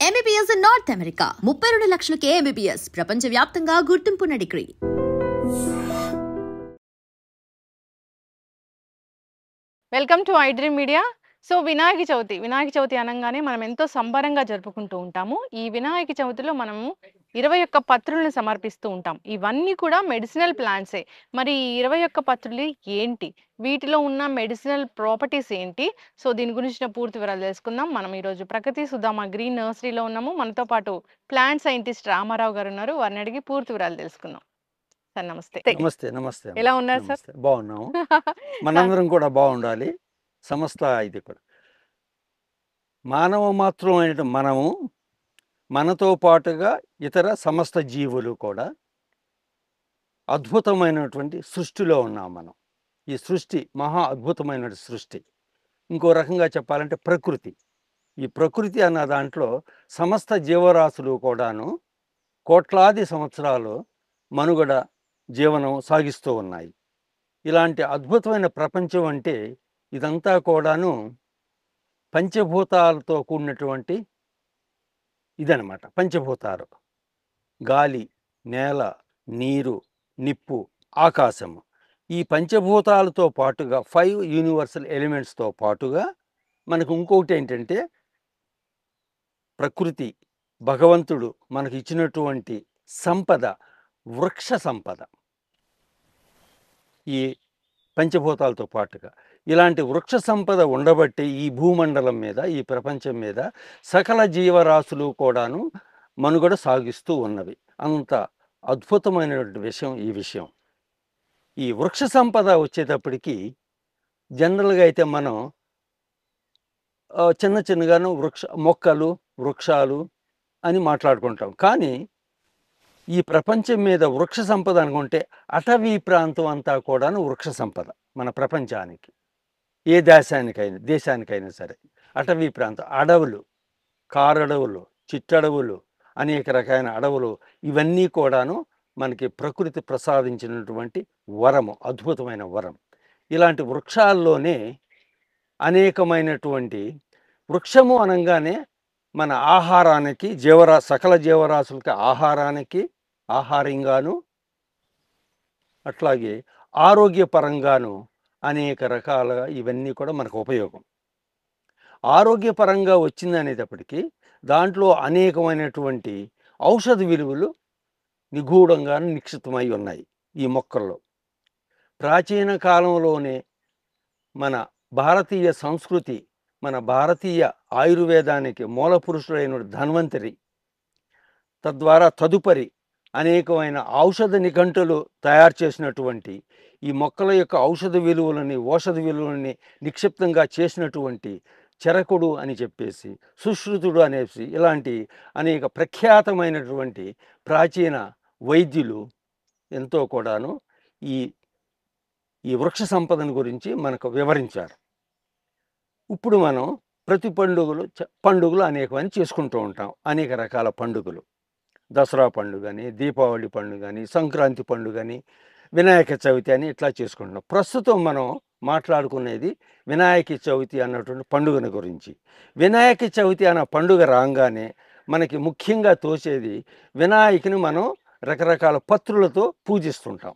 MBBS in North America. 32 లక్షలకే MBBS. ప్రపంచవ్యాప్తంగా గుర్తింపున్న degree. Welcome to I Dream Media. So Vinayaka Chavithi అనగానే మనం ఎంతో సంబరంగా జరుపుకుంటూ ఉంటాము. ఈ వినాయక చవితిలో మనము 21 పత్రులను సమర్పిస్తూ ఉంటాం. ఇవన్నీ కూడా మెడిసినల్ ప్లాంట్సే. మరి ఈ 21 పత్రులు ఏంటి, వీటిలో ఉన్న మెడిసినల్ ప్రాపర్టీస్ ఏంటి, సో దీని గురించిన పూర్తి వివరాలు తెలుసుకుందాం. మనం ఈరోజు ప్రకృతి సుధామ గ్రీన్ నర్సరీలో ఉన్నాము. మనతో పాటు ప్లాంట్ సైంటిస్ట్ రామారావు గారు ఉన్నారు. వారిని అడిగి పూర్తి వివరాలు తెలుసుకుందాం. సార్ నమస్తే. నమస్తే. నమస్తే. ఎలా ఉన్నారు సార్? బాగున్నాము. మనందరం కూడా బాగుండాలి. సమస్త ఇది కూడా మానవ మాత్రమైన మనము, మనతో పాటుగా ఇతర సమస్త జీవులు కూడా అద్భుతమైనటువంటి సృష్టిలో ఉన్నాం మనం. ఈ సృష్టి మహా అద్భుతమైన సృష్టి. ఇంకో రకంగా చెప్పాలంటే ప్రకృతి. ఈ ప్రకృతి అన్న దాంట్లో సమస్త జీవరాశులు కూడాను కోట్లాది సంవత్సరాలు మనుగడ జీవనం సాగిస్తూ ఉన్నాయి. ఇలాంటి అద్భుతమైన ప్రపంచం అంటే ఇదంతా కూడాను పంచభూతాలతో కూడినటువంటి ఇదనమాట. పంచభూతాలు: గాలి, నేల, నీరు, నిప్పు, ఆకాశము. ఈ పంచభూతాలతో పాటుగా 5 యూనివర్సల్ ఎలిమెంట్స్తో పాటుగా మనకు ఇంకొకటి ఏంటంటే ప్రకృతి, భగవంతుడు మనకు ఇచ్చినటువంటి సంపద, వృక్ష సంపద. ఈ పంచభూతాలతో పాటుగా ఇలాంటి వృక్ష సంపద ఉండబట్టి ఈ భూమండలం మీద, ఈ ప్రపంచం మీద సకల జీవరాశులు కూడాను మనుగడ సాగిస్తూ ఉన్నవి. అంత అద్భుతమైనటువంటి విషయం ఈ విషయం. ఈ వృక్ష సంపద వచ్చేటప్పటికి జనరల్గా అయితే మనం చిన్న చిన్నగాను మొక్కలు, వృక్షాలు అని మాట్లాడుకుంటాం. కానీ ఈ ప్రపంచం మీద వృక్ష సంపద అనుకుంటే అటవీ ప్రాంతం అంతా కూడాను వృక్ష సంపద. మన ప్రపంచానికి ఏ దేశానికైనా సరే అటవీ ప్రాంతం, అడవులు, కారడవులు, చిట్టడవులు, అనేక రకాల అడవులు, ఇవన్నీ కూడాను మనకి ప్రకృతి ప్రసాదించినటువంటి వరము, అద్భుతమైన వరం. ఇలాంటి వృక్షాల్లోనే అనేకమైనటువంటి వృక్షము అనగానే మన ఆహారానికి, సకల జీవరాశులకి ఆహారంగాను, అట్లాగే ఆరోగ్యపరంగాను అనేక రకాలుగా ఇవన్నీ కూడా మనకు ఉపయోగం. ఆరోగ్యపరంగా వచ్చింది అనేటప్పటికీ దాంట్లో అనేకమైనటువంటి ఔషధ విలువలు నిగూఢంగా నిక్షిప్తమై ఉన్నాయి ఈ మొక్కల్లో. ప్రాచీన కాలంలోనే మన భారతీయ సంస్కృతి, మన భారతీయ ఆయుర్వేదానికి మూల పురుషుడైన ధన్వంతరి, తద్వారా తదుపరి అనేకమైన ఔషధ నిఘంటులు తయారు చేసినటువంటి ఈ మొక్కల యొక్క ఔషధ విలువలని నిక్షిప్తంగా చేసినటువంటి చరకుడు అని చెప్పేసి, సుశ్రుతుడు అనేసి, ఇలాంటి అనేక ప్రఖ్యాతమైనటువంటి ప్రాచీన వైద్యులు ఎంతో కూడాను ఈ వృక్ష సంపదను గురించి మనకు వివరించారు. ఇప్పుడు మనం ప్రతి పండుగలు అనేకమని చేసుకుంటూ ఉంటాం. అనేక రకాల పండుగలు, దసరా పండుగని, దీపావళి పండుగని, సంక్రాంతి పండుగని, వినాయక చవితి అని ఇట్లా చేసుకుంటున్నాం. ప్రస్తుతం మనం మాట్లాడుకునేది వినాయక చవితి అన్నటువంటి పండుగను గురించి. వినాయక చవితి అన్న పండుగ రాగానే మనకి ముఖ్యంగా తోచేది వినాయకుని మనం రకరకాల పత్రులతో పూజిస్తుంటాం.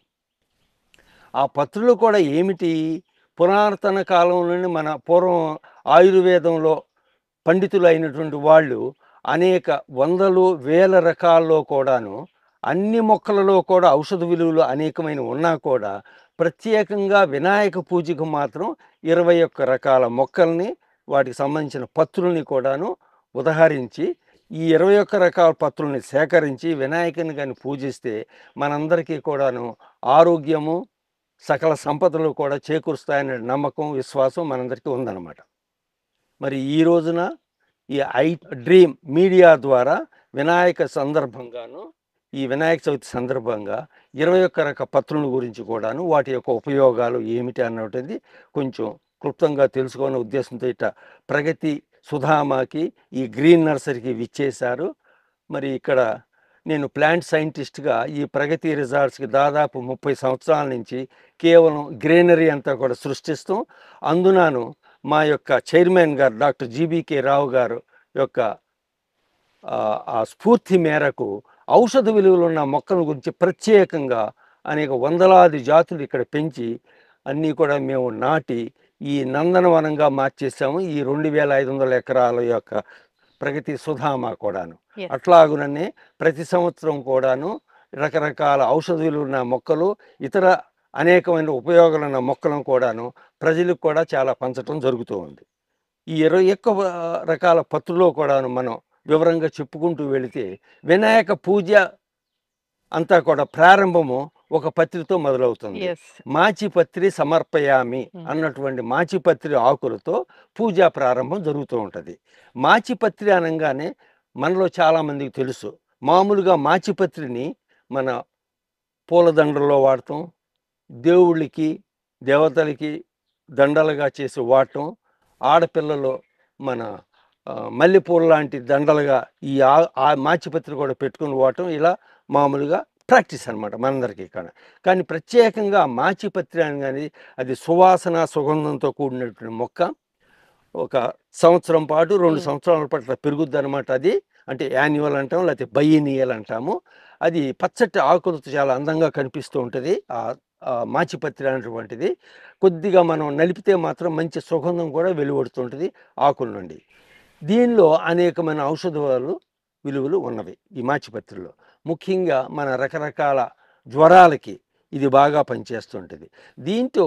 ఆ పత్రులు కూడా ఏమిటి? పురాతన కాలంలోనే మన పూర్వం ఆయుర్వేదంలో పండితులు అయినటువంటి వాళ్ళు అనేక వందలు వేల రకాల్లో కూడాను అన్ని మొక్కలలో కూడా ఔషధ విలువలు అనేకమైన ఉన్నా కూడా ప్రత్యేకంగా వినాయక పూజకు మాత్రం 21 రకాల మొక్కల్ని, వాటికి సంబంధించిన పత్రుల్ని కూడాను ఉదహరించి ఈ 21 రకాల పత్రుల్ని సేకరించి వినాయకుని కానీ పూజిస్తే మనందరికీ కూడాను ఆరోగ్యము, సకల సంపదలు కూడా చేకూరుస్తాయనే నమ్మకం, విశ్వాసం మనందరికీ ఉందన్నమాట. మరి ఈ రోజున ఈ ఐ డ్రీమ్ మీడియా ద్వారా వినాయక చవితి సందర్భంగా 21 రకాల పత్రుల గురించి కూడాను, వాటి యొక్క ఉపయోగాలు ఏమిటి అన్నది కొంచెం క్లుప్తంగా తెలుసుకునే ఉద్దేశంతో ప్రగతి సుధామకి ఈ గ్రీన్ నర్సరీకి విచ్చేశారు. మరి ఇక్కడ నేను ప్లాంట్ సైంటిస్ట్గా ఈ ప్రగతి రిసార్ట్స్కి దాదాపు 30 సంవత్సరాల నుంచి కేవలం గ్రీనరీ అంతా కూడా సృష్టిస్తూ, అందునాను మా యొక్క చైర్మన్ గారు డాక్టర్ జీబీకే రావు గారు యొక్క ఆ స్ఫూర్తి మేరకు ఔషధ విలువలు ఉన్న మొక్కల గురించి ప్రత్యేకంగా అనేక వందలాది జాతులు ఇక్కడ పెంచి అన్నీ కూడా మేము నాటి ఈ నందనవనంగా మార్చేసాము ఈ 2500 ఎకరాల యొక్క ప్రగతి సుధామ కూడాను. Yes. అట్లాగుననే ప్రతి సంవత్సరం కూడాను రకరకాల ఔషధ విలువలు ఉన్న మొక్కలు ఇతర అనేకమైన ఉపయోగాలున్న మొక్కలను కూడాను ప్రజలకు కూడా చాలా పంచటం జరుగుతూ ఉంది. ఈ 21 రకాల పత్రులో కూడాను మనం వివరంగా చెప్పుకుంటూ వెళితే వినాయక పూజ అంతా కూడా ప్రారంభము ఒక పత్రితో మొదలవుతుంది. ఎస్ మాచిపత్రి సమర్పయామి అన్నటువంటి మాచిపత్రి ఆకులతో పూజా ప్రారంభం జరుగుతూ ఉంటుంది. మాచిపత్రి అనగానే మనలో చాలామందికి తెలుసు. మామూలుగా మాచిపత్రిని మన పూలదండల్లో వాడటం, దేవుళ్ళకి దేవతలకి దండలుగా చేసి వాడటం, ఆడపిల్లలు మన మల్లెపూల లాంటి దండలుగా ఈ ఆ మాచిపత్రి కూడా పెట్టుకుని వాడటం ఇలా మామూలుగా ప్రాక్టీస్ అనమాట మనందరికీ ఇక్కడ. కానీ ప్రత్యేకంగా మాచిపత్రి అనగానే అది సువాసన సుగంధంతో కూడినటువంటి మొక్క. ఒక సంవత్సరం పాటు 2 సంవత్సరాల పాటు పెరుగుద్ది అనమాట. అది అంటే యాన్యువల్ అంటాము, లేకపోతే బైనియల్ అంటాము. అది పచ్చటి ఆకులతో చాలా అందంగా కనిపిస్తూ ఉంటుంది. మాచిపత్రి అనేటువంటిది కొద్దిగా మనం నలిపితే మాత్రం మంచి సుగంధం కూడా వెలువడుతుంటుంది ఆకుల నుండి. దీనిలో అనేకమైన ఔషధాలు విలువలు ఉన్నవి ఈ మాచిపత్రిలో. ముఖ్యంగా మన రకరకాల జ్వరాలకి ఇది బాగా పనిచేస్తుంటుంది. దీంతో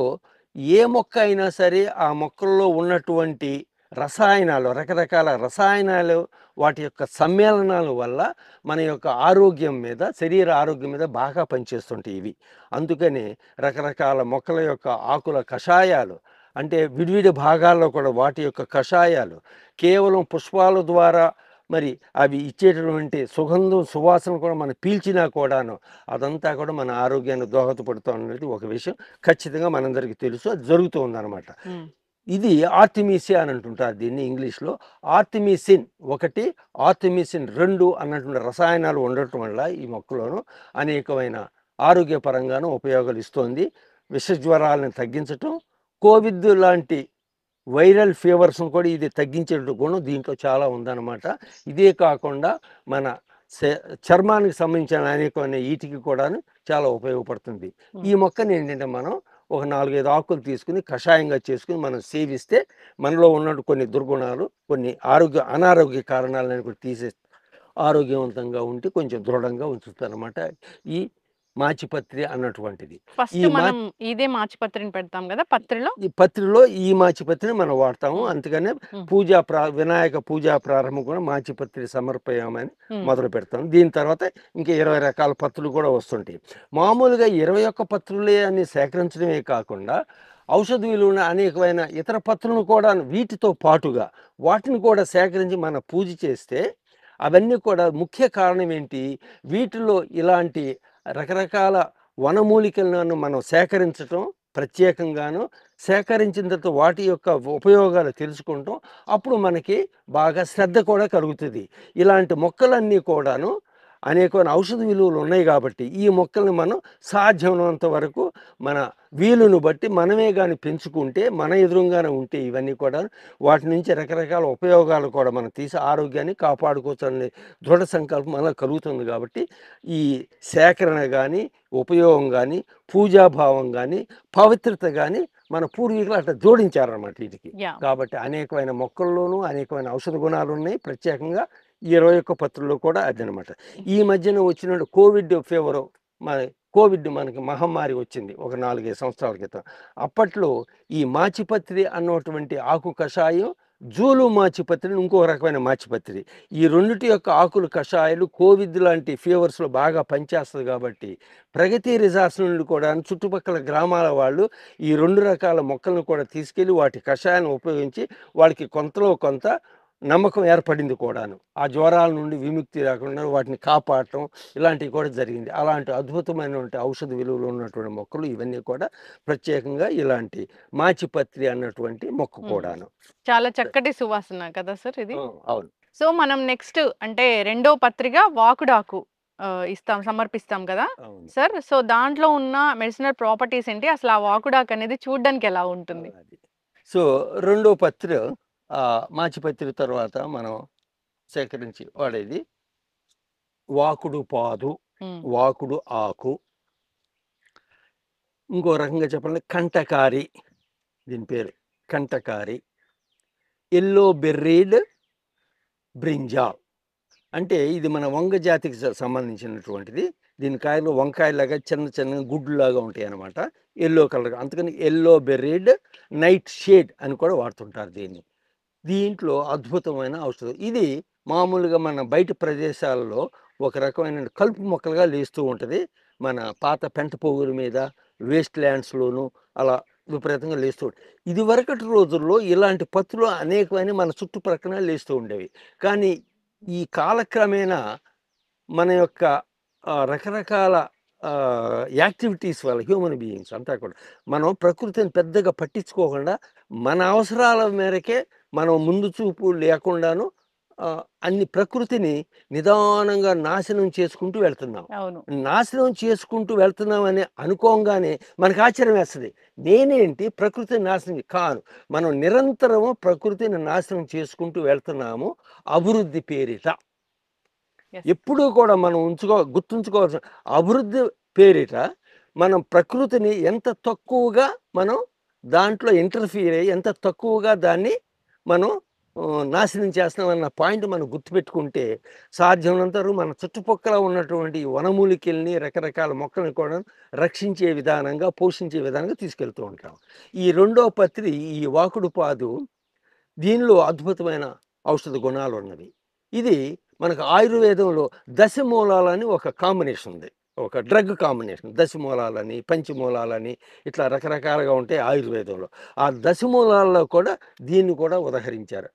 ఏ మొక్క అయినా సరే ఆ మొక్కల్లో ఉన్నటువంటి రసాయనాలు, రకరకాల రసాయనాలు, వాటి యొక్క సమ్మేళనాల వల్ల మన యొక్క ఆరోగ్యం మీద, శరీర ఆరోగ్యం మీద బాగా పనిచేస్తుంటాయి ఇవి. అందుకని రకరకాల మొక్కల యొక్క ఆకుల కషాయాలు, అంటే విడివిడి భాగాల్లో కూడా వాటి యొక్క కషాయాలు కేవలం పుష్పాల ద్వారా మరి అవి ఇచ్చేటటువంటి సుగంధం సువాసన కూడా మనం పీల్చినా కూడాను అదంతా కూడా మన ఆరోగ్యాన్ని దోహదపడుతూ అనేది ఒక విషయం ఖచ్చితంగా మనందరికీ తెలుసు. అది జరుగుతూ ఉందన్నమాట. ఇది ఆర్టిమిసియా అని అంటుంటారు దీన్ని ఇంగ్లీష్లో. ఆర్టిమిసిన్ 1, ఆర్టిమిసిన్ 2 అన్నటువంటి రసాయనాలు ఉండటం వల్ల ఈ మొక్కలోను అనేకమైన ఆరోగ్యపరంగాను ఉపయోగాలు ఇస్తోంది. విషజ్వరాలను తగ్గించటం, కోవిడ్ లాంటి వైరల్ ఫీవర్స్ను కూడా ఇది తగ్గించే గుణం దీంట్లో చాలా ఉందన్నమాట. ఇదే కాకుండా మన చర్మానికి సంబంధించిన అనేకమైన వీటికి కూడా చాలా ఉపయోగపడుతుంది. ఈ మొక్కని ఏంటంటే మనం ఒక 4-5 ఆకులు తీసుకుని కషాయంగా చేసుకుని మనం సేవిస్తే మనలో ఉన్న కొన్ని దుర్గుణాలు, కొన్ని అనారోగ్య కారణాలను కూడా తీసేస్తే ఆరోగ్యవంతంగా ఉండి కొంచెం దృఢంగా ఉంచుతారు అన్నమాట ఈ మాచిపత్రి అన్నటువంటిది. ఫస్ట్ మనం ఇదే మాచిపత్రిని పెడతాం కదా పత్రిలో. ఈ పత్రిలో ఈ మాచిపత్రిని మనం వాడతాము. అందుకనే వినాయక పూజా ప్రారంభం కూడా మాచిపత్రి సమర్పయామని మొదలు పెడతాం. దీని తర్వాత ఇంకా 20 రకాల పత్రులు కూడా వస్తుంటాయి. మామూలుగా 21 పత్రులే అని సేకరించడమే కాకుండా ఔషధ విలువన అనేకమైన ఇతర పత్రులను కూడా వీటితో పాటుగా వాటిని కూడా సేకరించి మన పూజ చేస్తే అవన్నీ కూడా ముఖ్య కారణం ఏంటి, వీటిలో ఇలాంటి రకరకాల వనమూలికలను మనం సేకరించటం, ప్రత్యేకంగాను సేకరించిన తర్వాత వాటి యొక్క ఉపయోగాలు తెలుసుకుంటాం. అప్పుడు మనకి బాగా శ్రద్ధ కూడా కలుగుతుంది. ఇలాంటి మొక్కలన్నీ కూడాను అనేకమైన ఔషధ విలువలు ఉన్నాయి కాబట్టి ఈ మొక్కల్ని మనం సాధ్యమైనంత వరకు మన వీలును బట్టి మనమే కానీ పెంచుకుంటే, మన ఎదురుగానే ఉంటే ఇవన్నీ కూడా వాటి నుంచి రకరకాల ఉపయోగాలు కూడా మనం తీసి ఆరోగ్యాన్ని కాపాడుకోవచ్చనే దృఢ సంకల్పం అలా కలుగుతుంది. కాబట్టి ఈ సేకరణ కానీ, ఉపయోగం కానీ, పూజాభావం కానీ, పవిత్రత కానీ మన పూర్వీకులు అట్లా జోడించారన్నమాట వీటికి. కాబట్టి అనేకమైన మొక్కల్లోనూ అనేకమైన ఔషధ గుణాలు ఉన్నాయి. ప్రత్యేకంగా 21 పత్రుల్లో కూడా అదనమాట. ఈ మధ్యన వచ్చిన కోవిడ్ ఫీవర్, కోవిడ్ మనకి మహమ్మారి వచ్చింది ఒక 4-5 సంవత్సరాల క్రితం. అప్పట్లో ఈ మాచిపత్రి అన్నటువంటి ఆకు కషాయం, జూలు మాచిపత్రిని ఇంకో రకమైన మాచిపత్రి, ఈ రెండిటి యొక్క ఆకులు కషాయాలు కోవిడ్ లాంటి ఫీవర్స్లో బాగా పనిచేస్తుంది. కాబట్టి ప్రగతి రిసార్ట్స్ నుండి కూడా చుట్టుపక్కల గ్రామాల వాళ్ళు ఈ 2 రకాల మొక్కలను కూడా తీసుకెళ్ళి వాటి కషాయాన్ని ఉపయోగించి వాళ్ళకి కొంతలో కొంత నమ్మకం ఏర్పడింది కూడాను. ఆ జ్వరాల నుండి విముక్తి రాకుండా వాటిని కాపాడటం ఇలాంటివి కూడా జరిగింది. అలాంటి అద్భుతమైనటువంటి ఔషధ విలువలు ఉన్నటువంటి మొక్కలు ఇవన్నీ కూడా ప్రత్యేకంగా ఇలాంటి మాచిపత్రి అన్నటువంటి మొక్క కూడాను. చాలా చక్కటి సువాసన కదా సార్ ఇది. అవును. సో మనం నెక్స్ట్ అంటే 2వ పత్రిక వాకుడాకు సమర్పిస్తాం కదా సార్. సో దాంట్లో ఉన్న మెడిసినల్ ప్రాపర్టీస్ ఏంటి, అసలు ఆ వాకుడాకు అనేది చూడడానికి ఎలా ఉంటుంది? సో 2వ పత్రి మాచిపత్రి తర్వాత మనం సేకరించి వాడేది వాకుడు పాదు, ఉమ్, వాకుడు ఆకు. ఇంకో రకంగా చెప్పాలంటే కంటకారి, దీని పేరు కంటకారి. ఎల్లో బెర్రీడ్ బ్రింజాల్ అంటే ఇది మన వంగ జాతికి సంబంధించినటువంటిది. దీని కాయలు వంకాయలాగా చిన్న చిన్న గుడ్లులాగా ఉంటాయి అన్నమాట, ఎల్లో కలర్. అందుకని ఎల్లో బెర్రీడ్ నైట్ షేడ్ అని కూడా వాడుతుంటారు దీన్ని. దీంట్లో అద్భుతమైన ఔషధం ఇది. మామూలుగా మన బయట ప్రదేశాల్లో ఒక రకమైన కలుపు మొక్కలుగా లేస్తూ ఉంటుంది. మన పాత పెంట పోగుల మీద, వేస్ట్ ల్యాండ్స్లోను అలా విపరీతంగా లేస్తూ ఉంటుంది. ఇది వరకటి రోజుల్లో ఇలాంటి పత్తులు అనేకమైన మన చుట్టుప్రక్కన లేస్తూ ఉండేవి. కానీ ఈ కాలక్రమేణా మన యొక్క రకరకాల యాక్టివిటీస్ వల్ల హ్యూమన్ బీయింగ్స్ అంతా కూడా మనం ప్రకృతిని పెద్దగా పట్టించుకోకుండా మన అవసరాల మేరకే మనం ముందు చూపు లేకుండాను అన్ని ప్రకృతిని నిదానంగా నాశనం చేసుకుంటూ వెళ్తున్నాం. అవును. నాశనం చేసుకుంటూ వెళ్తున్నామని అనుకోగానే మనకు ఆశ్చర్యం వేస్తుంది. నేనేంటి ప్రకృతిని నాశనం కాను, మనం నిరంతరము ప్రకృతిని నాశనం చేసుకుంటూ వెళ్తున్నాము అభివృద్ధి పేరిట. Yes. ఎప్పుడూ కూడా మనం గుర్తుంచుకోవాల్సిన అభివృద్ధి పేరిట మనం ప్రకృతిని ఎంత తక్కువగా మనం దాంట్లో ఇంటర్ఫియర్ అయ్యి ఎంత తక్కువగా దాన్ని మనం నాశనం చేస్తున్నామన్న పాయింట్ మనం గుర్తుపెట్టుకుంటే సాధ్యమైనంత వరకు మన చుట్టుపక్కల ఉన్నటువంటి వనమూలికల్ని రకరకాల మొక్కల్ని కూడా రక్షించే విధానంగా, పోషించే విధానంగా తీసుకెళ్తూ ఉంటాం. ఈ రెండో పత్రి ఈ వాకుడు పాదు, దీనిలో అద్భుతమైన ఔషధ గుణాలు ఉన్నవి. ఇది మనకు ఆయుర్వేదంలో దశమూలాలని ఒక కాంబినేషన్ ఉంది, ఒక డ్రగ్ కాంబినేషన్. దశమూలాలని, పంచమూలాలని ఇట్లా రకరకాలుగా ఉంటాయి ఆయుర్వేదంలో. ఆ దశమూలాల్లో కూడా దీన్ని కూడా ఉదహరించారు.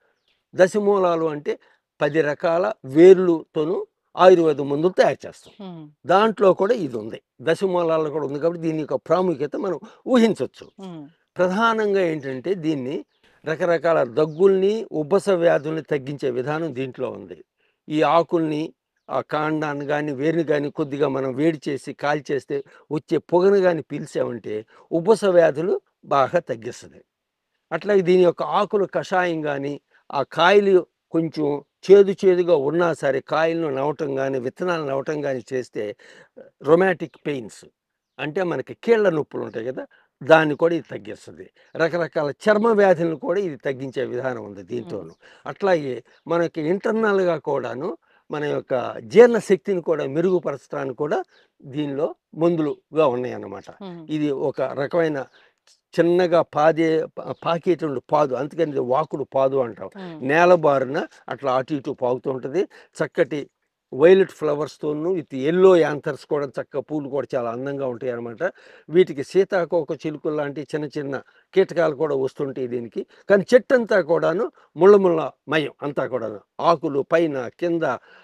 దశమూలాలు అంటే 10 రకాల వేర్లతోనూ ఆయుర్వేద మందులు తయారు చేస్తాం. దాంట్లో కూడా ఇది ఉంది, దశమూలాల్లో కూడా ఉంది. కాబట్టి దీని యొక్క ప్రాముఖ్యత మనం ఊహించవచ్చు. ప్రధానంగా ఏంటంటే దీన్ని రకరకాల దగ్గుల్ని, ఉబ్బస వ్యాధుల్ని తగ్గించే విధానం దీంట్లో ఉంది. ఈ ఆకుల్ని, ఆ కాండాన్ని కానీ వేరుని కానీ కొద్దిగా మనం వేడి చేసి కాల్చేస్తే వచ్చే పొగను కానీ పీల్చామంటే ఉబ్బస వ్యాధులు బాగా తగ్గిస్తుంది. అట్లాగే దీని యొక్క ఆకులు కషాయం కానీ, ఆ కాయలు కొంచెం చేదుగా ఉన్నా సరే కాయలను నవ్వటం కానీ, విత్తనాలు నవ్వటం కానీ చేస్తే రొమాటిక్ పెయిన్స్ అంటే మనకి కీళ్ళ నొప్పులు ఉంటాయి కదా, దాన్ని కూడా ఇది తగ్గిస్తుంది. రకరకాల చర్మ వ్యాధులను కూడా ఇది తగ్గించే విధానం ఉంది దీంట్లోనూ. అట్లాగే మనకి ఇంటర్నల్గా కూడాను మన యొక్క జీర్ణశక్తిని కూడా మెరుగుపరచడానికి కూడా దీనిలో మందులుగా ఉన్నాయి అన్నమాట. ఇది ఒక రకమైన చిన్నగా పాకేటువంటి పాదు, అందుకని ఇది వాకుడు పాదు అంటాం. నేల బారున అట్లా అటు ఇటు పాకుతూ ఉంటుంది. చక్కటి వైలెట్ ఫ్లవర్స్తోనూ విత్ ఎల్లో యాంథర్స్ కూడా చక్కగా పూలు కూడా చాలా అందంగా ఉంటాయి అన్నమాట. వీటికి సీతాకోక చిలుకలు లాంటి చిన్న చిన్న కీటకాలు కూడా వస్తుంటాయి దీనికి. కానీ చెట్టు అంతా కూడాను ముళ్ళ మయం అంతా కూడాను, ఆకులు పైన కింద,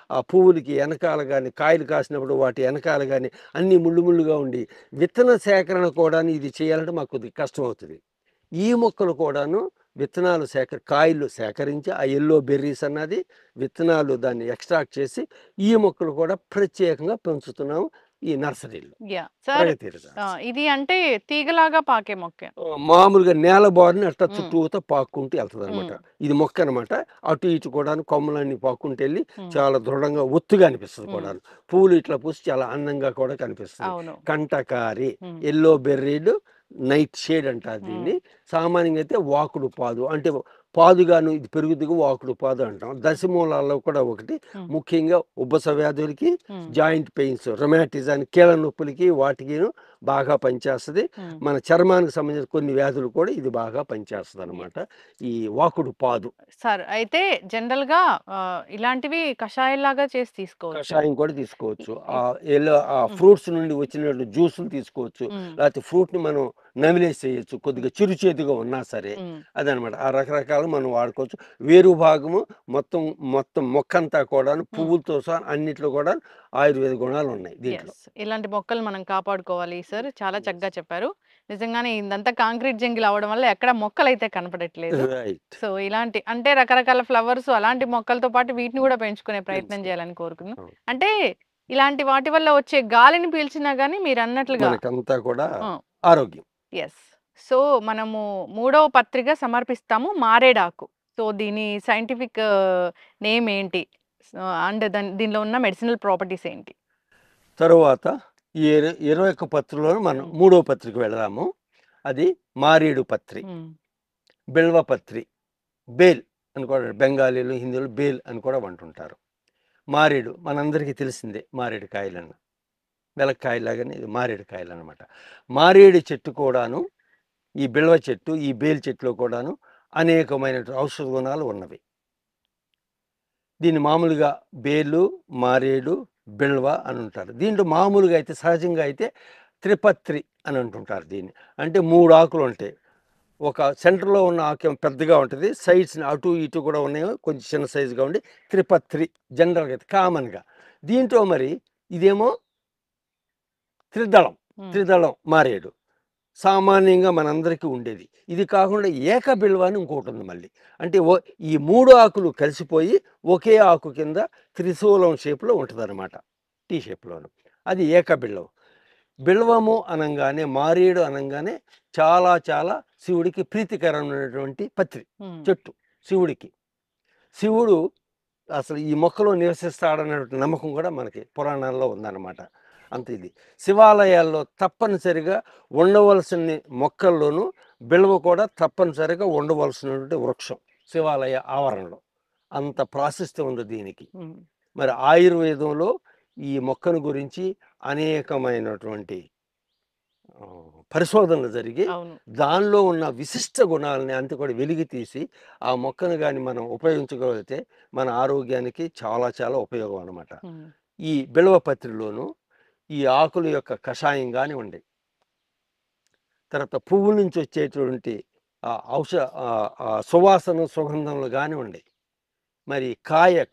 ఆ పువ్వులకి వెనకాల కానీ, కాయలు కాసినప్పుడు వాటి వెనకాల కానీ అన్నీ ముళ్ళుగా ఉండి విత్తన సేకరణ కూడా ఇది చేయాలంటే మాకు కొద్దిగా కష్టం అవుతుంది. ఈ మొక్కలు కూడాను విత్తనాలు కాయలు సేకరించి ఆ ఎల్లో బెర్రీస్ అన్నది విత్తనాలు దాన్ని ఎక్స్ట్రాక్ట్ చేసి ఈ మొక్కలు కూడా ప్రత్యేకంగా పెంచుతున్నాము ఈ నర్సరీలో. ఇది అంటే తీగలాగా పాకే మొక్క, మామూలుగా నేల బారుని అట్లా చుట్టూతో పాక్కుంటూ వెళ్తుంది అనమాట. ఇది మొక్క అనమాట. అటు ఇటు కూడా కొమ్మలన్నీ పాక్కుంటూ వెళ్ళి చాలా దృఢంగా ఒత్తుగా అనిపిస్తుంది కూడా. పూలు ఇట్లా పూసి చాలా అందంగా కూడా కనిపిస్తుంది. కంటకారి, ఎల్లో బెర్రీడ్ నైట్ షేడ్ అంటారు దీన్ని. సామాన్యంగా అయితే వాకుడు పాదు అంటే పాదుగాను ఇది పెరుగుతుగా వాకుడు పాదు అంటాం. దశమూలాల్లో కూడా ఒకటి, ముఖ్యంగా ఉబ్బస వ్యాధులకి, జాయింట్ పెయిన్స్, రొమాటిజానికి, కీళ్ళ నొప్పులకి వాటికి బాగా పనిచేస్తుంది. మన చర్మానికి సంబంధించిన కొన్ని వ్యాధులు కూడా ఇది బాగా పనిచేస్తుంది అనమాట ఈ వాకుడు పాదు. సార్ అయితే జనరల్ గా ఇలాంటివి కషాయంలాగా చేసి తీసుకోవచ్చు, కషాయం కూడా తీసుకోవచ్చు. ఆ ఫ్రూట్స్ నుండి వచ్చినట్టు జ్యూసులు తీసుకోవచ్చు, లేకపోతే ఫ్రూట్ ని మనం నమిలేసి చేయొచ్చు, కొద్దిగా చిరుచేతుగా ఉన్నా సరే. అదనమాట. ఆ రకరకాలు మనం వాడుకోవచ్చు. వేరు భాగము మొత్తం మొక్క అంతా కూడా పువ్వులతో సహా అన్నిట్లో కూడా ఆయుర్వేద గుణాలు ఉన్నాయి దీంట్లో. ఇలాంటి మొక్కలు మనం కాపాడుకోవాలి సార్. చాలా చక్కగా చెప్పారు. నిజంగానే ఇదంతా కాంక్రీట్ జంగిల్ అవడం వల్ల ఎక్కడ మొక్కలు అయితే కనపడట్లేదు. సో ఇలాంటి అంటే రకరకాల ఫ్లవర్స్ అలాంటి మొక్కలతో పాటు వీటిని కూడా పెంచుకునే ప్రయత్నం చేయాలని కోరుకున్నాం. అంటే ఇలాంటి వాటి వల్ల వచ్చే గాలిని పీల్చినా గానీ మీరు అన్నట్లుగా మనకంతా కూడా ఆరోగ్యం. ఎస్. సో మనము 3వ పత్రిక సమర్పిస్తాము, మారేడాకు. సో దీని సైంటిఫిక్ నేమ్ ఏంటి, అండ్ దీనిలో ఉన్న మెడిసినల్ ప్రాపర్టీస్ ఏంటి? తరువాత ఈ 21 పత్రిలో మనం 3వ పత్రికి వెళదాము. అది మారేడు పత్రి, బిల్వ పత్రి, బేల్ అని కూడా బెంగాలీలు, హిందీలు బేల్ అని కూడా అంటుంటారు. మారేడు మనందరికీ తెలిసిందే, మారేడు కాయలన్న వెలక్కాయలాగానే ఇది మారేడు కాయలు అనమాట. మారేడు చెట్టు కూడాను, ఈ బిల్వ చెట్టు, ఈ బేల్ చెట్టులో కూడాను అనేకమైన ఔషధ గుణాలు ఉన్నవి. దీన్ని మామూలుగా బేలు, మారేడు, బిల్వ అని ఉంటారు. దీంట్లో మామూలుగా అయితే సహజంగా అయితే త్రిపత్రి అని అంటుంటారు దీన్ని. అంటే 3 ఆకులు ఉంటాయి. ఒక సెంటర్లో ఉన్న ఆకు పెద్దగా ఉంటుంది, సైడ్స్ని అటు ఇటు కూడా ఉన్నాయి, కొంచెం చిన్న సైజుగా ఉండి త్రిపత్రి జనరల్గా అయితే కామన్గా. దీంట్లో మరి ఇదేమో త్రిదళం మారేడు సామాన్యంగా మనందరికీ ఉండేది. ఇది కాకుండా ఏక బిల్వ అని ఇంకోటి ఉంది మళ్ళీ. అంటే ఈ 3 ఆకులు కలిసిపోయి ఒకే ఆకు కింద త్రిశూలం షేప్లో ఉంటుంది అనమాట, టీ షేప్లోను. అది ఏక బిల్వం. బిల్వము అనగానే, మారేడు అనగానే చాలా చాలా శివుడికి ప్రీతికరమైనటువంటి పత్రి చెట్టు. శివుడు అసలు ఈ మొక్కలో నివసిస్తాడనేటువంటి నమ్మకం కూడా మనకి పురాణాల్లో ఉందన్నమాట. అంత ఇది శివాలయాల్లో తప్పనిసరిగా ఉండవలసిన మొక్కల్లోనూ బిల్వ కూడా తప్పనిసరిగా ఉండవలసినటువంటి వృక్షం శివాలయ ఆవరణలో. అంత ప్రాశస్త్యం ఉంది దీనికి. మరి ఆయుర్వేదంలో ఈ మొక్కను గురించి అనేకమైనటువంటి పరిశోధనలు జరిగి దానిలో ఉన్న విశిష్ట గుణాలని అంత కూడా వెలికి తీసి ఆ మొక్కను కానీ మనం ఉపయోగించగలిగితే మన ఆరోగ్యానికి చాలా చాలా ఉపయోగం అన్నమాట. ఈ బిల్వ పత్రిలోను ఈ ఆకుల యొక్క కషాయం కానివ్వండి, తర్వాత పువ్వుల నుంచి వచ్చేటువంటి సువాసన సుగంధంలో కానివ్వండి, మరి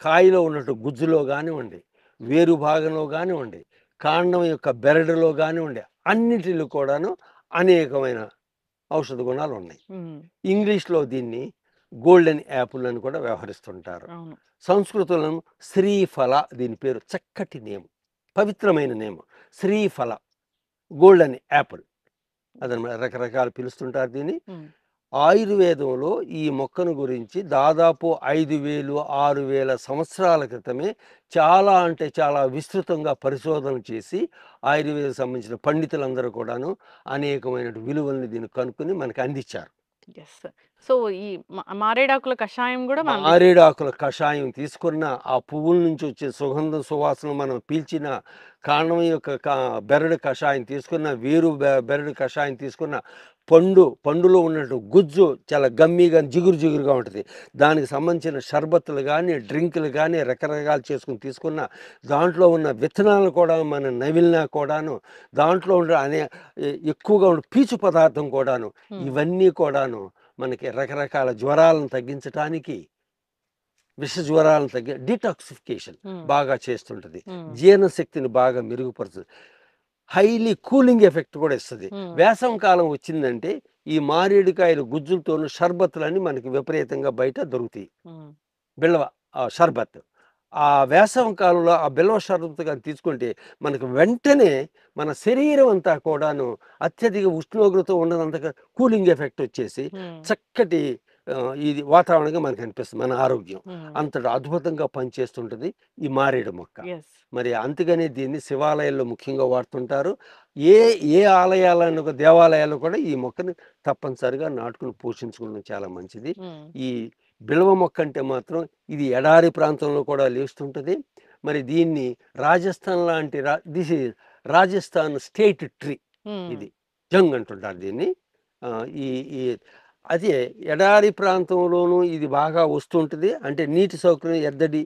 కాయలో ఉన్నట్టు గుజ్జులో కానివ్వండి, వేరు భాగంలో కానివ్వండి, కాండం యొక్క బెరడులో కానివ్వండి, అన్నిటిలో కూడాను అనేకమైన ఔషధ గుణాలు ఉన్నాయి. ఇంగ్లీష్లో దీన్ని గోల్డెన్ యాపిల్ అని కూడా వ్యవహరిస్తుంటారు. సంస్కృతంలో శ్రీఫల దీని పేరు. చక్కటి నేము, పవిత్రమైన నేము శ్రీఫల, గోల్డెన్ యాపిల్ అదనమాట. రకరకాలు పిలుస్తుంటారు దీన్ని. ఆయుర్వేదంలో ఈ మొక్కను గురించి దాదాపు 5,000-6,000 సంవత్సరాల క్రితమే చాలా అంటే చాలా విస్తృతంగా పరిశోధన చేసి ఆయుర్వేదం సంబంధించిన పండితులందరూ కూడాను అనేకమైన విలువల్ని దీన్ని కనుక్కొని మనకి అందించారు. సో ఈ మారేడాకుల కషాయం కూడా, మారేడాకుల కషాయం తీసుకున్న, ఆ పువ్వుల నుంచి వచ్చే సుగంధం సువాసన మనం పీల్చిన, కాండం యొక్క బెరడు కషాయం తీసుకున్న, వేరు బెరడు కషాయం తీసుకున్న, పండులో ఉన్నట్టు గుజ్జు చాలా గమ్మీగా జిగురుగా ఉంటుంది. దానికి సంబంధించిన షర్బత్తులు కానీ డ్రింకులు కానీ రకరకాలు చేసుకుని తీసుకున్న, దాంట్లో ఉన్న విత్తనాలు కూడా మనం నవిలినా కూడాను, దాంట్లో ఉండే ఎక్కువగా ఉండే పీచు పదార్థం కూడాను, ఇవన్నీ కూడాను మనకి రకరకాల జ్వరాలను తగ్గించడానికి, విష జ్వరాలను డిటాక్సిఫికేషన్ బాగా చేస్తుంటుంది, జీర్ణశక్తిని బాగా మెరుగుపరుస్తుంది, హైలీ కూలింగ్ ఎఫెక్ట్ కూడా ఇస్తుంది. వేసవి కాలం వచ్చిందంటే ఈ మారేడుకాయల గుజ్జులతోనూ షర్బత్తులన్నీ మనకి విపరీతంగా బయట దొరుకుతాయి. బిల్వ షర్బత్, ఆ వేసవి కాలంలో ఆ బిల్వ షర్బత్ కానీ తీసుకుంటే మనకు వెంటనే మన శరీరం అంతా కూడాను అత్యధిక ఉష్ణోగ్రత ఉన్నదంతగా కూలింగ్ ఎఫెక్ట్ వచ్చేసి చక్కటి ఇది వాతావరణంగా మనకు అనిపిస్తుంది. మన ఆరోగ్యం అంతటి అద్భుతంగా పనిచేస్తుంటుంది ఈ మారేడు మొక్క. మరి అందుకనే దీన్ని శివాలయాల్లో ముఖ్యంగా వాడుతుంటారు. ఏ ఆలయాలను దేవాలయాల్లో కూడా ఈ మొక్కని తప్పనిసరిగా నాటుకుని పోషించుకోవడం చాలా మంచిది. ఈ బిల్వ మొక్క అంటే మాత్రం ఇది ఎడారి ప్రాంతంలో కూడా లేస్తుంటుంది. మరి దీన్ని రాజస్థాన్ లాంటి this is Rajasthan state tree, ఇది జంగ్ అంటుంటారు దీన్ని. ఈ అదే ఎడారి ప్రాంతంలోనూ ఇది బాగా వస్తుంటుంది. అంటే నీటి సౌకర్యం ఎద్దడి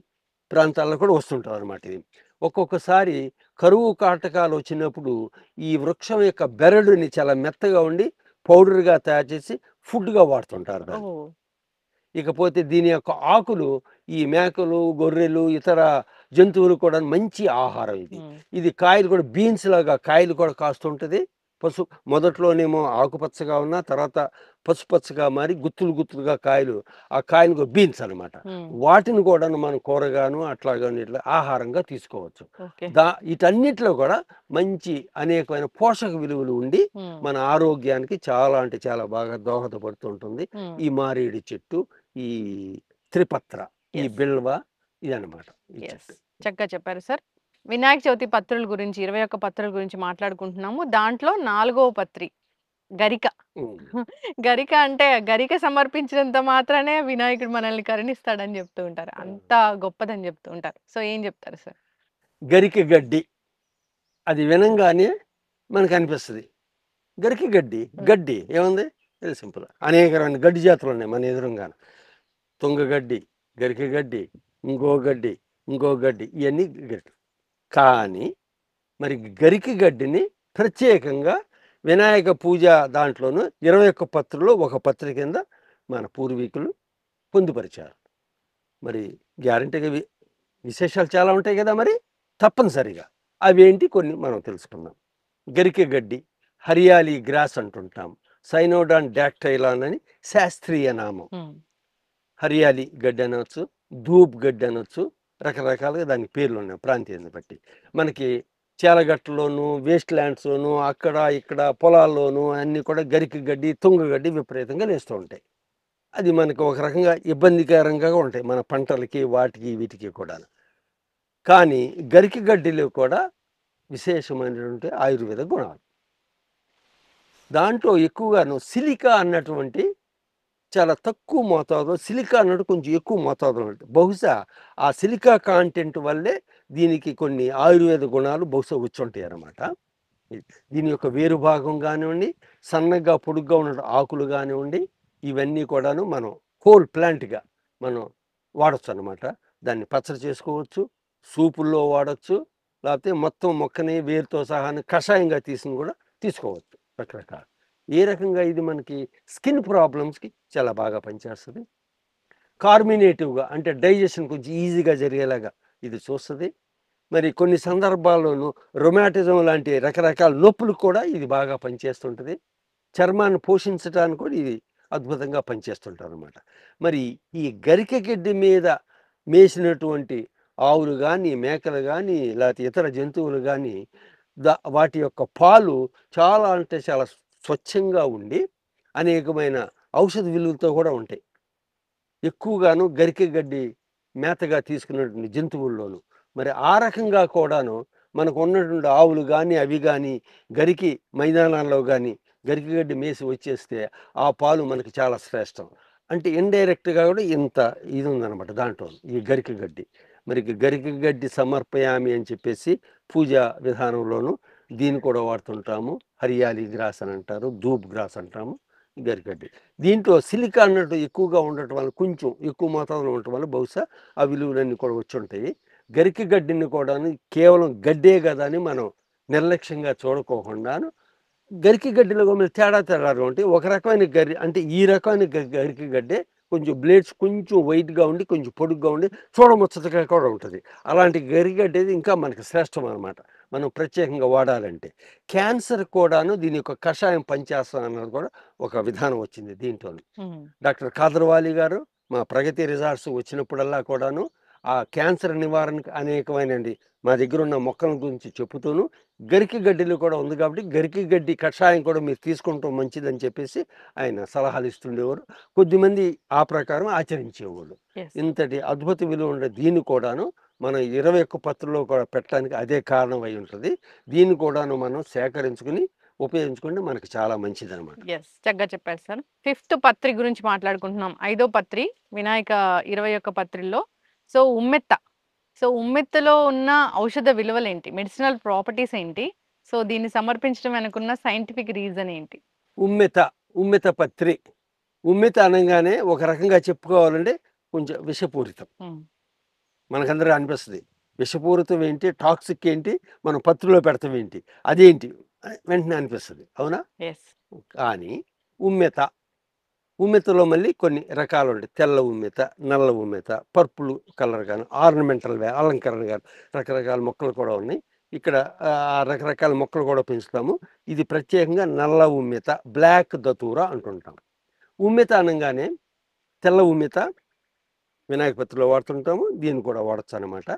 ప్రాంతాల్లో కూడా వస్తుంటుంది అనమాట. ఇది ఒక్కొక్కసారి కరువు కాటకాలు వచ్చినప్పుడు ఈ వృక్షం యొక్క బెరడుని చాలా మెత్తగా ఉండి పౌడర్గా తయారు చేసి ఫుడ్గా వాడుతుంటారు దాన్ని. ఇకపోతే దీని యొక్క ఆకులు ఈ మేకలు, గొర్రెలు, ఇతర జంతువులు కూడా మంచి ఆహారం. ఇది కాయలు కూడా బీన్స్ లాగా కాయలు కూడా కాస్తుంటుంది. మొదట్లోనేమో ఆకుపచ్చగా ఉన్న తర్వాత పసుపచ్చగా మారి గుత్తులుగా కాయలు, ఆ కాయలు బీన్స్ అనమాట. వాటిని కూడా మనం కూరగాను అట్లాగాను ఇట్లా ఆహారంగా తీసుకోవచ్చు. వీటన్నిటిలో కూడా మంచి అనేకమైన పోషక విలువలు ఉండి మన ఆరోగ్యానికి చాలా అంటే చాలా బాగా దోహదపడుతుంటుంది. ఈ మారేడు చెట్టు, ఈ త్రిపత్ర, ఈ బిల్వ, ఇదన్నమాట ఈ ఎస్. చెట్టు. చక్కగా చెప్పారు సార్. వినాయక చవితి పత్రుల గురించి 21 పత్రుల గురించి మాట్లాడుకుంటున్నాము. దాంట్లో 4వ పత్రి గరిక. హ్మ్. గరిక అంటే గరిక సమర్పించినంత మాత్రానే వినాయకుడు మనల్ని కరుణిస్తాడని చెప్తూ ఉంటారు. అంత గొప్పదని చెప్తూ ఉంటారు. సో, ఏం చెప్తారు సార్? గరిక గడ్డి అది వినంగానే మనకనిపిస్తది. గరిక గడ్డి, హ్మ్. గడ్డి ఏముంది? Very simple. అనేక రకమైన గడ్డి జాతులున్నాయి మన ఎదురుంగాన. తుంగగడ్డి, గరిక గడ్డి, ఇంకో గడ్డి, ఇంకో గడ్డి ఇయన్నీ గడ్డి. కానీ మరి గరిక గడ్డిని ప్రత్యేకంగా వినాయక పూజ దాంట్లోను 21 పత్రుల్లో ఒక పత్రి కింద మన పూర్వీకులు పొందుపరిచారు. మరి గ్యారంటీగా విశేషాలు చాలా ఉంటాయి కదా మరి తప్పనిసరిగా. అవేంటి కొన్ని మనం తెలుసుకుందాం. గరిక గడ్డి హరియాలి గ్రాస్ అంటుంటాం. సైనోడాన్ డాక్టైలాన్ అని శాస్త్రీయ నామం. హ్మ్. హరియాలి గడ్డి అనవచ్చు, ధూప్ గడ్డి అనవచ్చు. రకరకాలుగా దానికి పేర్లు ఉన్నాయి ప్రాంతీయాన్ని బట్టి. మనకి చేలగట్టులోను, వేస్ట్ ల్యాండ్స్‌లోను, అక్కడ ఇక్కడ పొలాల్లోనూ అన్నీ కూడా గరిక గడ్డి, తుంగగడ్డి విపరీతంగా లేస్తూ ఉంటాయి. అది మనకు ఒక రకంగా ఇబ్బందికరంగా ఉంటాయి మన పంటలకి, వాటికి, వీటికి కూడాను. కానీ గరిక గడ్డిలో కూడా విశేషమైనటువంటి ఆయుర్వేద గుణాలు. దాంట్లో ఎక్కువగాను సిలికా అన్నటువంటి చాలా తక్కువ మోతాదులో సిలికా అన్నట్టు కొంచెం ఎక్కువ మోతాదులో ఉంటుంది. బహుశా ఆ సిలికా కాంటెంట్ వల్లే దీనికి కొన్ని ఆయుర్వేద గుణాలు బహుశా వచ్చుంటాయి అన్నమాట. దీని యొక్క వేరు భాగం కానివ్వండి, సన్నగా పొడుగ్గా ఉన్న ఆకులు కానివ్వండి, ఇవన్నీ కూడాను మనం హోల్ ప్లాంట్గా మనం వాడచ్చు అన్నమాట. దాన్ని పచ్చడి చేసుకోవచ్చు, సూపుల్లో వాడచ్చు, లేకపోతే మొత్తం మొక్కని వేరుతో సహా కషాయంగా తీసుకుని కూడా తీసుకోవచ్చు రకరకాల. ఏ రకంగా ఇది మనకి స్కిన్ ప్రాబ్లమ్స్కి చాలా బాగా పనిచేస్తుంది. కార్మినేటివ్గా అంటే డైజెషన్ కొంచెం ఈజీగా జరిగేలాగా ఇది చూస్తుంది. మరి కొన్ని సందర్భాల్లోనూ రొమాటిజం లాంటి రకరకాల నొప్పులకు కూడా ఇది బాగా పనిచేస్తుంటుంది. చర్మాన్ని పోషించడానికి కూడా ఇది అద్భుతంగా పనిచేస్తుంటారనమాట. మరి ఈ గరిక గడ్డి మీద మేసినటువంటి ఆవులు కానీ, మేకలు కానీ, లేకపోతే ఇతర జంతువులు కానీ వాటి యొక్క పాలు చాలా అంటే చాలా స్వచ్ఛంగా ఉండి అనేకమైన ఔషధ విలువలతో కూడా ఉంటాయి. ఎక్కువగాను గరిక గడ్డి మేతగా తీసుకున్నటువంటి జంతువుల్లోను. మరి ఆ రకంగా కూడాను మనకు ఉన్నటువంటి ఆవులు కానీ, అవి కానీ గరికి మైదానాల్లో కానీ గరిక గడ్డి మేసి వచ్చేస్తే ఆ పాలు మనకి చాలా శ్రేష్టం. అంటే ఇండైరెక్ట్‌గా కూడా ఇంత ఇది ఉందన్నమాట దాంట్లో ఈ గరిక గడ్డి. మరి గరిక గడ్డి సమర్పయామి అని చెప్పేసి పూజా విధానంలోను దీన్ని కూడా వాడుతుంటాము. హరియాలి గ్రాస్ అని అంటారు, ధూప్ గ్రాస్ అంటాము, గరికగడ్డి. దీంట్లో సిలికా అన్నట్టు ఎక్కువగా ఉండటం వల్ల కొంచెం ఎక్కువ మోతాదులో ఉండటం వల్ల బహుశా ఆ విలువలన్నీ కూడా వచ్చుంటాయి. గరిక గడ్డిని కూడాను కేవలం గడ్డే కదా అని మనం నిర్లక్ష్యంగా చూడకోకుండాను గరిక గడ్డిలో మీరు తేడాగా ఉంటాయి. ఒక రకమైన అంటే ఈ రకమైన గరిక గడ్డే కొంచెం బ్లేడ్స్ కొంచెం వైట్‌గా ఉండి, కొంచెం పొడుగ్గా ఉండి, చూడముచ్చటగా కూడా ఉంటది. అలాంటి గరిక గడ్డి ఇంకా మనకి శ్రేష్టం అనమాట. మనం ప్రత్యేకంగా వాడాలంటే. క్యాన్సర్ కూడాను దీని యొక్క కషాయం పనిచేస్తదన్నది కూడా ఒక విధానం వచ్చింది దీంట్లోని. హ్మ్. డాక్టర్ కాదర్వాలి గారు మా ప్రగతి రిసార్ట్స్ వచ్చినప్పుడల్లా కూడాను ఆ క్యాన్సర్ నివారణకు అనేకమైనండి మా దగ్గర ఉన్న మొక్కల గురించి చెప్పుతూను గరిక గడ్డిలో కూడా ఉంది కాబట్టి గరిక గడ్డి కషాయం కూడా మీరు తీసుకుంటాం మంచిదని చెప్పేసి ఆయన సలహాలు ఇస్తుండేవారు. కొద్దిమంది ఆ ప్రకారం ఆచరించేవాళ్ళు. యెస్. ఇంతటి అద్భుత విలువ ఉండే దీన్ని కూడాను మనం 21 పత్రుల్లో కూడా పెట్టడానికి అదే కారణం అయి ఉంటుంది. దీన్ని కూడాను మనం సేకరించుకుని ఉపయోగించుకుంటే మనకి చాలా మంచిదనమాట. యెస్. చక్కగా చెప్పారు సార్. ఫిఫ్త్ పత్రి గురించి మాట్లాడుకుంటున్నాం. ఐదో పత్రి వినాయక 21 పత్రిల్లో. సో, ఉమ్మెత్త. సో, ఉమ్మెత్తలో ఉన్న ఔషధ విలువలేంటి? మెడిసినల్ ప్రాపర్టీస్ ఏంటి? సో, దీన్ని సమర్పించడం వెనకున్న సైంటిఫిక్ రీజన్ ఏంటి? ఉమ్మెత, ఉమ్మెత పత్రి. ఉమ్మెత అనంగానే ఒక రకంగా చెప్పుకోవాలంటే కొంచెం విషపూరితం. హ్మ్. మనకందరికి అనిపిస్తది. విషపూరితం ఏంటి? టాక్సిక్ ఏంటి? మనం పత్రిలో పెడతాం ఏంటి? అదేంటి? వెంటనే అనిపిస్తది. అవునా? యెస్. కానీ ఉమ్మెత, ఉమ్మెతలో మళ్ళీ కొన్ని రకాలుంటాయి. తెల్ల ఉమ్మెత, నల్ల ఉమ్మెత, పర్పుల్ కలర్ గాను, ఆర్నమెంటల్ అలంకరణ గాను రకరకాల మొక్కలు కూడా ఉన్నాయి. ఇక్కడ రకరకాల మొక్కలు కూడా పెంచుతాము. ఇది ప్రత్యేకంగా నల్ల ఉమ్మెత, బ్లాక్ దతూరా అంటుంటాం. ఉమ్మెత అనంగానే తెల్ల ఉమ్మెత వినాయక పత్రిలో వాడుతుంటాము. దీన్ని కూడా వాడొచ్చనమాట.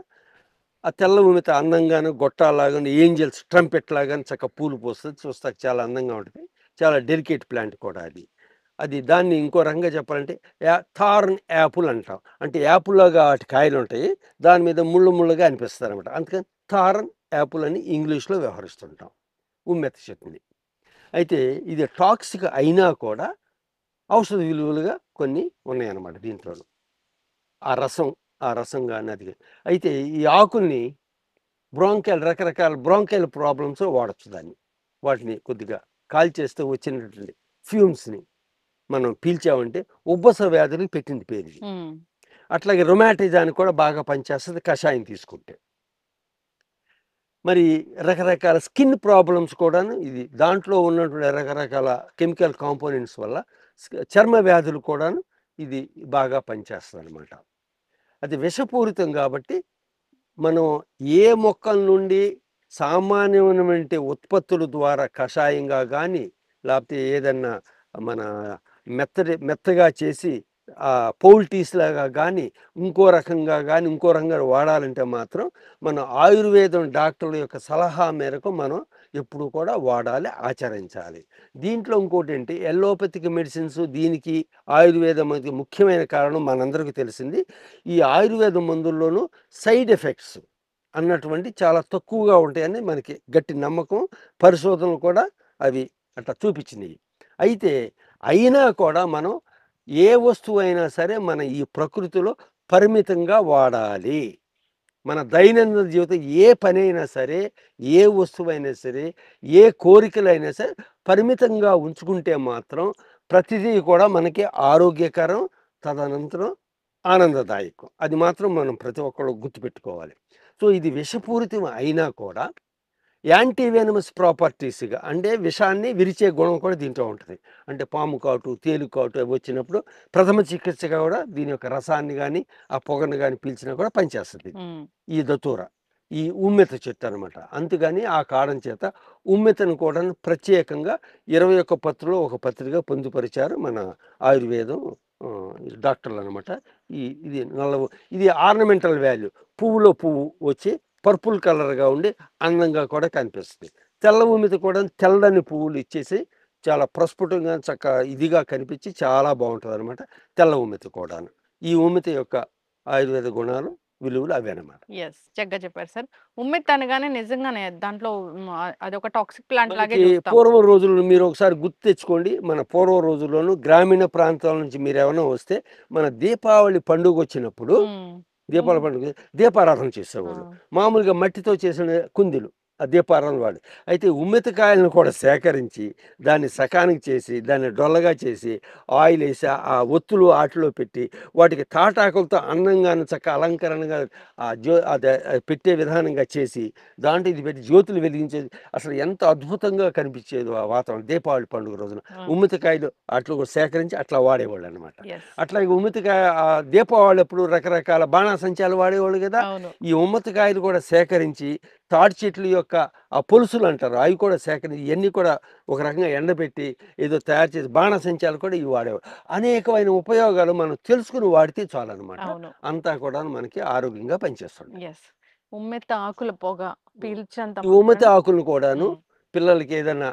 ఆ తెల్ల ఉమ్మెత అందంగాను గొట్టాల్లాగాను ఏంజెల్స్ ట్రంపెట్ లాగాను చక్కగా పూలు పూస్తది. చూస్తాకి చాలా అందంగా ఉంటది. చాలా డెలికేట్ ప్లాంట్ కూడా అది. అది దాన్ని ఇంకో రకంగా చెప్పాలంటే థార్న్ యాపిల్ అంటాం. అంటే యాపిల్‌లాగా వాటి కాయలుంటాయి. దాని మీద ముళ్ళు ముళ్ళుగా అనిపిస్తాయనమాట. అందుకని థార్న్ యాపిల్ అని ఇంగ్లీష్‌లో వ్యవహరిస్తుంటాం ఉమ్మెత్త చెట్టుని. అయితే ఇది టాక్సిక్ అయినా కూడా ఔషధ విలువలుగా కొన్ని ఉన్నాయన్నమాట దీంట్లోను. ఆ రసం ఆ రసం గాని అది గాని. అయితే ఈ ఆకుల్ని రకరకాల బ్రాంకైల్ ప్రాబ్లమ్స్ వాడొచ్చు దాన్ని. వాటిని కొద్దిగా కాల్చేస్తే వచ్చినటువంటి ఫ్యూమ్స్‌ని మనం పీల్చామంటే ఉబ్బస వ్యాధులకి పెట్టింది పేరిది. హ్మ్. అట్లాగే రొమాటిజానికి కూడా బాగా పనిచేస్తది కషాయం తీసుకుంటే. మరి రకరకాల స్కిన్ ప్రాబ్లమ్స్ కూడాను ఇది దాంట్లో ఉన్నటువంటి రకరకాల కెమికల్ కాంపోనెంట్స్ వల్ల చర్మ వ్యాధులు కూడాను ఇది బాగా పనిచేస్తదనమాట. అది విషపూరితం కాబట్టి మనం ఏ మొక్కల నుండి సామాన్యమైనటువంటి ఉత్పత్తుల ద్వారా కషాయంగా గానీ, లేపోతే ఏదన్నా మన మెత్తగా చేసి పౌల్టీస్ లాగా గానీ, ఇంకో రకంగా వాడాలంటే మాత్రం మన ఆయుర్వేదం డాక్టర్ల యొక్క సలహా మేరకు మనం ఎప్పుడు కూడా వాడాలి, ఆచరించాలి. దీంట్లో ఇంకోటేంటి ఎల్లోపతిక్ మెడిసిన్స్ దీనికి ఆయుర్వేదం మధ్య ముఖ్యమైన కారణం మనందరికీ తెలిసింది. ఈ ఆయుర్వేద మందుల్లోనూ సైడ్ ఎఫెక్ట్స్ అన్నటువంటివి చాలా తక్కువగా ఉంటాయని మనకి గట్టి నమ్మకం. పరిశోధనలు కూడా అవి అట్లా చూపించినాయి. అయితే అయినా కూడా మనం ఏ వస్తువైనా సరే మన ఈ ప్రకృతిలో పరిమితంగా వాడాలి. మన దైనందిన జీవితం ఏ పనైనా సరే, ఏ వస్తువైనా సరే, ఏ కోరికలైనా సరే పరిమితంగా ఉంచుకుంటే మాత్రం ప్రతిదీ కూడా మనకి ఆరోగ్యకరం, తదనంతరం ఆనందదాయకం. అది మాత్రం మనం ప్రతి ఒక్కళ్ళు గుర్తుపెట్టుకోవాలి. సో, ఇది విషపూరితం అయినా కూడా యాంటీ వెనమస్ ప్రాపర్టీస్‌గా అంటే విషాన్ని విరిచే గుణం కూడా దీంట్లో ఉంటది. అంటే పాము కాటు, తేలు కాటు అవి వచ్చినప్పుడు ప్రథమ చికిత్సగా కూడా దీని యొక్క రసాన్ని గానీ, ఆ పొగను గానీ పీల్చినా కూడా పనిచేస్తది. హ్మ్. ఈ దత్తూర. ఈ ఉమ్మెత్త చెట్టు అనమాట. అందుకని ఆ కారణం చేత ఉమ్మెత్తను కూడా ప్రత్యేకంగా 21 పత్రిలో ఒక పత్రిగా పొందుపరిచారు మన ఆయుర్వేదం డాక్టర్లనమాట. ఇది ఇది ఆర్నమెంటల్ వాల్యూ. పువ్వులో పువ్వు వచ్చి పర్పుల్ కలర్‌గా ఉండి అందంగా కూడా కనిపిస్తది. తెల్ల ఉమ్మెత కూడా తెల్లని పువ్వులు ఇచ్చేసి చాలా ప్రస్ఫుటంగా ఇదిగా కనిపించి చాలా బావుంటదనమాట. తెల్ల ఉమ్మెత కూడాను. ఈ ఉమ్మెత యొక్క ఆయుర్వేద గుణాలు, విలువలు అవేనమాట. యెస్. చక్కగా చెప్పారు సార్. ఉమ్మెత్త అనగానే నిజంగానే దాంట్లో అదొక టాక్సిక్ ప్లాంట్ లాగే మనకి చూస్తాం. పూర్వం రోజుల్లో మీరు ఒకసారి గుర్తు తెచ్చుకోండి. మన పూర్వం రోజుల్లోను గ్రామీణ ప్రాంతాల నుంచి మీరేమన్నా వస్తే మన దీపావళి పండుగొచ్చినప్పుడు హ్మ్. దీపావళి పండుగ దీపారాధన ఆ! చేసేవాళ్ళు. మామూలుగా మట్టితో చేసిన కుందులు ఆ దీపారాధన వాడు. అయితే ఉమ్మెత్తకాయలను కూడా సేకరించి, దాన్ని సకానికి చేసి, దాన్ని డొల్లగా చేసి, ఆయిలేసి ఆ ఒత్తులు ఆటిలో పెట్టి, వాటికి తాటాకులతో అందంగాను అలంకరణగా పెట్టే విధానంగా చేసి, దాంట్లో ఇది పెట్టి జ్యోతులు వెలిగించేది. అసలు ఎంత అద్భుతంగా కనిపించేదో ఆ వాతావరణం దీపావళి పండుగ రోజున. ఆ! ఉమ్మెత్తకాయలు అట్లు కూడా సేకరించి అట్లా వాడేవాళ్ళనమాట. యెస్. అట్లాగే ఉమ్మెత్తకాయ దీపావళి అప్పుడు రకరకాల బాణాసంచాలు వాడేవాళ్ళు గదా! అవును. ఈ ఉమ్మత్తకాయలు కూడా సేకరించి, తాటి చెట్ల యొక్క ఆ పొలుసులు అంటారు. అవి కూడా సేకరించి ఇయన్నీ కూడా ఒక రకంగా ఎండబెట్టి ఏదో తయారు చేసి బాణాసంచాలు కూడా ఇవి వాడేవారు. అనేకమైన ఉపయోగాలు మనం తెలుసుకొని వాడితే చాలనమాట. అవును. అంతా కూడాను మనకి ఆరోగ్యంగా పనిచేస్తుంది. యెస్. ఉమ్మెత్త ఆకుల పొగ పీల్చేంత ఈ ఉమ్మతి మాత్రాన ఆకులను కూడాను హ్మ్. పిల్లలకి ఏదైనా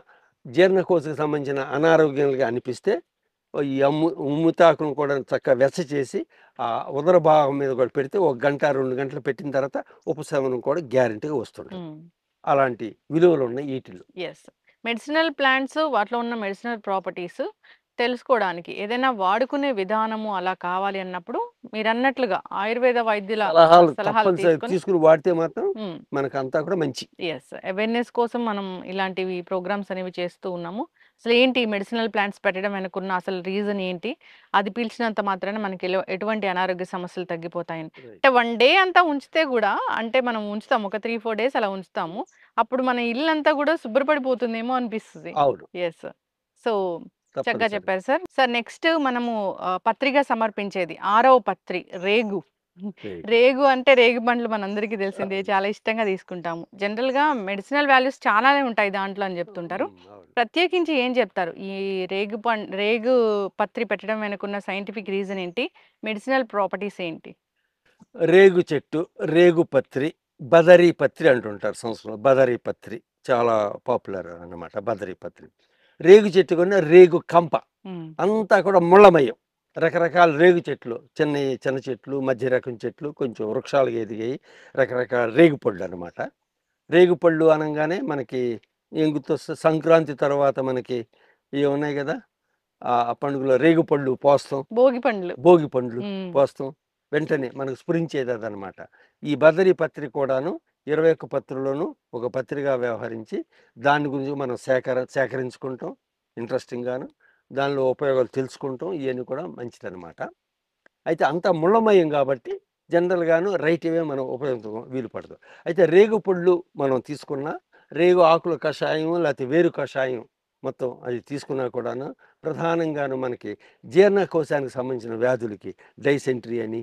జీర్ణకోశకు సంబంధించిన అనారోగ్యాలుగా అనిపిస్తే ఉమ్మితి ఆకులను కూడా చక్కగా వెచ్చ చేసి ఆ ఉదర భాగం మీద కూడా పెడితే 1 గంట, 2 గంటలు పెట్టిన తర్వాత ఉపశమనం కూడా గ్యారంటీగా వస్తుంటది. హ్మ్. అలాంటి విలువలు ఉన్నాయి ఈటిల్లో. యెస్. మెడిసినల్ ప్లాంట్స్ వాటిలో ఉన్న మెడిసినల్ ప్రాపర్టీస్ తెలుసుకోవడానికి ఏదైనా వాడుకునే విధానము అలా కావాలి అన్నప్పుడు మీరన్నట్లుగా ఆయుర్వేద వైద్యుల సలహాలు సలహాలు తప్పనిసరిగా తీసుకొని తీసుకుని వాడితే మాత్రం హ్మ్. మనకంతా కూడా మంచి. యెస్. అవేర్‌నెస్ కోసం మనం ఇలాంటివి ప్రోగ్రామ్స్ అనేవి చేస్తూ ఉన్నాము. అసలేంటి మెడిసినల్ ప్లాంట్స్ పెట్టడం వెనకున్న అసలు రీజన్ ఏంటి? అది పీల్చినంత మాత్రాన మనకి ఎటువంటి అనారోగ్య సమస్యలు తగ్గిపోతాయని. రైట్. అంటే 1 డే అంతా ఉంచితే గూడా అంటే మనం ఉంచుతాం. ఒక 3, 4 డేస్ అలా ఉంచుతాము. అప్పుడు మన ఇల్లంతా గూడా శుభ్రపడిపోతుందేమో అనిపిస్తది. అవును. యెస్. సో, చక్కగా తప్పనిసరి. చెప్పారు సార్. సార్ నెక్స్ట్ మనము పత్రిక సమర్పించేది 6వ పత్రి రేగు. రైట్. రేగు అంటే రేగిపండ్లు మనందరికీ తెలిసిందే. అవును. చాలా ఇష్టంగా తీసుకుంటాము. జనరల్‌గా మెడిసినల్ వాల్యూస్ చాలానే ఉంటాయి దాంట్లో అని జెప్తుంటారు. అవును. ప్రత్యేకించి ఏం జెప్తారు? ఈ రేగు పత్రి పెట్టడం వెనకున్న సైంటిఫిక్ రీజన్ ఏంటి? మెడిసినల్ ప్రాపర్టీస్ ఏంటి? రేగు చెట్టు, రేగు పత్రి, బదరీ పత్రి అంటుంటారు సంస్కృతంలో. బదరీ పత్రి చాలా పాపులర్ అన్నమాట బదరీ పత్రి. రేగు చెట్టు కన్నా రేగు కంప ఉమ్, అంతా కూడా ముళ్ళమయం. రకరకాల రేగు చెట్లు, చిన్న చెట్లు, మధ్య రకం చెట్లు, కొంచెం వృక్షాలుగా ఎదిగాయి. రకరకాల రేగు పళ్ళు అనమాట. రేగు పళ్ళు అనగానే మనకి ఏం గుర్తొస్తుంది? సంక్రాంతి తర్వాత మనకి ఇవి ఉన్నాయి కదా, ఆ పండుగలో రేగు పళ్ళు పోస్తాం, భోగి పండ్లు. భోగి పండ్లు ఉమ్, పోస్తాం. వెంటనే మనకు స్ఫురించేది అదనమాట. ఈ బదరీ పత్రిక కూడాను 21 పత్రికలోనూ ఒక పత్రిగా వ్యవహరించి దాని గురించి మనం సేకరించుకుంటాం ఇంట్రెస్టింగ్గాను. దానిలో ఉపయోగాలు తెలుసుకుంటాం. ఇవన్నీ కూడా మంచిదన్నమాట. అయితే అంతా ముళ్ళమయం కాబట్టి జనరల్గాను రైట్ అవే మనం ఉపయోగించడం వీలు పడదు. అయితే రేగు పళ్ళు మనం తీసుకున్న రేగు ఆకుల కషాయం లేకపోతే వేరు కషాయం మొత్తం అది తీసుకున్నా కూడాను ప్రధానంగాను మనకి జీర్ణకోశానికి సంబంధించిన వ్యాధులకి డైసెంట్రీ అని,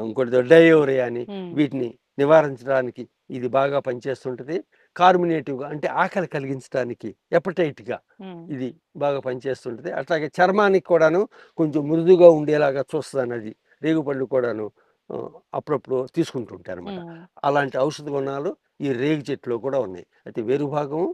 ఇంకోటి డయోరియా అని, ఉమ్, వీటిని నివారించడానికి ఇది బాగా పనిచేస్తుంటుంది. కార్మినేటివ్గా అంటే ఆకలి కలిగించడానికి, ఎపటైట్గా ఉమ్, ఇది బాగా పనిచేస్తుంటుంది. అట్లాగే చర్మానికి కూడాను కొంచెం మృదుగా ఉండేలాగా చూస్తుంది అది. రేగుపళ్ళు కూడాను ఆ, అప్పుడప్పుడు తీసుకుంటుంటాయి అనమాట. ఉమ్, అలాంటి ఔషధ గుణాలు ఈ రేగు చెట్టులో కూడా ఉన్నాయి. అయితే వేరు భాగము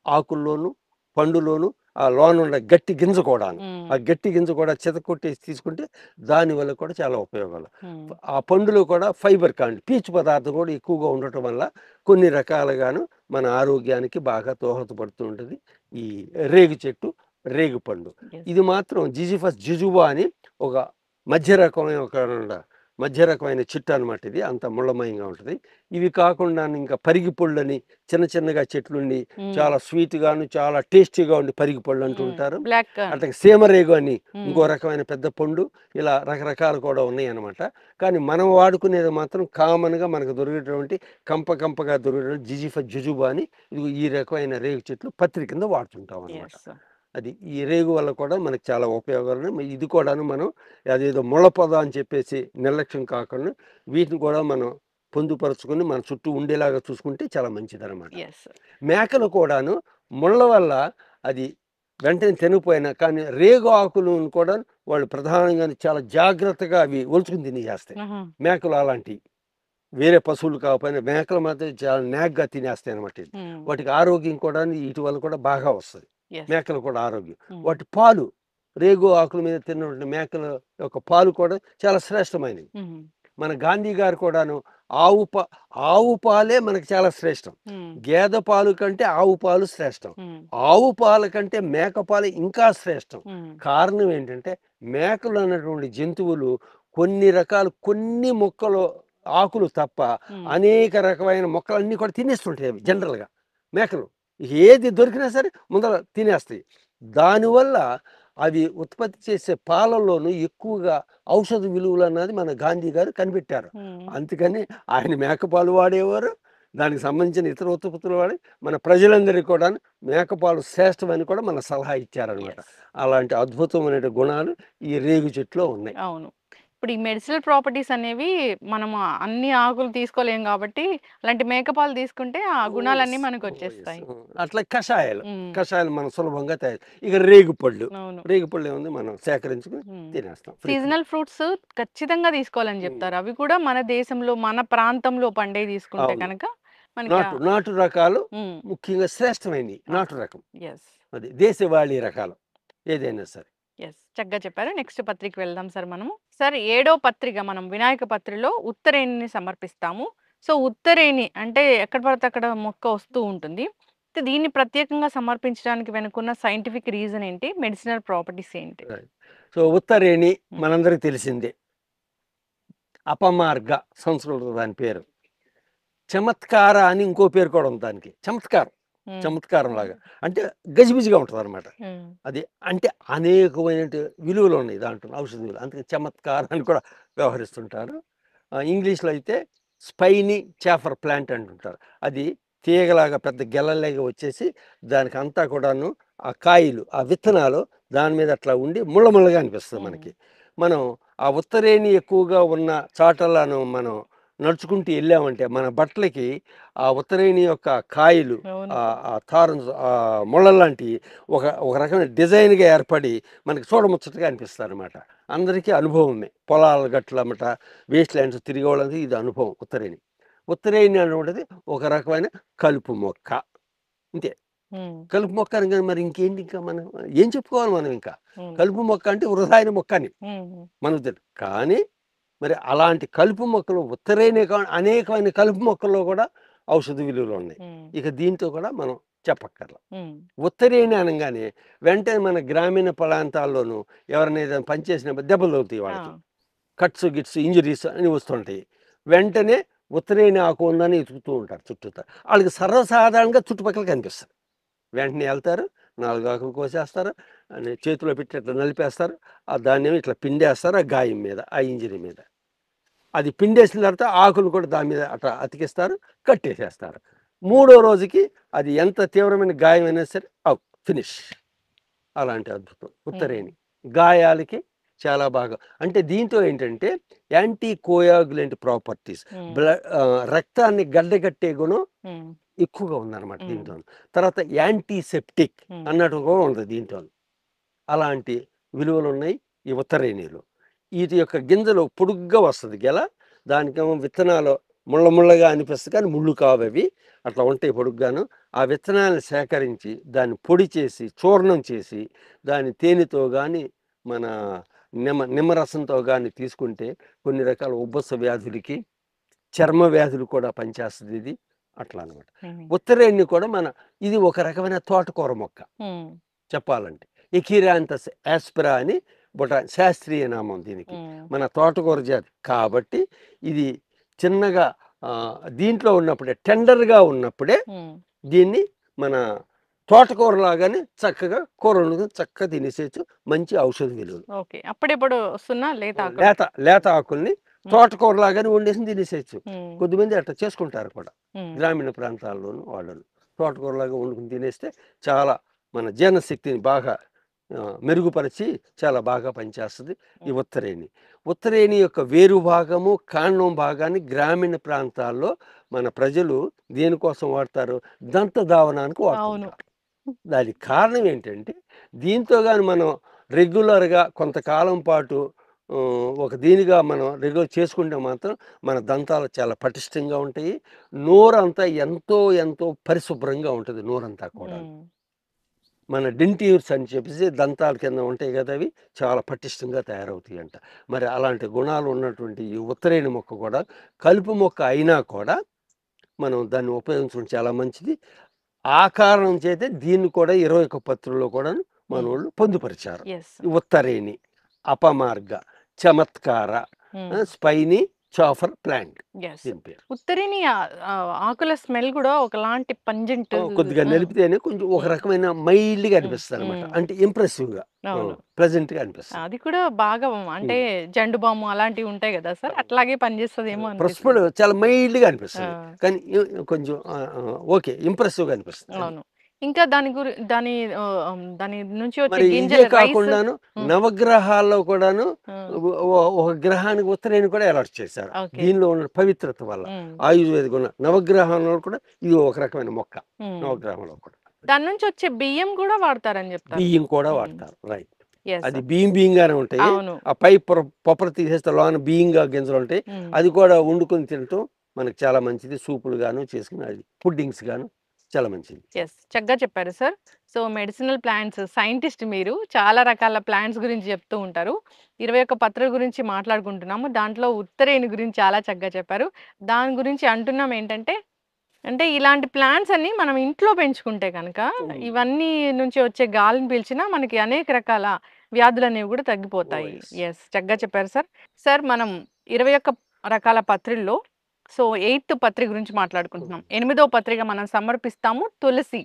ఆకుల్లోను పండులోను ఆ లోనున్న గట్టి గింజ కూడాను, ఉమ్, ఆ గట్టి గింజ కూడా చితకొట్టేసి తీసుకుంటే దానివల్ల కూడా చాలా ఉపయోగాలు. ఉమ్, ఆ పండులో కూడా ఫైబర్ కాండి పీచు పదార్థం కూడా ఎక్కువగా ఉండటం వల్ల కొన్ని రకాలుగాను మన ఆరోగ్యానికి బాగా దోహదపడుతూ ఉంటుంది ఈ రేగు చెట్టు, రేగు పండు. yes. ఇది మాత్రం జిజిఫస్ జుజుబా అని ఒక మధ్య రకమైన చెట్టు అనమాట. ఇది అంత ముళ్ళమయంగా ఉంటుంది. ఇవి కాకుండా ఇంకా పరిగి పళ్ళని చిన్నగా చెట్లుండి ఉమ్, చాలా స్వీట్గాను చాలా టేస్టీగా ఉండి పరిగి పళ్ళు అంటూ ఉంటారు. బ్లాక్. అట్లాగే సీమరేగు అని ఉమ్, ఇంకో రకమైన పెద్ద పండు. ఇలా రకరకాలు కూడా ఉన్నాయి అనమాట. కానీ మనం వాడుకునేది మాత్రం కామన్గా మనకు దొరికేటువంటి కంపగా దొరికేటువంటి జిజిఫస్ జుజుబా అని ఇది ఈ రకమైన రేగు చెట్లు పత్రి కింద వాడుతుంటాం అనమాట. yes. అది ఈ రేగు వల్ల కూడా మనకి చాలా ఉపయోగాలు ఉన్నాయి. ఇది కూడాను మనం అదేదో ముళ్ళ పొద అని చెప్పేసి నిర్లక్ష్యం కాకుండా వీటిని కూడా మనం పొందుపరుచుకొని మన చుట్టూ ఉండేలాగా చూసుకుంటే చాలా మంచిదన్నమాట. yes. మేకలు కూడాను ముళ్ళ వల్ల అది వెంటనే తినకపోయినా కానీ రేగు ఆకులను కూడా వాళ్ళు ప్రధానంగా చాలా జాగ్రత్తగా అవి ఒలుచుకుని తినేస్తాయి. ఆహా. మేకలు అలాంటివి వేరే పశువులు కాకపోయినా మేకలు మాత్రం చాలా నాగ్గా తినేస్తాయి అనమాట. ఉమ్, వాటికి ఆరోగ్యం కూడా వీటి వల్ల కూడా బాగా వస్తుంది. yes. మేకలు కూడా ఆరోగ్యం. ఉమ్, వాటి పాలు రేగు ఆకుల మీద తిన్నటువంటి మేకల యొక్క పాలు కూడా చాలా శ్రేష్టమైనవి. ఉమ్, మన గాంధీ గారు కూడాను ఆవు పాలే మనకి చాలా శ్రేష్టం. ఉమ్, గేదె పాలు కంటే ఆవు పాలు శ్రేష్టం. ఉమ్, ఆవు పాల కంటే మేక పాలు ఇంకా శ్రేష్టం. ఉమ్, కారణం ఏంటంటే మేకలు అన్నటువంటి జంతువులు కొన్ని మొక్కలు ఆకులు తప్ప ఉమ్, అనేక రకమైన మొక్కలన్నీ కూడా తినేస్తుంటాయి అవి జనరల్గా. మేకలు ఏది దొరికినా సరే ముందర తినేస్తాయి. దానివల్ల అవి ఉత్పత్తి చేసే పాలల్లోనూ ఎక్కువగా ఔషధ విలువలు అన్నది మన గాంధీ గారు కనిపెట్టారు. ఉమ్, అందుకని ఆయన మేకపాలు వాడేవారు. దానికి సంబంధించిన ఇతర ఉత్పత్తులు వాడి మన ప్రజలందరికీ కూడా మేకపాలు శ్రేష్టమని కూడా మన సలహా ఇచ్చారనమాట. yes. అలాంటి అద్భుతమైన గుణాలు ఈ రేగు చెట్టులో ఉన్నాయి. అవును. ఇప్పుడు ఈ మెడిసినల్ ప్రాపర్టీస్ అనేవి మనం అన్ని ఆకులు తీసుకోలేం కాబట్టి అలాంటి మేకపాలు తీసుకుంటే ఆ గుణాలన్నీ మనకు వచ్చేస్తాయి. అట్లా కషాయాలు ఉమ్, కషాయాలు మనం సులభంగా తయారు. ఇక రేగుపళ్ళు అవును. ఏముంది మనం సేకరించుకుని ఉమ్. తినేస్తాం. సీజనల్ ఫ్రూట్స్ ఖచ్చితంగా తీసుకోవాలని చెప్తారు. అవి కూడా మన దేశంలో మన ప్రాంతంలో పండే తీసుకుంటే అవును. కనుక మనకి నాటు రకాలు ముఖ్యంగా శ్రేష్టమైనవి. నాటు రకం ఎస్ అది దేశవాళీ రకాలు ఏదైనా సరే. ఎస్ చక్కగా చెప్పారు. నెక్స్ట్ పత్రిక వెళ్దాం సార్ మనము. సార్ 7వ పత్రిక మనం వినాయక పత్రిలో ఉత్తరేణిని సమర్పిస్తాము. సో ఉత్తరేణి అంటే ఎక్కడ పడితే అక్కడ మొక్క వస్తూ ఉంటుంది. అయితే దీన్ని ప్రత్యేకంగా సమర్పించడానికి వెనుకున్న సైంటిఫిక్ రీజన్ ఏంటి? మెడిసినల్ ప్రాపర్టీస్ ఏంటి? సో ఉత్తరేణి మనందరికి తెలిసిందే. అపమార్గ సంస్కృతం దాని పేరు. చమత్కార అని ఇంకో పేరు కూడా ఉంది దానికి. చమత్కారం లాగా అంటే గజిబిజిగా ఉంటుంది అనమాట. అది అంటే అనేకమైన విలువలు ఉన్నాయి దాంట్లో, ఔషధ విలువలు. అందుకే చమత్కారం అని కూడా వ్యవహరిస్తుంటారు. ఇంగ్లీష్లో అయితే స్పైనీ చాఫర్ ప్లాంట్ అంటుంటారు. అది తీగలాగా పెద్ద గెలలాగా వచ్చేసి దానికి అంతా కూడాను ఆ కాయలు ఆ విత్తనాలు దాని మీద అట్లా ఉండి ముళ్ళగా అనిపిస్తుంది మనకి. మనం ఆ ఉత్తరేణి ఎక్కువగా ఉన్న చాటలను మనం నడుచుకుంటూ వెళ్ళామంటే మన బట్టలకి ఆ ఉత్తరేణి యొక్క కాయలు ఆ తారం ముళ్ళలాంటి ఒక రకమైన డిజైన్గా ఏర్పడి మనకి చూడముచ్చటగా అనిపిస్తుంది అనమాట. అందరికీ అనుభవమే. పొలాల గట్లమ్మట వేస్ట్ ల్యాండ్స్ తిరిగే వాళ్ళకి ఇది అనుభవం. ఉత్తరేణి అనేటువంటిది ఒక రకమైన కలుపు మొక్క. ఇంతే. కలుపు మొక్క అనగానే మరి ఇంకేంటి, ఇంకా మనం ఏం చెప్పుకోవాలి మనం? ఇంకా కలుపు మొక్క అంటే వృధాయిన మొక్క అని మనకు తెలుసు. కానీ మరి అలాంటి కలుపు మొక్కలు ఉత్తరేనే అనేకమైన కలుపు మొక్కల్లో కూడా ఔషధ విలువలు ఉన్నాయి. ఇక దీంతో కూడా మనం చెప్పక్కర్లా. ఉత్తరేణి అనగానే వెంటనే మన గ్రామీణ ప్రాంతాల్లోనూ ఎవరైనా ఏదైనా పనిచేసినప్పుడు దెబ్బలు అవుతాయి, వాళ్ళకి కట్స్ గిట్స్ ఇంజరీస్ అని వస్తుంటాయి. వెంటనే ఉత్తరేణి ఆకు ఉందని ఎతుకుతూ ఉంటారు చుట్టూతా. వాళ్ళకి సర్వసాధారణంగా చుట్టుపక్కల కనిపిస్తారు. వెంటనే వెళ్తారు, 4 ఆకులు కోసేస్తారు, అని చేతిలో పెట్టి ఇట్లా నలిపేస్తారు. ఆ ధాన్యం ఇట్లా పిండేస్తారు ఆ గాయం మీద, ఆ ఇంజరీ మీద. అది పిండేసిన తర్వాత ఆకులు కూడా దాని మీద అట్లా అతికిస్తారు, కట్టేసేస్తారు. 3వ రోజుకి అది ఎంత తీవ్రమైన గాయం అయినా సరే ఫినిష్. అలాంటి అద్భుతం ఉత్తరేణి. గాయాలకి చాలా బాగా, అంటే దీంతో ఏంటంటే యాంటీ కోయాగులెంట్ ప్రాపర్టీస్, రక్తాన్ని గడ్డగట్టే గుణం ఎక్కువగా ఉందన్నమాట దీంట్లో. తర్వాత యాంటీసెప్టిక్ అన్నట్టు కూడా ఉంది దీంట్లో. అలాంటి విలువలు ఉన్నాయి ఈ ఉత్తరేణిలో. వీటి యొక్క గింజలు పొడుగ్గా వస్తుంది గెల, దానికేమో విత్తనాలు ముళ్ళగా అనిపిస్తుంది కానీ ముళ్ళు కావవి, అట్లా ఉంటాయి పొడుగ్గాను. ఆ విత్తనాలను సేకరించి దాన్ని పొడి చేసి చూర్ణం చేసి దాని తేనెతో కానీ మన నిమ్మరసంతో కానీ తీసుకుంటే కొన్ని రకాల ఉబ్బస వ్యాధులకి, చర్మ వ్యాధులు కూడా పనిచేస్తుంది ఇది. అట్లా అనమాట. ఉత్తరేణి కూడా ఇది ఒక రకమైన తోటకూర మొక్క చెప్పాలంటే. ఎకిరాంతస్ యాస్పిరా అని శాస్త్రీయ నామం దీనికి, మన తోటకూర జాతి కాబట్టి. ఇది చిన్నగా దీంట్లో ఉన్నప్పుడే, టెండర్గా ఉన్నప్పుడే దీన్ని మన తోటకూర లాగానే చక్కగా కూరలు చక్కగా తినేసేయచ్చు. మంచి ఔషధ విలువలు. అప్పుడెప్పుడు లేత ఆకుల్ని తోటకూర లాగానే వండేసి తినేసేయచ్చు. కొద్దిమంది అట్లా చేసుకుంటారు కూడా గ్రామీణ ప్రాంతాల్లోనూ. వాళ్ళను తోటకూరలాగా వండుకుని తినేస్తే చాలా మన జీర్ణశక్తిని బాగా మెరుగుపరిచి చాలా బాగా పనిచేస్తుంది ఈ ఉత్తరేణి. ఉత్తరేణి యొక్క వేరు భాగము, కాండం భాగాన్ని గ్రామీణ ప్రాంతాల్లో మన ప్రజలు దేనికోసం వాడతారు? దంత దావనానికి వాడుతుంటారు. దానికి కారణం ఏంటంటే, దీంతో కానీ మనం రెగ్యులర్గా కొంతకాలం పాటు దీనిగా మనం రెగ్యులర్ చేసుకుంటే మాత్రం మన దంతాలు చాలా పటిష్టంగా ఉంటాయి. నోరంతా ఎంతో పరిశుభ్రంగా ఉంటుంది. నోరంతా కూడా మన డెంట్యూర్స్ అని చెప్పేసి దంతాల కింద ఉంటాయి కదా, అవి చాలా పటిష్టంగా తయారవుతాయి అంట. మరి అలాంటి గుణాలు ఉన్నటువంటి ఈ ఉత్తరేణి మొక్క కూడా కలుపు మొక్క అయినా కూడా మనం దాన్ని ఉపయోగించడం చాలా మంచిది. ఆ కారణం చేతే దీన్ని కూడా 21 పత్రుల్లో కూడా మన వాళ్ళు పొందుపరిచారు. ఉత్తరేణి, అపమార్గ, చమత్కార, స్పైనీ చాఫర్ ప్లాంట్. ఉత్తరేణి ఆకుల స్మెల్ కూడా ఒకలాంటి పంజెంట్, కొద్దిగా నలిపితేనే కొంచెం ఒక రకమైన మైల్డ్ గా అనిపిస్తుంది అనమాట. అంటే ఇంప్రెసివ్ గా, ప్లెజెంట్ గా అనిపిస్తుంది. అది కూడా బాగా, అంటే జండు బాము అలాంటివి ఉంటాయి కదా సార్, అట్లాగే పనిచేస్తుందేమో. ప్రస్తుతం చాలా మైల్డ్ గా అనిపిస్తుంది, కానీ కొంచెం ఓకే ఇంప్రెసివ్ గా అనిపిస్తుంది. అవును. ఇంకా దాని నుంచి వచ్చే గింజలు కాకుండాను నవగ్రహాల్లో కూడాను ఒక గ్రహానికి ఉత్తరేణి కూడా అలర్ట్ చేశారు. దీనిలో ఉన్న పవిత్రత వల్ల ఆయుర్వేదిక ఉన్న నవగ్రహంలో కూడా ఇది ఒక రకమైన మొక్క. నవగ్రహంలో కూడా దాని నుంచి వచ్చే బియ్యం కూడా వాడతారని చెప్తారు. బియ్యం కూడా వాడతారు, రైట్. అది బియ్యం గానే ఉంటాయి. ఆ పై పొప్పర తీసేస్తే లోన బియ్యంగా గింజలు ఉంటాయి. అది కూడా వండుకొని తినటం మనకు చాలా మంచిది. సూపులు గాను చేసుకుని, అది పుడ్డింగ్స్ గాను చాలా మంచిది. చక్కగా చెప్పారు sir. So medicinal plants scientist మీరు, చాలా రకాల ప్లాంట్స్ గురించి చెప్తూ ఉంటారు. 21 పత్రుల గురించి మాట్లాడుకుంటున్నాము. దాంట్లో ఉత్తరేణి గురించి చాలా చక్కగా చెప్పారు. దాని గురించి అంటున్నాం ఏంటంటే, ఇలాంటి ప్లాంట్స్ అన్ని మనం ఇంట్లో పెంచుకుంటే కనుక ఇవన్నీ నుంచి వచ్చే గాలిని పీల్చినా మనకి అనేక రకాల వ్యాధులు అనేవి కూడా తగ్గిపోతాయి. చక్కగా చెప్పారు సార్. సార్ మనం 21 రకాల పత్రుల్లో సో 8th పత్రిక గురించి మాట్లాడుకుంటున్నాం. 8వ పత్రిక మనం సమర్పిస్తాము తులసి.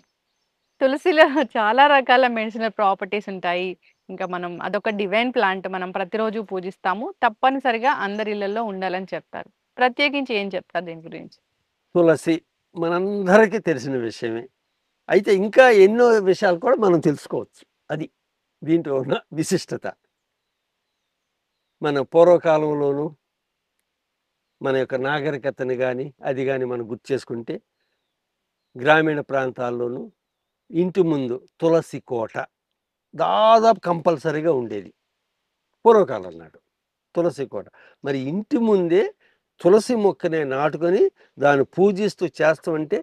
తులసిలో చాలా రకాల మెడిసినల్ ప్రాపర్టీస్ ఉంటాయి. ఇంకా మనం అదొక డివైన్ ప్లాంట్, మనం ప్రతిరోజు పూజిస్తాము. తప్పనిసరిగా అందరి ఇళ్లలో ఉండాలని చెప్తారు. ప్రత్యేకించి ఏం చెప్తారు దీని గురించి? తులసి మనందరికీ తెలిసిన విషయమే. అయితే ఇంకా ఎన్నో విషయాలు కూడా మనం తెలుసుకోవచ్చు. అది దీంట్లో ఉన్న విశిష్టత. మన పూర్వకాలంలోనూ మన యొక్క నాగరికతని కానీ అది కానీ మనం గుర్తు చేసుకుంటే, గ్రామీణ ప్రాంతాల్లోనూ ఇంటి ముందు తులసి కోట దాదాపు కంపల్సరీగా ఉండేది పూర్వకాలం నాడు. తులసి కోట మరి ఇంటి ముందే తులసి మొక్కనే నాటుకొని దాన్ని పూజిస్తూ చేస్తామంటే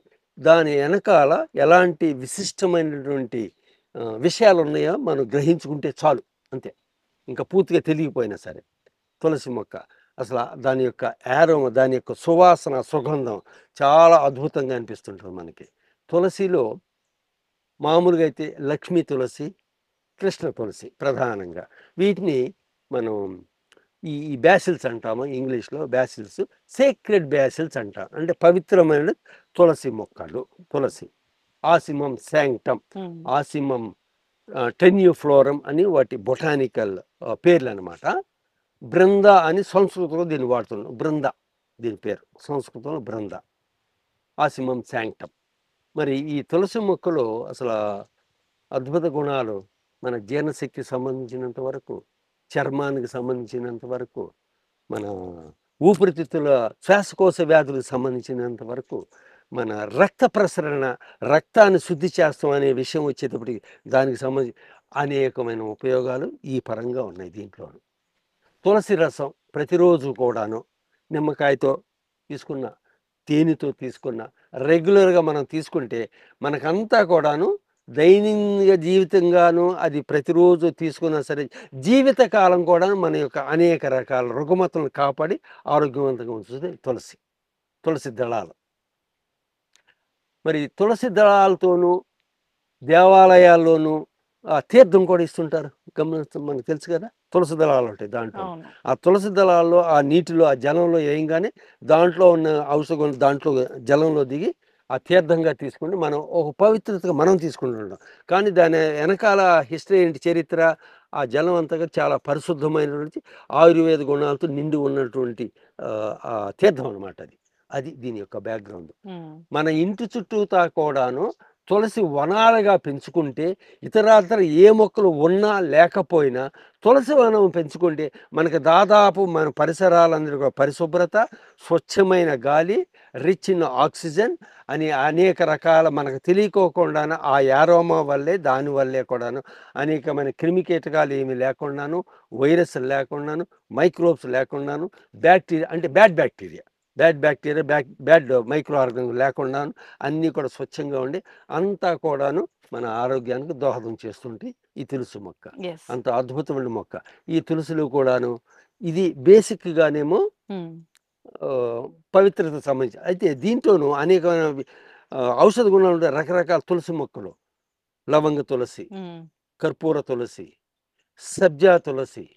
దాని వెనకాల ఎలాంటి విశిష్టమైనటువంటి విషయాలు ఉన్నాయో మనం గ్రహించుకుంటే చాలు, అంతే. ఇంకా పూర్తిగా తెలియకపోయినా సరే తులసి మొక్క అసలు దాని యొక్క యారోమ, దాని యొక్క సువాసన, సుగంధం చాలా అద్భుతంగా అనిపిస్తుంటుంది మనకి. తులసిలో మామూలుగా అయితే లక్ష్మీ తులసి, కృష్ణ తులసి ప్రధానంగా. వీటిని మనం ఈ బ్యాసిల్స్ అంటాము ఇంగ్లీష్లో. బ్యాసిల్స్, సేక్రెడ్ బ్యాసిల్స్ అంటాం, అంటే పవిత్రమైన తులసి మొక్కలు. తులసి ఆసిమం శాంక్టమ్, ఆసిమం టెన్యూఫ్లోరం అని వాటి బొటానికల్ పేర్లు అనమాట. బృంద అని సంస్కృతంలో దీన్ని వాడుతున్నాం. బృంద దీని పేరు, సంస్కృతంలో బృంద. ఆసిమం శాంక్టమ్. మరి ఈ తులసి మొక్కలో అసలు అద్భుత గుణాలు మన జీర్ణశక్తికి సంబంధించినంత వరకు, చర్మానికి సంబంధించినంత వరకు, మన ఊపిరితిత్తుల శ్వాసకోశ వ్యాధులకు సంబంధించినంత వరకు, మన రక్త ప్రసరణ, రక్తాన్ని శుద్ధి చేస్తాం అనే విషయం వచ్చేటప్పటికి దానికి సంబంధించి అనేకమైన ఉపయోగాలు ఈ పరంగా ఉన్నాయి దీంట్లో. తులసి రసం ప్రతిరోజు కూడాను నిమ్మకాయతో తీసుకున్న, తేనెతో తీసుకున్న, రెగ్యులర్గా మనం తీసుకుంటే మనకంతా కూడాను దైనందిక జీవితంగాను అది ప్రతిరోజు తీసుకున్నా సరే జీవితకాలం కూడా మన యొక్క అనేక రకాల రుగ్మతలను కాపాడి ఆరోగ్యవంతంగా ఉంచుతుంది తులసి. తులసి దళాలు. మరి తులసి దళాలతోనూ దేవాలయాల్లోనూ తీర్థం కూడా ఇస్తుంటారు. గమనిస్తాం, మనకు తెలుసు కదా. తులసి దళాలు ఉంటాయి దాంట్లో. ఆ తులసి దళాల్లో ఆ నీటిలో, ఆ జలంలో వేయంగానే దాంట్లో ఉన్న ఔషధం దాంట్లో జలంలో దిగి ఆ తీర్థంగా తీసుకుని మనం ఒక పవిత్రతగా మనం తీసుకుంటుంటాం. కానీ దాని వెనకాల హిస్టరీ ఏంటి, చరిత్ర, ఆ జలం అంతగా చాలా పరిశుద్ధమైనటువంటి ఆయుర్వేద గుణాలతో నిండి ఉన్నటువంటి ఆ తీర్థం అనమాట అది. అది దీని యొక్క బ్యాక్గ్రౌండ్. మన ఇంటి చుట్టూతా కూడాను తులసి వనాలుగా పెంచుకుంటే, ఇతరాతర ఏ మొక్కలు ఉన్నా లేకపోయినా తులసి వనం పెంచుకుంటే మనకు దాదాపు మన పరిసరాలందరూ కూడా పరిశుభ్రత, స్వచ్ఛమైన గాలి, రిచ్ ఇన్ ఆక్సిజన్ అని అనేక రకాల మనకు తెలియకోకుండాను ఆ యారోమా వల్లే, దానివల్లే కూడాను అనేకమైన క్రిమికీటకాలు ఏమీ లేకుండాను, వైరస్లు లేకుండాను, మైక్రోబ్స్ లేకుండాను, బ్యాక్టీరియా అంటే bad bacteria bad micro organism లేకుండా అన్నీ కూడా స్వచ్ఛంగా ఉండి అంతా కూడాను మన ఆరోగ్యానికి దోహదం చేస్తుంటే ఈ తులసి మొక్క అంత అద్భుతమైన మొక్క. ఈ తులసిలో కూడాను ఇది బేసిక్గానేమో పవిత్రత సంబంధించి, అయితే దీంట్లోనూ అనేకమైన ఔషధ గుణాలు ఉండే రకరకాల తులసి మొక్కలు. లవంగ తులసి, కర్పూర తులసి, సబ్జా తులసి,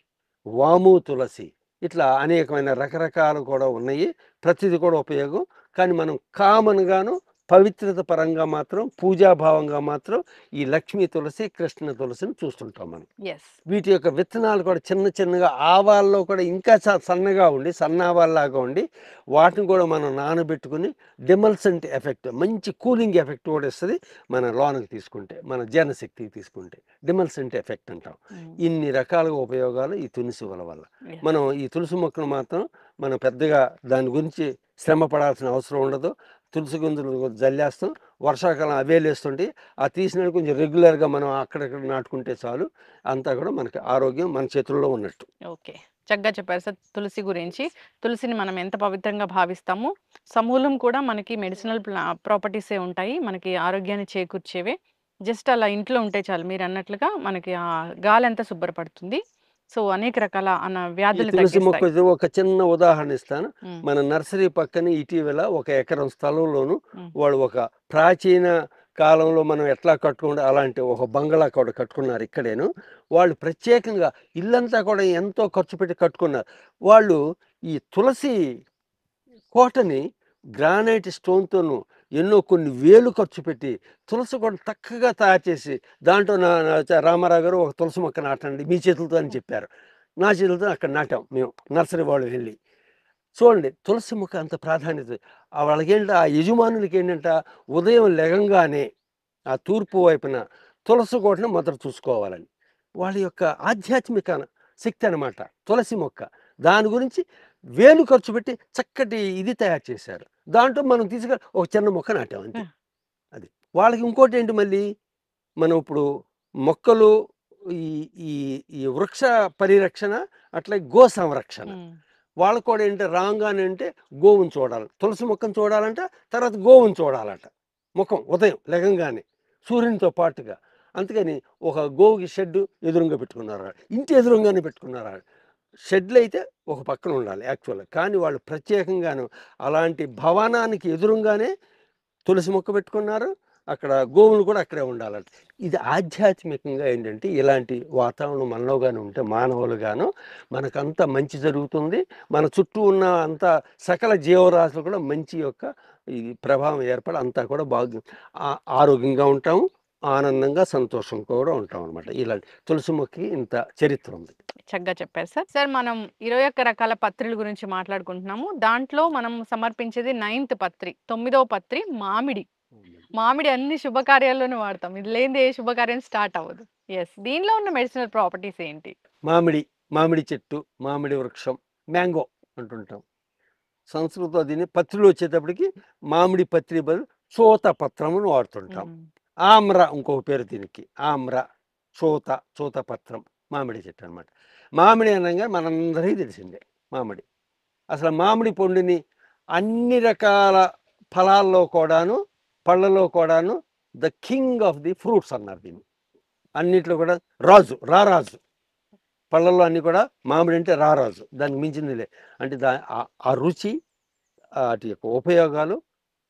వాము తులసి, ఇట్లా అనేకమైన రకరకాలు కూడా ఉన్నాయి. ప్రతిదీ కూడా ఉపయోగం. కానీ మనం కామన్గాను పవిత్రత పరంగా మాత్రం, పూజాభావంగా మాత్రం ఈ లక్ష్మీ తులసి, కృష్ణ తులసిని చూస్తుంటాం మనం. వీటి యొక్క విత్తనాలు కూడా చిన్న చిన్నగా ఆవాల్లో కూడా ఇంకా సన్నగా ఉండి, సన్నావాల్లాగా ఉండి వాటిని కూడా మనం నానబెట్టుకుని డిమల్సెంట్ ఎఫెక్ట్, మంచి కూలింగ్ ఎఫెక్ట్ కూడా ఇస్తుంది మన లోనకి తీసుకుంటే, మన జీర్ణశక్తికి తీసుకుంటే. డిమల్సెంట్ ఎఫెక్ట్ అంటాం. ఇన్ని రకాలుగా ఉపయోగాలు ఈ తులసి వల్ల. మనం ఈ తులసి మొక్కను మాత్రం మనం పెద్దగా దాని గురించి శ్రమ పడాల్సిన అవసరం ఉండదు. తులసి గుంజులు జల్లేస్తాం, వర్షాకాలం అవే లేస్తుంటే ఆ తీసినట్టు కొంచెం రెగ్యులర్గా మనం అక్కడక్కడ నాటుకుంటే చాలు. అంతా కూడా మనకి ఆరోగ్యం మన చేతుల్లో ఉన్నట్టు. ఓకే, చక్కగా చెప్పారు సార్ తులసి గురించి. తులసిని మనం ఎంత పవిత్రంగా భావిస్తామో, సమూలం కూడా మనకి మెడిసినల్ ప్రాపర్టీసే ఉంటాయి, మనకి ఆరోగ్యాన్ని చేకూర్చేవే. జస్ట్ అలా ఇంట్లో ఉంటే చాలు, మీరు అన్నట్లుగా మనకి ఆ గాలి అంతా శుభ్రపడుతుంది. సో అనేక రకాల వ్యాధులు తులసి మొక్క ఒక చిన్న ఉదాహరణ ఇస్తాను. మన నర్సరీ పక్కన ఇటీవల 1 ఎకరం స్థలంలోను వాళ్ళు ఒక ప్రాచీన కాలంలో మనం ఎట్లా కట్టుకుంటే అలాంటి ఒక బంగ్లా కూడా కట్టుకున్నారు ఇక్కడేను. వాళ్ళు ప్రత్యేకంగా ఇల్లంతా కూడా ఎంతో ఖర్చు పెట్టి కట్టుకున్నారు. వాళ్ళు ఈ తులసి కోటని గ్రానైట్ స్టోన్తోనూ ఎన్నో కొన్ని వేలు ఖర్చు పెట్టి తులసి కూడా చక్కగా తయారు చేసి దాంట్లో రామారావు గారు ఒక తులసి మొక్క నాటండి మీ చేతులతో అని చెప్పారు. నా చేతులతో అక్కడ నాటాం మేము, నర్సరీ వాళ్ళు వెళ్ళి. చూడండి తులసి మొక్క అంత ప్రాధాన్యత. వాళ్ళకేంటి, ఆ యజమానులకి ఏంటంటే ఉదయం లెగంగానే ఆ తూర్పు వైపున తులసి కోటను మొదట చూసుకోవాలని వాళ్ళ యొక్క ఆధ్యాత్మిక శక్తి అనమాట తులసి మొక్క. దాని గురించి వేలు ఖర్చు పెట్టి చక్కటి ఇది తయారు చేశారు. దాంట్లో మనం తీసుకొని ఒక చిన్న మొక్క నాటాం అంతే. అది వాళ్ళకి. ఇంకోటి ఏంటి, మళ్ళీ మనం ఇప్పుడు మొక్కలు ఈ ఈ ఈ వృక్ష పరిరక్షణ, అట్లాగే గో సంరక్షణ. వాళ్ళకు కూడా ఏంటంటే రాగానే అంటే గోవుని చూడాలి, తులసి మొక్కను చూడాలంట, తర్వాత గోవుని చూడాలంట. ముఖం ఉదయం లెగంగానే సూర్యునితో పాటుగా. అందుకని ఒక గోవుకి షెడ్ ఎదురుగా పెట్టుకున్నారు, ఇంటి ఎదురుగానే పెట్టుకున్నారు. షెడ్లు అయితే ఒక పక్కన ఉండాలి యాక్చువల్గా, కానీ వాళ్ళు ప్రత్యేకంగాను అలాంటి భవనానికి ఎదురుగానే తులసి మొక్క పెట్టుకున్నారు. అక్కడ గోవులు కూడా అక్కడే ఉండాలంట. ఇది ఆధ్యాత్మికంగా ఏంటంటే ఇలాంటి వాతావరణం మనలో కానీ ఉంటే మానవులుగాను మనకంత మంచి జరుగుతుంది. మన చుట్టూ ఉన్న అంత సకల జీవరాశులు కూడా మంచి యొక్క ఈ ప్రభావం ఏర్పడి అంతా కూడా బాగా ఆరోగ్యంగా ఉంటాము, ఆనందంగా సంతోషంగా కూడా ఉంటాం అనమాట. ఇలాంటి తులసి మొక్కకి ఇంత చరిత్ర ఉంది. చక్కగా చెప్పారు సార్. సార్ మనం 21 రకాల పత్రుల గురించి మాట్లాడుకుంటున్నాము. దాంట్లో మనం సమర్పించేది 9th పత్రి, 9వ పత్రి మామిడి. మామిడి అన్ని శుభకార్యాల్లోనూ వాడతాం. ఇది లేనిదే ఏ శుభకార్యం స్టార్ట్ అవ్వదు. దీనిలో ఉన్న మెడిసినల్ ప్రాపర్టీస్ ఏంటి? మామిడి చెట్టు, మామిడి వృక్షం, మ్యాంగో అంటుంటాం సంస్కృతంలో. దీన్ని పత్రులు వచ్చేటప్పటికి మామిడి పత్రి బదులు చోత పత్రమును వాడుతుంటాం. ఆమ్ర ఇంకొక పేరు దీనికి, ఆమ్ర, చోత పత్రం, మామిడి చెట్టు అనమాట. మామిడి అనగా మనందరికీ తెలిసిందే మామిడి. అసలు మామిడి పండుని అన్ని రకాల ఫలాల్లో కూడాను, పళ్ళలో కూడాను the king of the fruits అన్నారు దీన్ని. అన్నిట్లో కూడా రారాజు. పళ్ళల్లో అన్ని కూడా మామిడి అంటే రారాజు, దానికి మించిందిలే. అంటే ఆ రుచి, వాటి యొక్క ఉపయోగాలు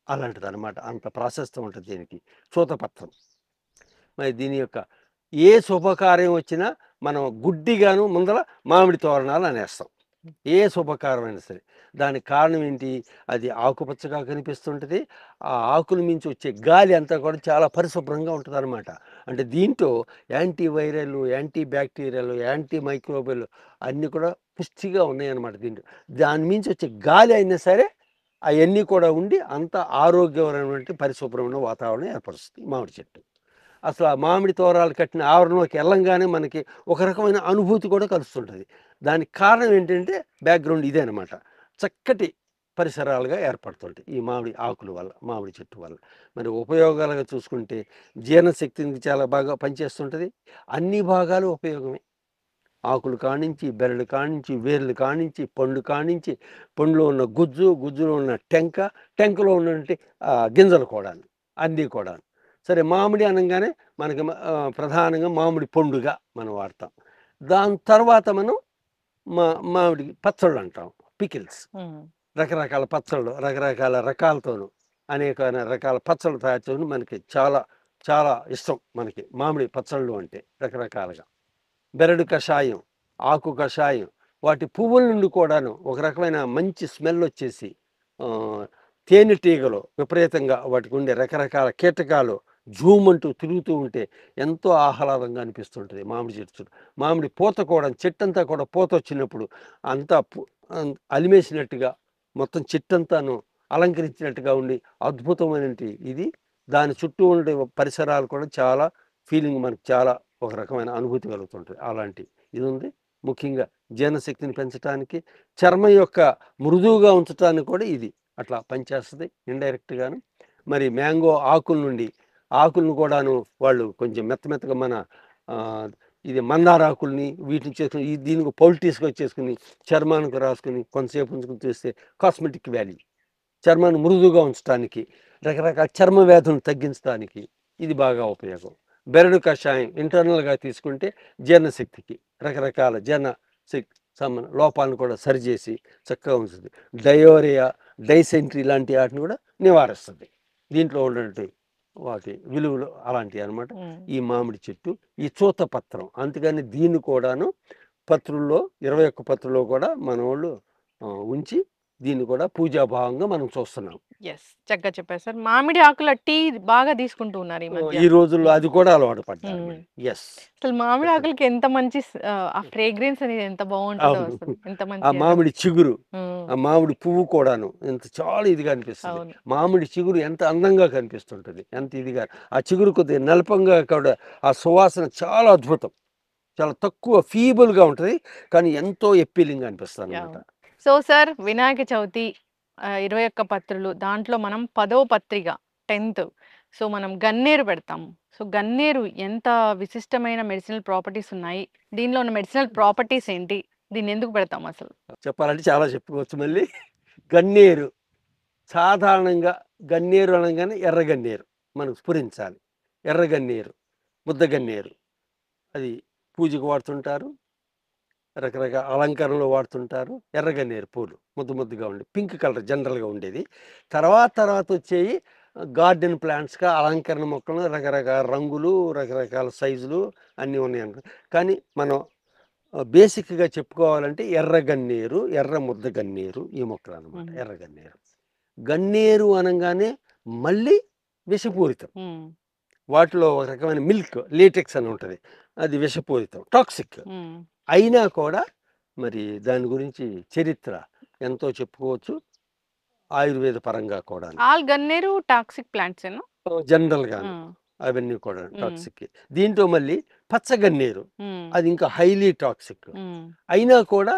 అలాంటిది అనమాట. అంత ప్రాశస్తం ఉంటుంది దీనికి చూతపత్రం. మరి దీని యొక్క ఏ శుభకార్యం వచ్చినా మనం గుడ్డిగాను ముందర మామిడి తోరణాలు అనేస్తాం. ఏ శుభకారమైనా సరే. దానికి కారణం ఏంటి? అది ఆకుపచ్చగా కనిపిస్తుంటుంది. ఆ ఆకుల మించి వచ్చే గాలి అంతా కూడా చాలా పరిశుభ్రంగా ఉంటుంది అనమాట. అంటే దీంట్లో antiviral, anti bacterial, anti microbial అన్నీ కూడా పుష్టిగా ఉన్నాయన్నమాట దీంట్లో. దాని మించి వచ్చే గాలి అయినా సరే అవన్నీ కూడా ఉండి అంత ఆరోగ్యకరమైనటువంటి పరిశుభ్రమైన వాతావరణం ఏర్పరుస్తుంది మామిడి చెట్టు. అసలు ఆ మామిడి తోరాలు కట్టిన ఆవరణలోకి వెళ్ళంగానే మనకి ఒక రకమైన అనుభూతి కూడా కలుస్తుంటుంది. దానికి కారణం ఏంటంటే బ్యాక్గ్రౌండ్ ఇదే అనమాట. చక్కటి పరిసరాలుగా ఏర్పడుతుంటాయి ఈ మామిడి ఆకుల వల్ల, మామిడి చెట్టు వల్ల. మరి ఉపయోగాలుగా చూసుకుంటే జీర్ణశక్తికి చాలా బాగా పనిచేస్తుంటుంది. అన్ని భాగాలు ఉపయోగమే. ఆకులు కానించి, బెరడు కానించి, వేర్లు కానించి, పండు కానించి, పండులో ఉన్న గుజ్జులో ఉన్న టెంకలో ఉన్నటువంటి గింజలు కూడా అన్నీ కూడా. సరే, మామిడి అనగానే మనకి ప్రధానంగా మామిడి పండుగ మనం వాడతాం. దాని తర్వాత మనం మామిడి పచ్చళ్ళు అంటాం, పికిల్స్. రకరకాల పచ్చళ్ళు, రకరకాల రకాలతోనూ అనేక రకాల పచ్చళ్ళు తయారు చేసుకుని మనకి చాలా చాలా ఇష్టం. మనకి మామిడి పచ్చళ్ళు అంటే రకరకాలుగా. బెరడు కషాయం, ఆకు కషాయం, వాటి పువ్వుల నుండి కూడాను ఒక రకమైన మంచి స్మెల్ వచ్చేసి తేనెటీగలు విపరీతంగా వాటికి ఉండే రకరకాల కీటకాలు జూమంటూ తిరుగుతూ ఉంటే ఎంతో ఆహ్లాదంగా అనిపిస్తుంటుంది మామిడి చెట్టు. మామిడి పూత కూడా, చెట్టంతా కూడా పూత వచ్చినప్పుడు అంతా అలిమేసినట్టుగా మొత్తం చెట్టంతాను అలంకరించినట్టుగా ఉండి అద్భుతమైనటువంటి ఇది. దాని చుట్టూ ఉండే పరిసరాలు కూడా చాలా ఫీలింగ్ మనకు చాలా ఒక రకమైన అనుభూతి కలుగుతుంటుంది. అలాంటి ఇది ఉంది. ముఖ్యంగా జీర్ణశక్తిని పెంచడానికి, చర్మం యొక్క మృదువుగా ఉంచడానికి కూడా ఇది అట్లా పనిచేస్తుంది ఇండైరెక్ట్గాను. మరి మ్యాంగో ఆకులను కూడాను వాళ్ళు కొంచెం మెత్తగా మన ఇది మందార ఆకుల్ని వీటిని చేసుకుని దీనికి పౌల్టీస్గా చేసుకుని చర్మానికి రాసుకుని కొంతసేపు ఉంచుకుని చేస్తే కాస్మెటిక్ వాల్యూ, చర్మాన్ని మృదువుగా ఉంచడానికి, రకరకాల చర్మ వ్యాధులను తగ్గించడానికి ఇది బాగా ఉపయోగం. బెరడు కషాయం ఇంటర్నల్గా తీసుకుంటే జీర్ణశక్తికి, రకరకాల జీర్ణశక్తి లోపాలను కూడా సరిచేసి చక్కగా ఉంచుతుంది. డయోరియా, డైసెంట్రీ లాంటి వాటిని కూడా నివారిస్తుంది. దీంట్లో ఉన్నటువంటి వాటి విలువలు అలాంటివి అనమాట ఈ మామిడి చెట్టు. ఈ చూతపత్రం, అందుకని దీన్ని కూడాను పత్రుల్లో 21 పత్రుల్లో కూడా మన వాళ్ళు ఉంచి దీన్ని కూడా పూజాభావంగా మనం చూస్తున్నాం. చక్కగా చెప్పారు సార్. మామిడి ఆకుల టీ బాగా తీసుకుంటూ ఉన్నారు ఈ రోజుల్లో, అది కూడా అలవాటు పడ్డారు. అసలు మామిడి ఆకులకి ఎంత మంచి ఆ ఫ్రేగ్రెన్స్ అనేది ఎంత బాగుంటుందో, ఎంత మంచి. ఆ మామిడి చిగురు, ఆ మామిడి పువ్వు కూడాను ఎంత చాలా ఇదిగా అనిపిస్తుంది. మామిడి చిగురు ఎంత అందంగా కనిపిస్తుంటుంది, ఎంత ఇదిగా. ఆ చిగురు కొద్దిగా నలపంగా కూడా ఆ సువాసన చాలా అద్భుతం. చాలా తక్కువ ఫీబుల్గా ఉంటుంది కానీ ఎంతో ఎప్పీలింగ్ అనిపిస్తుంది అనమాట. సో సార్, వినాయక చవితి 21 పత్రులు, దాంట్లో మనం 10వ పత్రిక 10th. సో మనం గన్నేరు పెడతాము. సో గన్నేరు ఎంత విశిష్టమైన మెడిసినల్ ప్రాపర్టీస్ ఉన్నాయి, దీనిలో ఉన్న మెడిసినల్ ప్రాపర్టీస్ ఏంటి, దీన్ని ఎందుకు పెడతాం అసలు చెప్పాలంటే చాలా చెప్పుకోవచ్చు. మళ్ళీ గన్నేరు, సాధారణంగా గన్నేరు అనగానే ఎర్ర గన్నేరు, మనకు స్ఫురించాలి. ఎర్రగన్నేరు, ముద్దగన్నేరు అది పూజకు వాడుతుంటారు. రకరకాల అలంకరణలో వాడుతుంటారు. ఎర్రగన్నేరు పూలు ముద్దు ముద్దుగా ఉండి పింక్ కలర్ జనరల్‌గా ఉండేది. తర్వాత వచ్చేయి గార్డెన్ ప్లాంట్స్‌గా అలంకరణ మొక్కలు రకరకాల రంగులు, రకరకాల సైజులు అన్నీ ఉన్నాయనుకో. కానీ మనం బేసిక్‌గా చెప్పుకోవాలంటే ఎర్రగన్నేరు, ఎర్ర ముద్ద గన్నేరు ఈ మొక్కలనమాట. హ్మ్. ఎర్రగన్నేరు. గన్నేరు అనంగానే మళ్ళీ విషపూరితం. హ్మ్. వాటిలో ఒక రకమైన మిల్క్ లేటెక్స్ అని ఉంటది. అది విషపూరితం. టాక్సిక్. హ్మ్. అయినా కూడా మరి దాని గురించి చరిత్ర ఎంతో చెప్పుకోవచ్చు. ఆయుర్వేద పరంగా కూడాను. ఆల్ గన్నేరు టాక్సిక్ ప్లాంట్సేనా? జనరల్‌గాను. హ్మ్. అవన్నీ కూడా హ్మ్. టాక్సిక్కే. దీంట్లో మళ్ళీ పచ్చగన్నేరు హ్మ్. అది ఇంకా హైలీ టాక్సిక్. హ్మ్. అయినా కూడా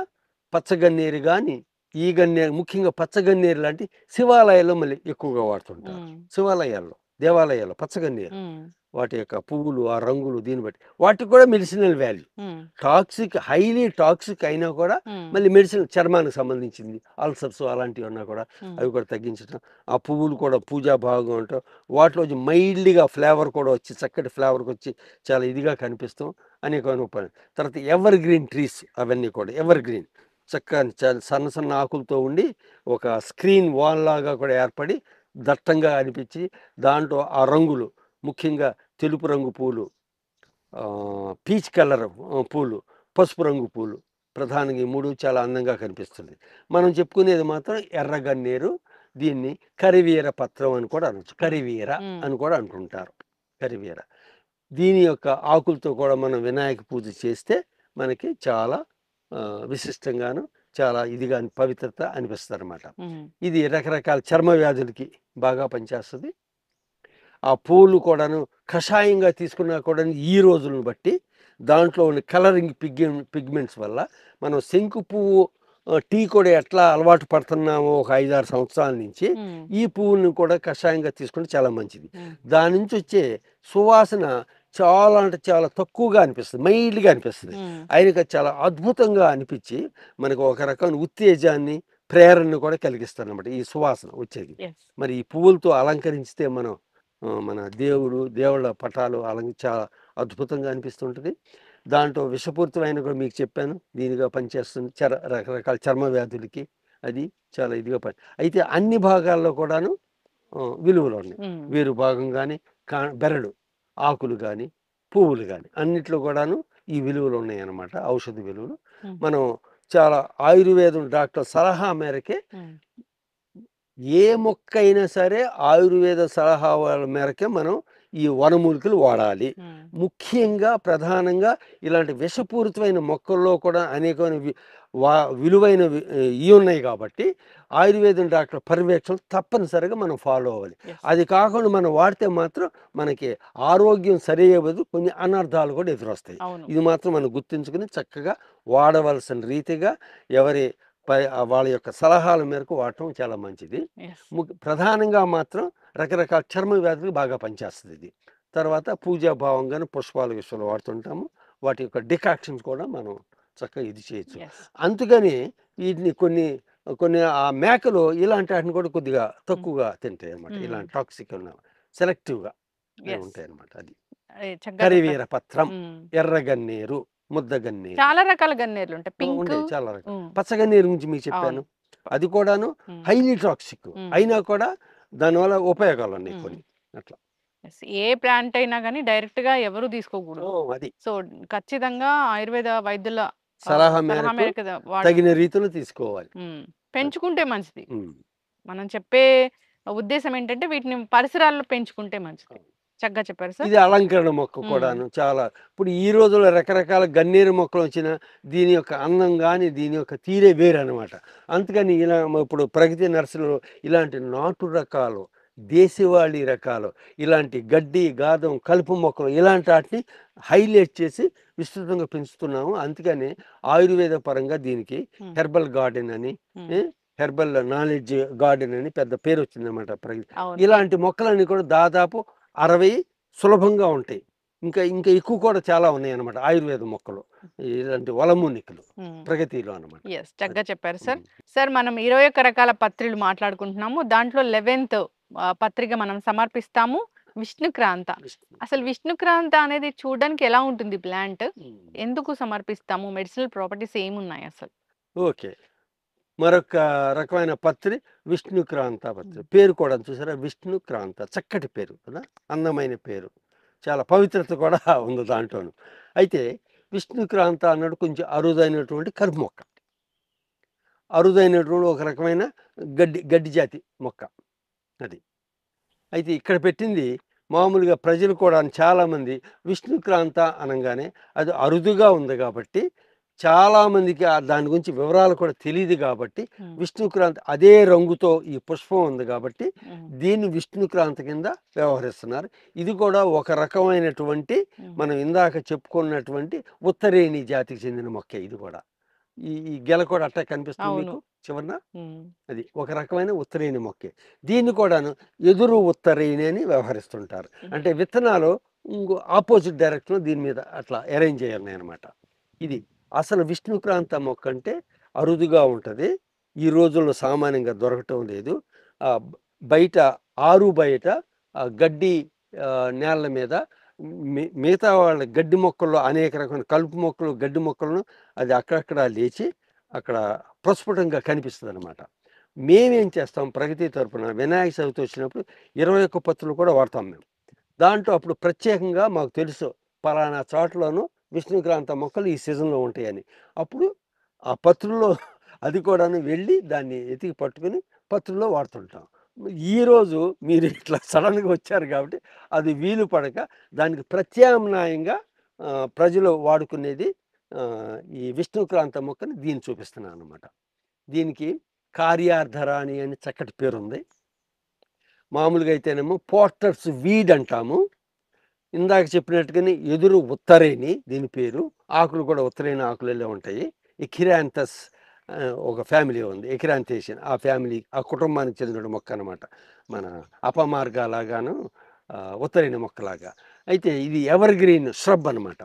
పచ్చగన్నేరు గాని, ఈ గన్నేరు ముఖ్యంగా పచ్చగన్నేరు లాంటి శివాలయాల్లో మళ్ళీ ఎక్కువగా వాడుతుంటారు. హ్మ్. శివాలయాల్లో, దేవాలయాల్లో పచ్చగన్నేరు. హ్మ్. వాటి యొక్క పువ్వులు, ఆ రంగులు దీన్ని బట్టి. వాటికి కూడా మెడిసినల్ వాల్యూ. హ్మ్. టాక్సిక్ హైలీ టాక్సిక్ అయినా కూడా హ్మ్. మళ్ళీ మెడిసిన్ చర్మానికి సంబంధించింది. అల్సర్స్ అలాంటివి ఉన్నా కూడా హ్మ్. అవి కూడా తగ్గించడం. ఆ పువ్వులు కూడా పూజా భాగంగా ఉండటం. వాటిలో మైల్డ్‌గా ఫ్లేవర్ కూడా వచ్చి చక్కటి ఫ్లేవర్‌కొచ్చి చాలా ఇదిగా కనిపిస్తాం. అనేకమైన ఉపాయాలు. తర్వాత ఎవర్ గ్రీన్ ట్రీస్ అవన్నీ కూడా ఎవర్ గ్రీన్. చక్కగా చాలా సన్న సన్న ఆకులతో ఉండి ఒక స్క్రీన్ వాల్ లాగా కూడా ఏర్పడి దట్టంగా అనిపించి దాంట్లో ఆ రంగులు ముఖ్యంగా తెలుపు రంగు పూలు, పీచ్ కలర్ పూలు, పసుపు రంగు పూలు ప్రధానంగా ఈ 3 చాలా అందంగా కనిపిస్తుంది. మనం చెప్పుకునేది మాత్రం ఎర్రగన్నేరు. దీన్ని కరివీర పత్రం అని కూడా అనొచ్చు. హ్మ్. కరివీర హ్మ్. అని కూడా అంటుంటారు. కరివీర. దీని యొక్క ఆకులతో కూడా మనం వినాయక పూజ చేస్తే మనకి చాలా విశిష్టంగాను, చాలా ఇదిగా పవిత్రత అనిపిస్తదనమాట. హ్మ్. ఇది రకరకాల చర్మ వ్యాధులకి బాగా పనిచేస్తది. ఆ పూలు కూడాను కషాయంగా తీసుకున్నా కూడాను ఈ రోజులను బట్టి దాంట్లో ఉన్న కలరింగ్ పిగ్మెంట్స్ వల్ల మనం శంకు పువ్వు టీ కూడా ఎట్లా అలవాటు పడుతున్నామో ఒక 5, 6 సంవత్సరాల నుంచి హ్మ్. ఈ పువ్వుని కూడా కషాయంగా తీసుకుంటే చాలా మంచిది. హ్మ్. దాని నుంచి వచ్చే సువాసన చాలా అంటే చాలా తక్కువగా అనిపిస్తుంది. మైల్డ్‌గా అనిపిస్తది. హ్మ్. ఆయనకి అది చాలా అద్భుతంగా అనిపించి మనకు ఒక రకమైన ఉత్తేజాన్ని, ప్రేరణను కూడా కలిగిస్తదనమాట ఈ సువాసన వచ్చేది. యెస్. మరి ఈ పువ్వులతో అలంకరించితే మనం మన దేవుళ్ళ పటాలు చాలా అద్భుతంగా అనిపిస్తుంటది. దాంట్లో విషపూరితమైన కూడా మీకు చెప్పాను. దీనిగా పనిచేస్తుంది. రకరకాల చర్మ వ్యాధులకి అది చాలా ఇదిగా అయితే అన్ని భాగాల్లో కూడాను విలువలున్నాయి. హ్మ్. వేరు భాగం గాని, బెరడు, ఆకులు గాని, పువ్వులు గాని అన్నిట్లో కూడాను ఈ విలువలున్నాయన్నమాట. ఔషధ విలువలు. హ్మ్. మనం చాలా ఆయుర్వేదం డాక్టర్ సలహా మేరకే హ్మ్. ఏ మొక్కైనా సరే ఆయుర్వేద సలహాల మేరకే మనం ఈ వనమూలికలు వాడాలి. హ్మ్. ముఖ్యంగా ప్రధానంగా ఇలాంటి విషపూరితమైన మొక్కల్లో కూడా అనేకమైన విలువైనవి ఇవి ఉన్నాయి కాబట్టి ఆయుర్వేదం డాక్టర్ పర్యవేక్షణ తప్పనిసరిగా మనం ఫాలో అవ్వాలి. యెస్. అది కాకుండా మనం వాడితే మాత్రం మనకి ఆరోగ్యం సరియవ్వదు. కొన్ని అనర్థాలు కూడా ఎదురొస్తాయి. అవును. ఇది మాత్రం మనం గుర్తుంచుకుని చక్కగా వాడవలసిన రీతిగా ఎవరి వాళ్ళ యొక్క సలహాల మేరకు వాడటం చాలా మంచిది. యెస్. ప్రధానంగా మాత్రం రకరకాల చర్మ వ్యాధులకు బాగా పనిచేస్తుంది ఇది. తర్వాత పూజా భావంగాను పుష్పాల విషయంలో వాడుతుంటాము. వాటి యొక్క డికాక్షన్స్ కూడా మనం చక్కగా ఇది చేయొచ్చు. యెస్. అందుకని వీటిని కొన్ని కొన్ని మేకలు ఇలాంటి వాటిని కూడా కొద్దిగా హ్మ్. తక్కువగా తింటాయన్నమాట. హ్మ్. ఇలాంటి టాక్సిక్ సెలెక్టివ్‌గా యెస్. ఉంటాయన్నమాట. అది చక్కగా చెప్పారు. కరివీర పత్రం, హ్మ్. ఎర్రగన్నేరు, ముద్దగన్నేరు చాలా రకాల గన్నేరులుంటాయి. పింక్. ఉండేవి చాలా రకాలు. హ్మ్. పచ్చగన్నేరు గురించి మీకు అవును. చెప్పాను. అది కూడాను హ్మ్. Highly toxic. హ్మ్. అయినా కూడా దానివల్ల ఉపయోగాలున్నాయి హ్మ్. కొన్ని. అట్లా. యెస్. ఏ ప్లాంట్ అయినా గాని డైరెక్ట్‌గా ఎవరు తీసుకోకూడదు. అది. సో, ఖచ్చితంగా ఆయుర్వేద వైద్యుల సలహా సలహా మేరకు మేరకు తగిన రీతిలో తీసుకోవాలి. హ్మ్. అది. పెంచుకుంటే మంచిది. హ్మ్. మనం చెప్పే ఉద్దేశ్యం ఏంటంటే వీటిని పరిసరాల్లో పెంచుకుంటే మంచిది. చక్కగా చెప్పారు సార్. ఇది అలంకరణ మొక్క హ్మ్. కూడాను చాలా ఇప్పుడు ఈ రోజుల్లో రకరకాల గన్నేరు మొక్కలు వచ్చినా దీని యొక్క అందం గాని, దీని యొక్క తీరే వేరనమాట. అందుకని ఇలా ఇప్పుడు ప్రగతి నర్సరీలో ఇలాంటి నాటు రకాలు, దేశవాళీ రకాలు, ఇలాంటి గడ్డి, గాదం, కలుపు మొక్కలు ఇలాంటి వాటిని హైలైట్ చేసి విస్తృతంగా పెంచుతున్నాము. అందుకని ఆయుర్వేద పరంగా దీనికి హ్మ్. హెర్బల్ గార్డెన్ అని, హ్మ్. హెర్బల్ నాలెడ్జ్ గార్డెన్ అని పెద్ద పేరొచ్చిందనమాట. అవును. ఇలాంటి మొక్కలన్నీ కూడా దాదాపు 60 సులభంగా ఉంటాయి. ఇంకా ఇంకా ఎక్కువ కూడా చాలా ఉన్నాయన్నమాట ఆయుర్వేద మొక్కలు. ఇలాంటి వలమూలికలు హ్మ్. ప్రగతిలో అనమాట. యెస్. అది. చక్కగా చెప్పారు సార్. హ్మ్. సార్ మనం 21 రకాల పత్రిలు మాట్లాడుకుంటున్నాము. దాంట్లో 11థ్ పత్రిక మనం సమర్పిస్తాము. విష్ణుక్రాంత. అసలు విష్ణుక్రాంత అనేది చూడడానికి ఎలా ఉంటుంది ప్లాంట్? ఎందుకు సమర్పిస్తాము? మెడిసినల్ ప్రాపర్టీస్ ఏమున్నాయి అసలు? ఓకే. మరొక రకమైన పత్రి విష్ణుక్రాంత పత్రి. పేరు కూడా చూసారా, విష్ణుక్రాంత. చక్కటి పేరు కదా, అందమైన పేరు, చాలా పవిత్రత కూడా ఉంది దాంట్లోను. అయితే విష్ణుక్రాంత అన్నాడు కొంచెం అరుదైనటువంటి కలుపు మొక్క, అరుదైనటువంటి ఒక రకమైన గడ్డి జాతి మొక్క అది. అయితే ఇక్కడ పెట్టింది మామూలుగా ప్రజలు కూడా చాలామంది విష్ణుక్రాంత అనగానే అది అరుదుగా ఉంది కాబట్టి చాలామందికి దాని గురించి వివరాలు కూడా తెలియదు కాబట్టి విష్ణుక్రాంతి అదే రంగుతో ఈ పుష్పం ఉంది కాబట్టి దీన్ని విష్ణుక్రాంతి కింద వ్యవహరిస్తున్నారు. ఇది కూడా ఒక రకమైనటువంటి మనం ఇందాక చెప్పుకున్నటువంటి ఉత్తరేణి జాతికి చెందిన మొక్క. ఇది కూడా ఈ గెల కూడా అట్టా కనిపిస్తుంది మీకు చివరన, అది ఒక రకమైన ఉత్తరేణి మొక్కే. దీన్ని కూడాను ఎదురు ఉత్తరేణి అని వ్యవహరిస్తుంటారు. అంటే విత్తనాలు ఇంకో ఆపోజిట్ డైరెక్షన్ దీని మీద అట్లా అరేంజ్ చేయాలి అనమాట. ఇది అసలు విష్ణుక్రాంత మొక్క అంటే అరుదుగా ఉంటుంది, ఈ రోజుల్లో సామాన్యంగా దొరకటం లేదు. బయట బయట గడ్డి నేల మీద మిగతా వాళ్ళ గడ్డి మొక్కల్లో అనేక రకమైన కలుపు మొక్కలు గడ్డి మొక్కలను అది అక్కడక్కడ లేచి అక్కడ ప్రస్ఫుటంగా కనిపిస్తుంది అనమాట. మేమేం చేస్తాం ప్రగతి తరపున వినాయక చవితి వచ్చినప్పుడు 21 పత్రులు కూడా వాడతాం మేము. దాంట్లో అప్పుడు ప్రత్యేకంగా మాకు తెలుసు పలానా చోట్లోనూ విష్ణుక్రాంత మొక్కలు ఈ సీజన్లో ఉంటాయని. అప్పుడు ఆ పత్రుల్లో అది కూడాను వెళ్ళి దాన్ని ఎతికి పట్టుకుని పత్రుల్లో వాడుతుంటాం. ఈరోజు మీరు ఇట్లా సడన్గా వచ్చారు కాబట్టి అది వీలు పడక దానికి ప్రత్యామ్నాయంగా ప్రజలు వాడుకునేది ఈ విష్ణుక్రాంత మొక్కని దీన్ని చూపిస్తున్నాను అనమాట. దీనికి కార్యార్థరాణి అని చక్కటి పేరు ఉంది. మామూలుగా అయితేనేమో పోర్టర్స్ వీడ్ అంటాము. ఇందాక చెప్పినట్టుగానే ఎదురు ఉత్తరేణి దీని పేరు. ఆకులు కూడా ఉత్తరేణి ఆకులలో ఉంటాయి. ఎకిరాంథస్ ఒక ఫ్యామిలీ ఉంది, ఎకిరాంథేషన్. ఆ ఫ్యామిలీ ఆ కుటుంబానికి చెందిన మొక్క అనమాట. మన అపమార్గాలాగాను ఉత్తరేణి మొక్కలాగా. అయితే ఇది ఎవర్ గ్రీన్ ష్రబ్ అనమాట.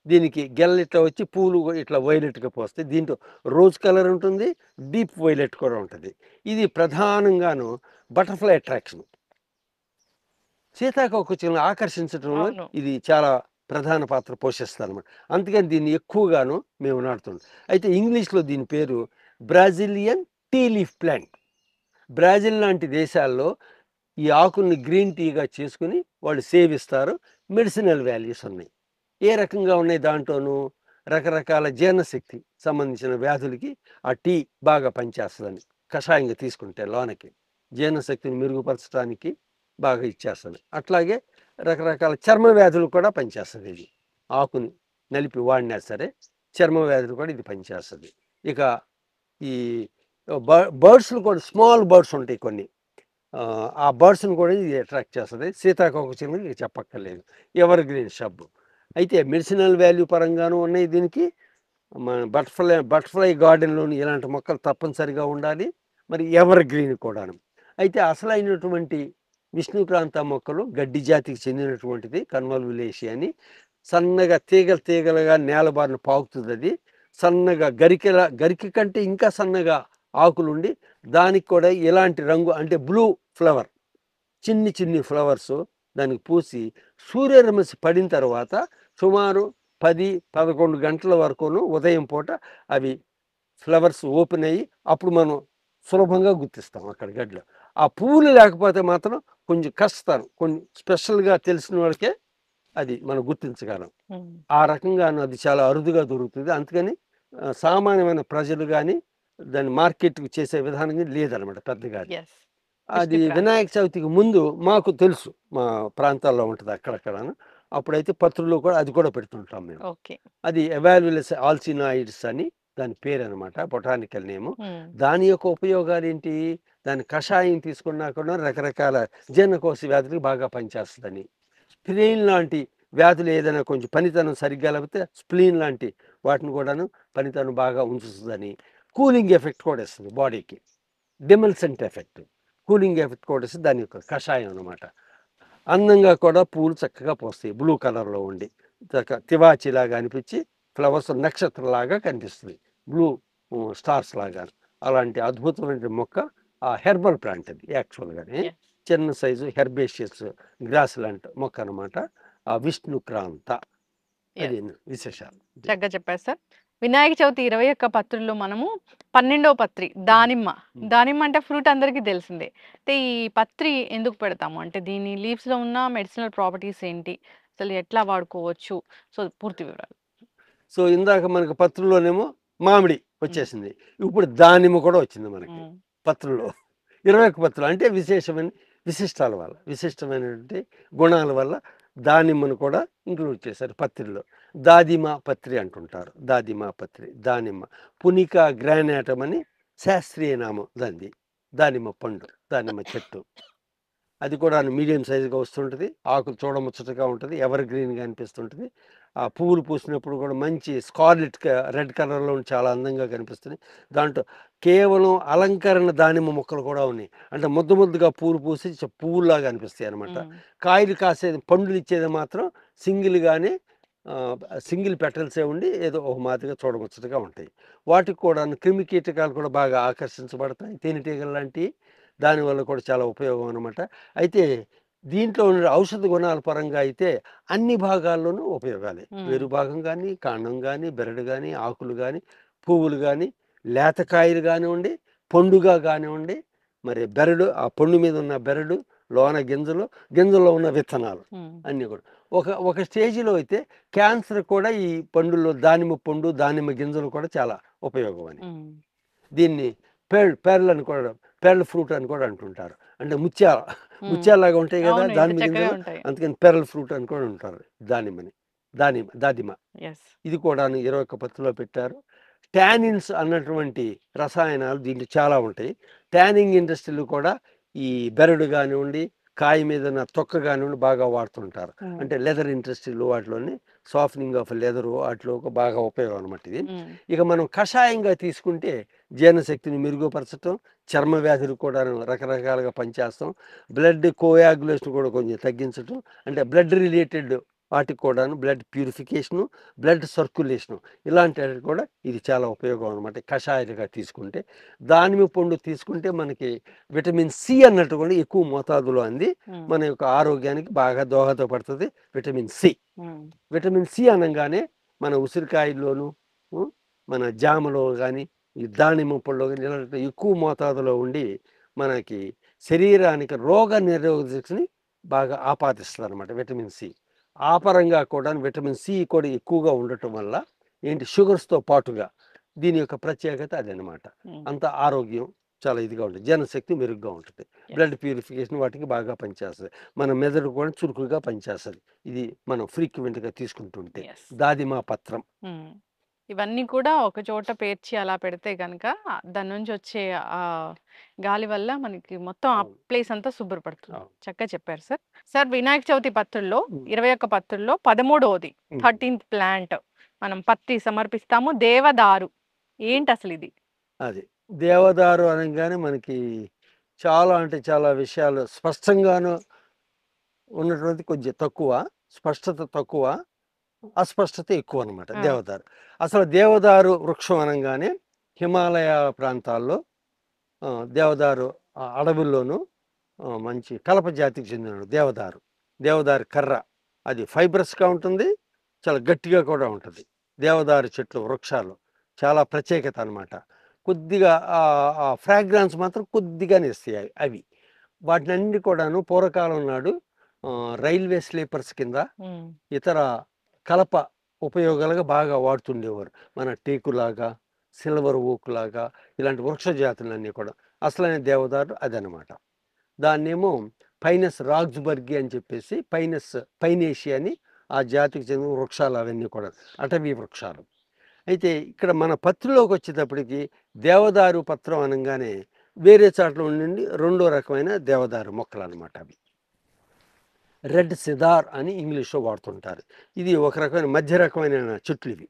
దీనికి గెల్ల ఇట్లా వచ్చి పూలు ఇట్లా వైలెట్గా పోస్తాయి. దీంట్లో రోజ్ కలర్ ఉంటుంది, డీప్ వైలెట్ కూడా ఉంటుంది. ఇది ప్రధానంగాను బటర్ఫ్లై అట్రాక్షన్, సీతాకోకచిలుకలను ఆకర్షించడంలో ఇది చాలా ప్రధాన పాత్ర పోషిస్తుంది అనమాట. అందుకని దీన్ని ఎక్కువగాను మేము నాటుతున్నాం. అయితే ఇంగ్లీష్లో దీని పేరు బ్రాజిలియన్ టీ లీఫ్ ప్లాంట్. బ్రాజిల్ లాంటి దేశాల్లో ఈ ఆకుల్ని గ్రీన్ టీగా చేసుకుని వాళ్ళు సేవిస్తారు. మెడిసినల్ వాల్యూస్ ఉన్నాయి. ఏ రకంగా ఉన్నాయి దాంట్లోనూ రకరకాల జీర్ణశక్తి సంబంధించిన వ్యాధులకి ఆ టీ బాగా పనిచేస్తుందని, కషాయంగా తీసుకుంటే లోనకి జీర్ణశక్తిని మెరుగుపరచడానికి బాగా ఇచ్చేస్తుంది. అట్లాగే రకరకాల చర్మ వ్యాధులు కూడా పనిచేస్తుంది. ఇది ఆకుని నలిపి వాడినా సరే చర్మ వ్యాధులు కూడా ఇది పనిచేస్తుంది. ఇక ఈ బర్డ్స్లు కూడా స్మాల్ బర్డ్స్ ఉంటాయి కొన్ని, ఆ బర్డ్స్ని కూడా ఇది అట్రాక్ట్ చేస్తుంది. సీతాకోకచిలుకలు చెప్పక్కర్లేదు, ఎవర్ గ్రీన్ షబ్బు. అయితే మెడిసినల్ వాల్యూ పరంగాను ఉన్నాయి దీనికి. మన బటర్ఫ్లై గార్డెన్లోని ఇలాంటి మొక్కలు తప్పనిసరిగా ఉండాలి, మరి ఎవర్ గ్రీన్ కూడాను. అయితే అసలైనటువంటి విష్ణుక్రాంత మొక్కలు గడ్డి జాతికి చెందినటువంటిది, కన్వల్వులేసి అని. సన్నగా తీగలుగా నేలబారిన పాకుతుంది. అది సన్నగా గరిక కంటే ఇంకా సన్నగా ఆకులుండి దానికి కూడా ఇలాంటి రంగు అంటే బ్లూ ఫ్లవర్, చిన్ని ఫ్లవర్స్ దానికి పూసి సూర్యరశ్మి పడిన తర్వాత సుమారు 10-11 గంటల వరకును ఉదయం పూట అవి ఫ్లవర్స్ ఓపెన్ అయ్యి అప్పుడు మనం సులభంగా గుర్తిస్తాం అక్కడ గడ్డిలో. ఆ పువ్వులు లేకపోతే మాత్రం కొంచెం కష్టం, కొన్ని స్పెషల్గా తెలిసిన వాళ్ళకే అది మనం గుర్తించగలం. ఆ రకంగా అది చాలా అరుదుగా దొరుకుతుంది. అందుకని సామాన్యమైన ప్రజలు కానీ దాన్ని మార్కెట్కి చేసే విధానం లేదనమాట పెద్దగా. అది వినాయక చవితికి ముందు మాకు తెలుసు, మా ప్రాంతాల్లో ఉంటుంది అక్కడక్కడ. అప్పుడైతే పత్రుల్లో కూడా అది కూడా పెడుతుంటాం మేము. అది ఎవాల్యులస్ ఆల్సినాయిడ్స్ అని దాని పేరు అనమాట, బొటానికల్ నేము. దాని యొక్క ఉపయోగాలు ఏంటి? దాని కషాయం తీసుకున్నా కూడా రకరకాల జీర్ణకోశ వ్యాధులకు బాగా పనిచేస్తుందని. స్ప్లీన్ లాంటి వ్యాధులు ఏదైనా కొంచెం పనితనం సరిగ్గా లేకపోతే స్ప్లీన్ లాంటి వాటిని కూడాను పనితనం బాగా ఉంచుతుందని. కూలింగ్ ఎఫెక్ట్ కూడా ఇస్తుంది బాడీకి, డిమల్సెంట్ ఎఫెక్ట్, కూలింగ్ ఎఫెక్ట్ కూడా ఇస్తుంది దాని యొక్క కషాయం అనమాట. అందంగా కూడా పూలు చక్కగా పోస్తాయి, బ్లూ కలర్లో ఉండి తివాచిలాగా అనిపించి ఫ్లవర్స్ నక్షత్రంలాగా కనిపిస్తుంది, బ్లూ స్టార్స్ లాగా. అలాంటి అద్భుతమైన మొక్క ఆ హెర్బల్ ప్లాంట్ అది యాక్చువల్గానే చిన్న సైజు హెర్బేషియస్ గ్రాస్ లాంటి మొక్క అనమాట. ఆ విష్ణుక్రాంత అది విశేషాలు. చక్కగా చెప్పారు సార్. వినాయక చవితి 21 పత్రుల్లో మనము 12వ పత్రి దానిమ్మ. దానిమ్మ అంటే ఫ్రూట్ అందరికీ తెలిసిందే. అయితే ఈ పత్రి ఎందుకు పెడతాము? అంటే దీని లీవ్స్‌లో ఉన్న మెడిసినల్ ప్రాపర్టీస్ ఏంటి? అసలు ఎట్లా వాడుకోవచ్చు? సో, పూర్తి వివరాలు. సో ఇందాక మనకి పత్రుల్లోనేమో మామిడి వచ్చేసింది, ఇప్పుడు దానిమ్మ కూడా వచ్చింది మనకి హ్మ్. పత్రుల్లో. 21 పత్రులు అంటే విశిష్టాల వల్ల, విశిష్టమైనటువంటి గుణాల వల్ల దానిమ్మను కూడా ఇంక్లూడ్ చేశారు పత్రిలో. దాదిమా పత్రి అంటుంటారు, దాదిమా పత్రి, దానిమ్మ. పునికా గ్రానేటం అని శాస్త్రీయ నామం దానిది. దానిమ్మ పండు, దానిమ్మ చెట్టు. అది కూడా మీడియం సైజుగా వస్తుంటుంది, ఆకులు చూడముచ్చటగా ఉంటుంది, ఎవర్ గ్రీన్గా అనిపిస్తుంటుంది. ఆ పువ్వులు పూసినప్పుడు కూడా మంచి స్కార్లెట్ రెడ్ కలర్లో చాలా అందంగా కనిపిస్తుంది. దాంట్లో కేవలం అలంకరణ దానిమ్మ మొక్కలు కూడా ఉన్నాయి. అంటే ముద్ద ముద్దగా పూలు పూసి పువ్వులాగా అనిపిస్తాయి అనమాట. కాయలు కాసేది, పండ్లు ఇచ్చేది మాత్రం సింగిల్గానే సింగిల్ పెటల్సే ఉండి ఏదో ఒక మాదిరిగా చూడముచ్చటగా ఉంటాయి. వాటికి కూడా క్రిమి కీటకాలు కూడా బాగా ఆకర్షించబడతాయి, తేనెటీగలు లాంటివి. దానివల్ల కూడా చాలా ఉపయోగం అనమాట. అయితే దీంట్లో ఉన్న ఔషధ గుణాల పరంగా అయితే అన్ని భాగాల్లోనూ ఉపయోగాలే. వేరు భాగం కానీ, కాండం కానీ, బెరడు కానీ, ఆకులు కానీ, పువ్వులు కానీ, లేతకాయలు కానివ్వండి, పండుగ కానివ్వండి, మరి బెరడు, ఆ పండు మీద ఉన్న బెరడు, లోన గింజలు, గింజల్లో ఉన్న విత్తనాలు అన్నీ కూడా. ఒక స్టేజ్లో అయితే క్యాన్సర్ కూడా ఈ పండులో దానిమ్మ పండు, దానిమ్మ గింజలు కూడా చాలా ఉపయోగం అని. దీన్ని పేర్లు అని కూడా, పెరల్ ఫ్రూట్ అని కూడా అంటుంటారు. అంటే ముత్యాలాగా ఉంటాయి కదా దానిమ్మ గింజలు, అందుకని పెరల్ ఫ్రూట్ అని కూడా ఉంటారు దానిమ్మని. దాదిమ ఇది కూడా 21 పత్రిలో పెట్టారు. టానిన్స్ అన్నటువంటి రసాయనాలు దీంట్లో చాలా ఉంటాయి. ట్యానింగ్ ఇండస్ట్రీలు కూడా ఈ బెరడు కానివ్వండి, కాయ మీద ఉన్న తొక్క కానివ్వండి బాగా వాడుతుంటారు. అంటే లెదర్ ఇండస్ట్రీలు వాటిలోని సాఫ్టనింగ్ ఆఫ్ లెదర్ వాటిలో బాగా ఉపయోగం అనమాట ఇది. ఇక మనం కషాయంగా తీసుకుంటే జీర్ణశక్తిని మెరుగుపరచడం, చర్మ వ్యాధులు కూడా రకరకాలుగా పనిచేస్తాం, బ్లడ్ కోయాగులేషన్ కూడా కొంచెం తగ్గించడం, అంటే బ్లడ్ రిలేటెడ్ వాటికి కూడాను బ్లడ్ ప్యూరిఫికేషను, బ్లడ్ సర్క్యులేషను, ఇలాంటి కూడా ఇది చాలా ఉపయోగం అనమాట కషాయాలుగా తీసుకుంటే. దానిమ్మ పండు తీసుకుంటే మనకి విటమిన్ సి అన్నట్టు కూడా ఎక్కువ మోతాదులో అంది మన యొక్క ఆరోగ్యానికి బాగా దోహదపడుతుంది. విటమిన్ సి, విటమిన్ సి అనగానే మన ఉసిరికాయల్లోనూ, మన జామలో కానీ, ఈ దానిమ్మ పళ్ళలో కానీ ఇలాంటి ఎక్కువ మోతాదులో ఉండి మనకి శరీరానికి రోగ నిరోధక శక్తిని బాగా ఆపాదిస్తుంది అనమాట విటమిన్ సి. ఆ పరంగా కూడా విటమిన్ సి కూడా ఎక్కువగా ఉండటం వల్ల ఏంటి షుగర్స్తో పాటుగా దీని యొక్క ప్రత్యేకత అదనమాట. అంత ఆరోగ్యం చాలా ఇదిగా ఉంటుంది, జనశక్తి మెరుగ్గా ఉంటుంది, బ్లడ్ ప్యూరిఫికేషన్ వాటికి బాగా పనిచేస్తుంది, మన మెదడు కూడా చురుకుగా పనిచేస్తుంది. ఇది మనం ఫ్రీక్వెంట్గా తీసుకుంటుంటే. దాదిమా పత్రం ఇవన్నీ కూడా ఒక చోట పేర్చి అలా పెడితే కనుక దాని నుంచి వచ్చే గాలి వల్ల మనకి మొత్తం ఆ ప్లేస్ అంతా శుభ్రపడుతుంది. చక్కగా చెప్పారు సార్. సార్, వినాయక చవితి పత్రుల్లో 21 పత్రుల్లో 13వది 13th ప్లాంట్ మనం పత్రి సమర్పిస్తాము, దేవదారు. ఏంటి అసలు ఇది? అది దేవదారు అనగానే మనకి చాలా అంటే చాలా విషయాలు స్పష్టంగాను ఉన్నటువంటి కొంచెం తక్కువ, స్పష్టత తక్కువ, అస్పష్టత ఎక్కువ అనమాట దేవదారు. అసలు దేవదారు వృక్షం అనగానే హిమాలయ ప్రాంతాల్లో దేవదారు అడవుల్లోనూ మంచి కలప జాతికి చెందిన దేవదారు కర్ర, అది ఫైబ్రస్గా ఉంటుంది, చాలా గట్టిగా కూడా ఉంటుంది. దేవదారు చెట్లు వృక్షాలు చాలా ప్రత్యేకత అనమాట. కొద్దిగా ఫ్రాగ్రాన్స్ మాత్రం కొద్దిగానే ఇస్తాయి అవి. వాటిని అన్ని కూడాను పూర్వకాలం నాడు రైల్వే స్లీపర్స్ కింద ఇతర కలప ఉపయోగాలుగా బాగా వాడుతుండేవారు. మన టేకులాగా, సిల్వర్ ఓక్ లాగా ఇలాంటి వృక్ష జాతులన్నీ కూడా. అసలైన దేవదారు అదనమాట. దాన్నేమో పైనస్ రాగ్స్బర్గి అని చెప్పేసి, పైనేషియా అని ఆ జాతికి చెందిన వృక్షాలు అవన్నీ కూడా అటవీ వృక్షాలు. అయితే ఇక్కడ మన పత్రిలోకి వచ్చేటప్పటికి దేవదారు పత్రం అనగానే వేరే చాట్ల నుండి రెండో రకమైన దేవదారు మొక్కలు అనమాట. అవి రెడ్ సిదార్ అని ఇంగ్లీష్లో వాడుతుంటారు. ఇది ఒక రకమైన మధ్య రకమైన చెట్లు, ఇవి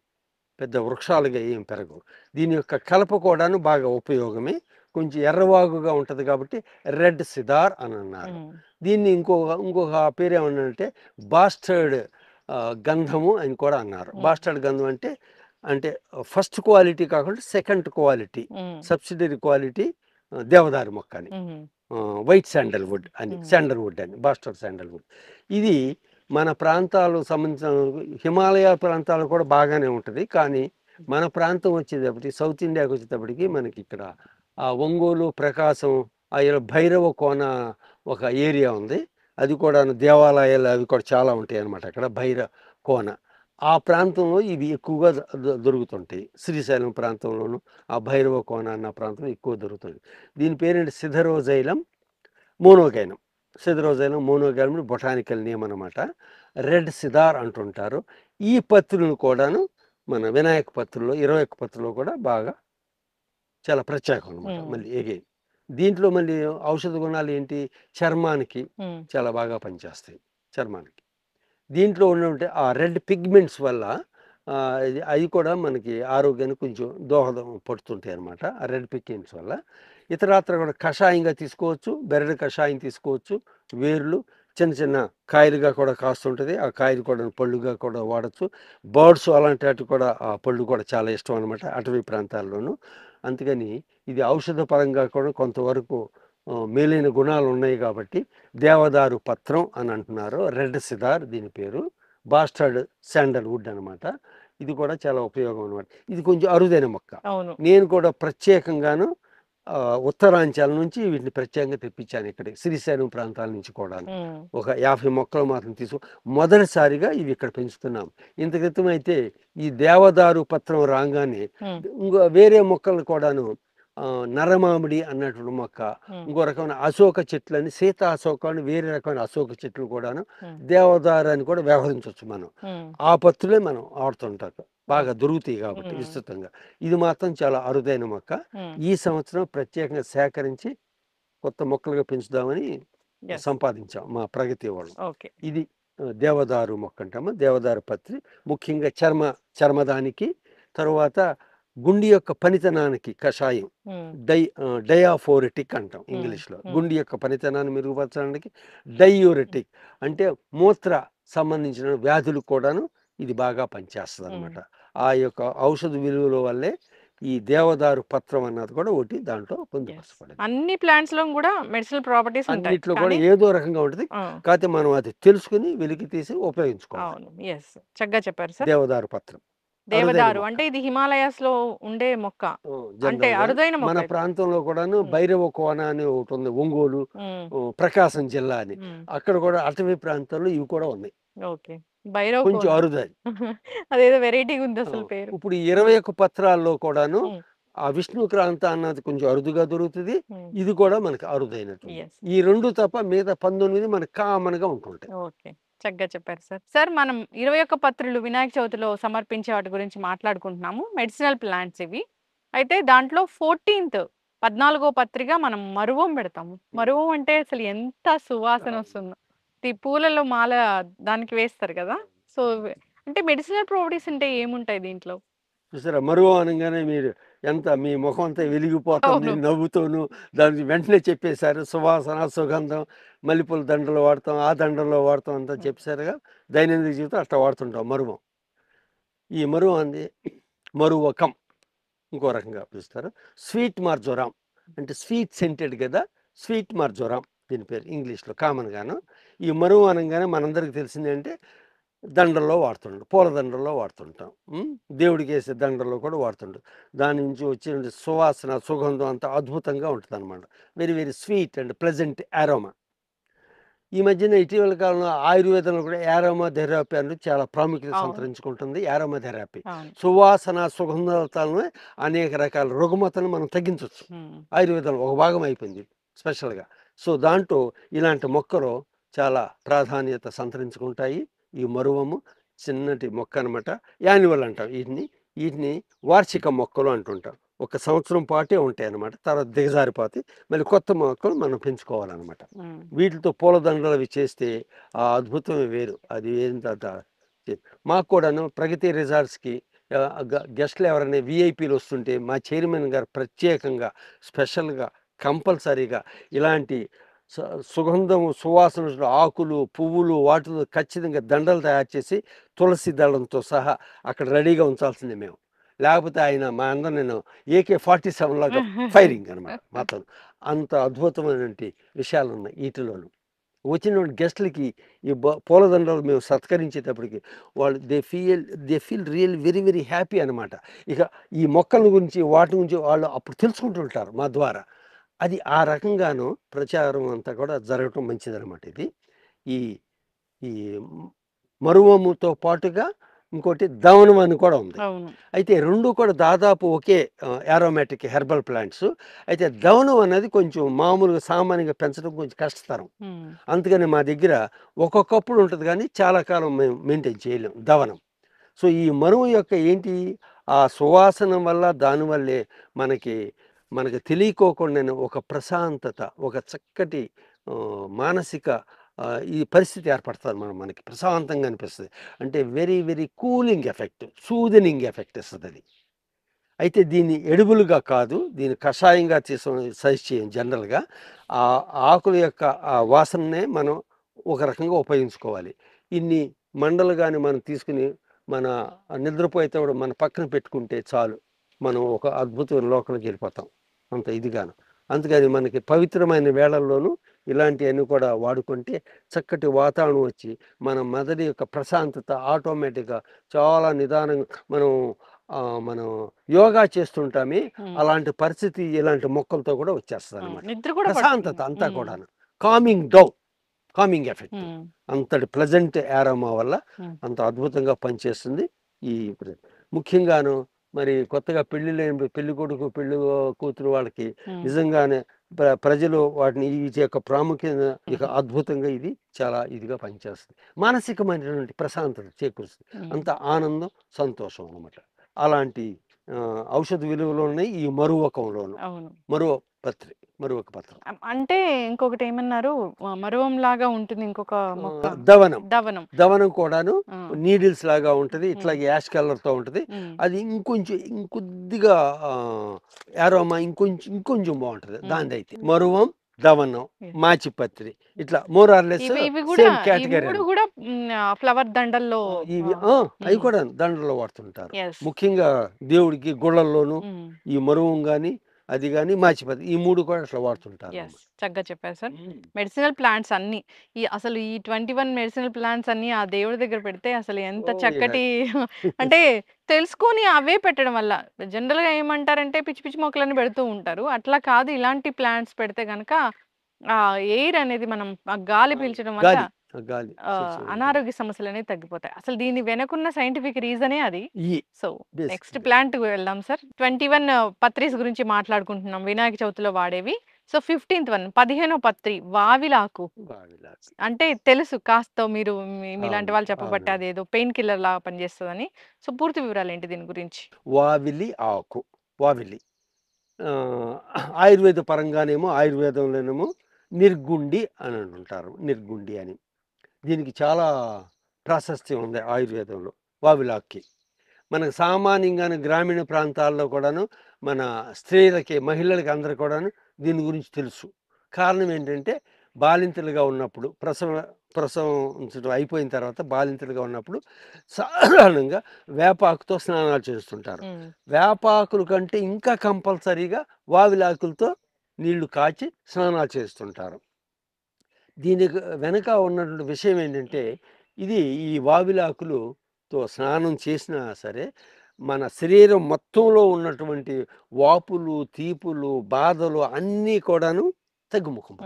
పెద్ద వృక్షాలుగా ఏం పెరగవు. దీని యొక్క కలప కూడాను బాగా ఉపయోగమే, కొంచెం ఎర్రవాగుగా ఉంటుంది కాబట్టి రెడ్ సిదార్ అని అన్నారు. దీన్ని ఇంకొక పేరు ఏమన్నారంటే బాస్టర్డ్ గంధము అని కూడా అన్నారు. బాస్టర్డ్ గంధం అంటే ఫస్ట్ క్వాలిటీ కాకుండా సెకండ్ క్వాలిటీ, సబ్సిడరీ క్వాలిటీ దేవదారు మొక్క అని. వైట్ శాండల్వుడ్ అని, శాండల్వుడ్ అని, బాస్టర్ శాండల్వుడ్. ఇది మన ప్రాంతాలకు సంబంధించిన హిమాలయ ప్రాంతాలు కూడా బాగానే ఉంటుంది. కానీ మన ప్రాంతం వచ్చేటప్పటికి సౌత్ ఇండియాకి వచ్చేటప్పటికి మనకి ఇక్కడ ఒంగోలు, ప్రకాశం, భైరవ కోన ఒక ఏరియా ఉంది. అది కూడా దేవాలయాలు అవి కూడా చాలా ఉంటాయి అన్నమాట అక్కడ భైరవ కోన. ఆ ప్రాంతంలో ఇవి ఎక్కువగా దొరుకుతుంటాయి. శ్రీశైలం ప్రాంతంలోను ఆ భైరవ కోన అన్న ప్రాంతం ఎక్కువ దొరుకుతుంది. దీని పేరేంటి సిథరోజైలం మోనోగైనం. సిథరోజైలం మోనోగైనం బొటానికల్ నేమ్ అనమాట. రెడ్ సిదార్ అంటుంటారు. ఈ పత్రులను కూడాను మన వినాయక పత్రుల్లో 21 పత్రుల్లో కూడా బాగా చాలా ప్రత్యేకం అనమాట. మళ్ళీ ఎగైన్ దీంట్లో మళ్ళీ ఔషధ గుణాలు ఏంటి, చర్మానికి చాలా బాగా పనిచేస్తాయి. చర్మానికి దీంట్లో ఉన్నటువంటి ఆ రెడ్ పిగ్మెంట్స్ వల్ల అవి కూడా మనకి ఆరోగ్యానికి కొంచెం దోహదం పడుతుంటాయి అనమాట. ఆ రెడ్ పిగ్మెంట్స్ వల్ల ఇతరాత్ర కూడా కషాయంగా తీసుకోవచ్చు, బెరడు కషాయం తీసుకోవచ్చు. వేర్లు చిన్న చిన్న కాయలుగా కూడా కాస్తుంటుంది. ఆ కాయలు కూడా పళ్ళుగా కూడా వాడచ్చు. బర్డ్స్ అలాంటి వాటి కూడా ఆ పళ్ళు కూడా చాలా ఇష్టం అనమాట అటవీ ప్రాంతాల్లోనూ. అందుకని ఇది ఔషధ పరంగా కూడా కొంతవరకు మేలైన గుణాలు ఉన్నాయి కాబట్టి దేవదారు పత్రం అని అంటున్నారు. రెడ్ సిదార్ దీని పేరు. బాస్టర్డ్ శాండల్వుడ్ అనమాట. ఇది కూడా చాలా ఉపయోగం అనమాట. ఇది కొంచెం అరుదైన మొక్క. నేను కూడా ప్రత్యేకంగాను ఉత్తరాంచల్ నుంచి వీటిని ప్రత్యేకంగా తెప్పించాను. ఇక్కడ శ్రీశైలం ప్రాంతాల నుంచి కూడా ఒక 50 మొక్కలు మాత్రం మొదటిసారిగా ఇవి ఇక్కడ పెంచుతున్నాం. ఇంత క్రితం అయితే ఈ దేవదారు పత్రం రాగానే ఇంకో వేరే మొక్కలు కూడాను నరమామిడి అన్నటువంటి మొక్క, ఇంకో రకమైన అశోక చెట్లు అని, సీత అశోక అని వేరే రకమైన అశోక చెట్లు కూడాను దేవదారు అని కూడా వ్యవహరించవచ్చు మనం. ఆ పత్రులే మనం ఆడుతుంటాం, బాగా దొరుకుతాయి కాబట్టి విస్తృతంగా. ఇది మాత్రం చాలా అరుదైన మొక్క. ఈ సంవత్సరం ప్రత్యేకంగా సేకరించి కొత్త మొక్కలుగా పెంచుదామని సంపాదించాం మా ప్రగతి వాళ్ళు. ఇది దేవదారు మొక్క అంటాము. దేవదారు పత్రి ముఖ్యంగా చర్మదానికి, తరువాత గుండి యొక్క పనితనానికి కషాయం డయాఫోరెటిక్ అంటాం ఇంగ్లీష్లో. గుండి యొక్క పనితనాన్ని మెరుగుపరచడానికి డయూరెటిక్ అంటే మూత్ర సంబంధించిన వ్యాధులు కూడాను ఇది బాగా పనిచేస్తుంది అనమాట. ఆ యొక్క ఔషధ విలువల వల్లే ఈ దేవదారు పత్రం అన్నది కూడా ఒకటి దాంట్లో పొందుపరచబడింది. అన్ని ప్లాంట్స్ లో కూడా మెడిసినల్ ప్రాపర్టీస్ ఉంటాయి. అన్నిట్లో కూడా ఏదో రకంగా ఉంటుంది. కాకపోతే మనం అది తెలుసుకుని వెలికి తీసి ఉపయోగించుకోవాలి. చక్కగా చెప్పారు సార్. దేవదారు పత్రం, దేవదారు అంటే ఇది హిమాలయాస్ లో ఉండే మొక్క, అంటే అరుదైన మొక్క. మన ప్రాంతంలో కూడాను భైరవ కోన అని ఒకటి ఉంది, ఒంగోలు, ప్రకాశం జిల్లా అని. అక్కడ కూడా అటవీ ప్రాంతాల్లో ఇవి కూడా ఉన్నాయి. కొంచెం అరుదైన, అదేదో వెరైటీగా ఉంది అసలు పేరు. ఇప్పుడు 21 పత్రాల్లో కూడాను ఆ విష్ణుక్రాంత అన్నది కొంచెం అరుదుగా దొరుకుతుంది. ఇది కూడా మనకి అరుదైనట్టు. ఈ రెండు తప్ప మిగతా 19 మనకి కామన్ గా ఉంటుంటాయి. చక్కగా చెప్పారు సార్. సార్, మనం 21 పత్రులు వినాయక చవితిలో సమర్పించే వాటి గురించి మాట్లాడుకుంటున్నాము. మెడిసినల్ ప్లాంట్స్ ఇవి. అయితే దాంట్లో 14వ పత్రిగా మనం మరువం పెడతాము. మరువం అంటే అసలు ఎంత సువాసన వస్తుందో. ఈ పూలలో మాల దానికి వేస్తారు కదా. సో అంటే మెడిసినల్ ప్రాపర్టీస్ అంటే ఏముంటాయి దీంట్లో? చూసారా, మరువం అనగానే మీరు ఎంత మీ ముఖం అంతా వెలిగిపోతుంది నవ్వుతోను. దానికి వెంటనే చెప్పేశారు. సువాసన, సుగంధం, మల్లెపూల దండలు వాడతాం, ఆ దండల్లో వాడతాం అంతా చెప్పేశారుగా. దైనందిక జీవితం అట్లా వాడుతుంటాం మరువం. ఈ మరువం అంది మరువకం ఇంకో రకంగా పిలుస్తారు. స్వీట్ మార్జోరాం అంటే స్వీట్ సెంటెడ్ కదా, స్వీట్ మార్జోరాం దీని పేరు ఇంగ్లీష్లో కామన్ గాను. ఈ మరువు అనగానే మనందరికి తెలిసింది అంటే దండల్లో వాడుతుంటాం, పూల దండల్లో వాడుతుంటాం, దేవుడికి వేసే దండల్లో కూడా వాడుతుంటాం. దాని నుంచి వచ్చే సువాసన, సుగంధం అంతా అద్భుతంగా ఉంటుంది అనమాట. Very very sweet and pleasant aroma. ఈ మధ్యన ఇటీవల కాలంలో ఆయుర్వేదంలో కూడా ఆరోమా థెరపీ అనేది చాలా ప్రాముఖ్యత సంతరించుకుంటుంది. ఆరోమా థెరపీ సువాసన, సుగంధాలతో అనేక రకాల రుగ్మతలను మనం తగ్గించవచ్చు. ఆయుర్వేదంలో ఒక భాగం అయిపోయింది స్పెషల్గా. సో దాంట్లో ఇలాంటి మొక్కలు చాలా ప్రాధాన్యత సంతరించుకుంటాయి. ఈ మరువము చిన్నటి మొక్క అనమాట. యాన్యువల్ అంటాం వీటిని వార్షిక మొక్కలు అంటుంటాం. ఒక సంవత్సరం పాటే ఉంటాయి అన్నమాట. తర్వాత దిగజారిపోతాయి. మళ్ళీ కొత్త మొక్కలు మనం పెంచుకోవాలన్నమాట. వీటితో పూలదండలు అవి చేస్తే ఆ అద్భుతమే వేరు. అది ఏంటంట. మాకు కూడాను ప్రగతి రిసార్ట్స్కి గెస్ట్లు ఎవరైనా విఐపీలు వస్తుంటే మా చైర్మన్ గారు ప్రత్యేకంగా స్పెషల్గా కంపల్సరీగా ఇలాంటి సుగంధము, సువాసన ఆకులు, పువ్వులు వాటితో ఖచ్చితంగా దండలు తయారు చేసి తులసి దళంతో సహా అక్కడ రెడీగా ఉంచాల్సిందే మేము. లేకపోతే ఆయన మా అందరూ నేను AK-47 లాగా ఫైరింగ్ అనమాట మాతో. అంత అద్భుతమైనటువంటి విషయాలు ఉన్నాయి వీటిలోను. వచ్చిన గెస్ట్లకి ఈ పూలదండలు మేము సత్కరించేటప్పటికి వాళ్ళు they feel real very very happy అనమాట. ఇక ఈ మొక్కల గురించి వాటి గురించి వాళ్ళు అప్పుడు తెలుసుకుంటుంటారు మా ద్వారా. అది ఆ రకంగాను ప్రచారం అంతా కూడా జరగటం మంచిదనమాట. ఇది ఈ ఈ మరువముతో పాటుగా ఇంకోటి దవనం అని కూడా ఉంది. అవును. అయితే రెండు కూడా దాదాపు ఒకే యారోమాటిక్ హెర్బల్ ప్లాంట్స్. అయితే దవనం అనేది కొంచెం మామూలుగా సామాన్యంగా పెంచడం కొంచెం కష్టతరం. అందుకని మా దగ్గర ఒక్కొక్కప్పుడు ఉంటుంది కానీ చాలా కాలం మేము మెయింటైన్ చేయలేం దవనం. సో ఈ మరువు యొక్క ఏంటి ఆ సువాసన వల్ల దానివల్లే మనకి తెలియకోకుండా ఒక ప్రశాంతత, ఒక చక్కటి మానసిక ఈ పరిస్థితి ఏర్పడుతుంది. మనకి ప్రశాంతంగా అనిపిస్తుంది. అంటే very very cooling effect, soothing effect ఇస్తుంది అది. అయితే దీన్ని ఎడిబుల్గా కాదు, దీన్ని కషాయంగా సజెస్ట్ చేయం. జనరల్గా ఆ ఆకుల యొక్క ఆ వాసననే మనం ఒక రకంగా ఉపయోగించుకోవాలి. ఇన్ని మండలు కానీ మనం తీసుకుని మన నిద్రపోయేతే కూడా మన పక్కన పెట్టుకుంటే చాలు, మనం ఒక అద్భుతమైన లోకంలోకి వెళ్ళిపోతాం అంత ఇదిగాను. అందుకని మనకి పవిత్రమైన వేళల్లోనూ ఇలాంటివన్నీ కూడా వాడుకుంటే చక్కటి వాతావరణం వచ్చి మన మెదడు యొక్క ప్రశాంతత ఆటోమేటిక్గా చాలా నిదానంగా మనం యోగా చేస్తుంటామే అలాంటి పరిస్థితి ఇలాంటి మొక్కలతో కూడా వచ్చేస్తుంది అనమాట. ప్రశాంతత అంతా కూడా కామింగ్ ఎఫెక్ట్ అంతటి ప్లెజెంట్ ఆరోమా వల్ల అంత అద్భుతంగా పనిచేస్తుంది. ఈ ముఖ్యంగాను మరి కొత్తగా పెళ్లి కొడుకు పెళ్లి కూతురు వాళ్ళకి నిజంగానే ప్రజలు వాటిని ఈ యొక్క ప్రాముఖ్యత ఇక అద్భుతంగా ఇది చాలా ఇదిగా పనిచేస్తుంది. మానసికమైనటువంటి ప్రశాంతత చేకూరుస్తుంది. అంత ఆనందం, సంతోషం అన్నమాట. అలాంటి ఔషధ విలువలు ఉన్నాయి ఈ మరువకంలోను. మరువక పత్రం అంటే ఇంకొకటి ఏమన్నారు, మరువం లాగా ఉంటుంది ఇంకొక మొక్క, దవనం కూడాను నీడిల్స్ లాగా ఉంటది. ఇట్లా యాష్ కలర్ తో ఉంటది. అది ఇంకొద్దిగా ఆరోమా ఇంకొంచెం బాగుంటది దాని. అయితే మరువం, దవనం, మాచిపత్రి ఇట్లా more or less same category. Flower దండల్లో అవి కూడా దండల్లో వాడుతుంటారు. ముఖ్యంగా దేవుడికి గుళ్ళల్లోనూ ఈ మరువం గాని అది కానీ మాచిపత్రి ఈ మూడు కూడా అట్లా వాడుతుంటారు. చక్కగా చెప్పారు సార్. మెడిసినల్ ప్లాంట్స్ అన్ని అసలు ఈ 21 మెడిసినల్ ప్లాంట్స్ అన్ని ఆ దేవుడి దగ్గర పెడితే అసలు ఎంత చక్కటి అంటే తెలుసుకొని అవే పెట్టడం వల్ల జనరల్ గా ఏమంటారంటే పిచ్చి పిచ్చి మొక్కలని పెడుతూ ఉంటారు. అట్లా కాదు, ఇలాంటి ప్లాంట్స్ పెడితే గనక ఆ ఎయిర్ అనేది మనం ఆ గాలి పీల్చడం వల్ల అనారోగ్య సమస్యలు అనేవి తగ్గిపోతాయి. అసలు దీని వెనకున్న సైంటిఫిక్ రీజనే అది. సో నెక్స్ట్ ప్లాంట్ వెళ్దాం సార్. 21 పత్రీస్ గురించి మాట్లాడుకుంటున్నాం వినాయక చవితిలో వాడేవి. సో 15th వన్ 15వ పత్రి వావిలాకు అంటే తెలుసు కాస్త మీరు మీలాంటి వాళ్ళు చెప్పబట్టి అదేదో పెయిన్ కిల్లర్ లాగా పనిచేస్తుందని. సో పూర్తి వివరాలు ఏంటి దీని గురించి? వావిలి ఆకు, వావిలి ఆయుర్వేద పరంగానేమో ఆయుర్వేదంలోనేమో నిర్గుండి అని అంటారు. నిర్గుండి అని దీనికి చాలా ప్రాశస్త్యం ఉంది ఆయుర్వేదంలో వావిలాక్కి. మనకు సామాన్యంగాను గ్రామీణ ప్రాంతాల్లో కూడాను మన స్త్రీలకి మహిళలకి అందరూ కూడాను దీని గురించి తెలుసు. కారణం ఏంటంటే బాలింతలుగా ఉన్నప్పుడు ప్రసవం అయిపోయిన తర్వాత బాలింతలుగా ఉన్నప్పుడు సాధారణంగా వేపాకుతో స్నానాలు చేస్తుంటారు. వేపాకుల కంటే ఇంకా కంపల్సరీగా వావిలాకులతో నీళ్లు కాచి స్నానాలు చేస్తుంటారు. దీనికి వెనక ఉన్నటువంటి విషయం ఏంటంటే ఇది ఈ వావిలాకులతో స్నానం చేసినా సరే మన శరీరం మొత్తంలో ఉన్నటువంటి వాపులు, తీపులు, బాధలు అన్నీ కూడాను తగ్గుముఖం.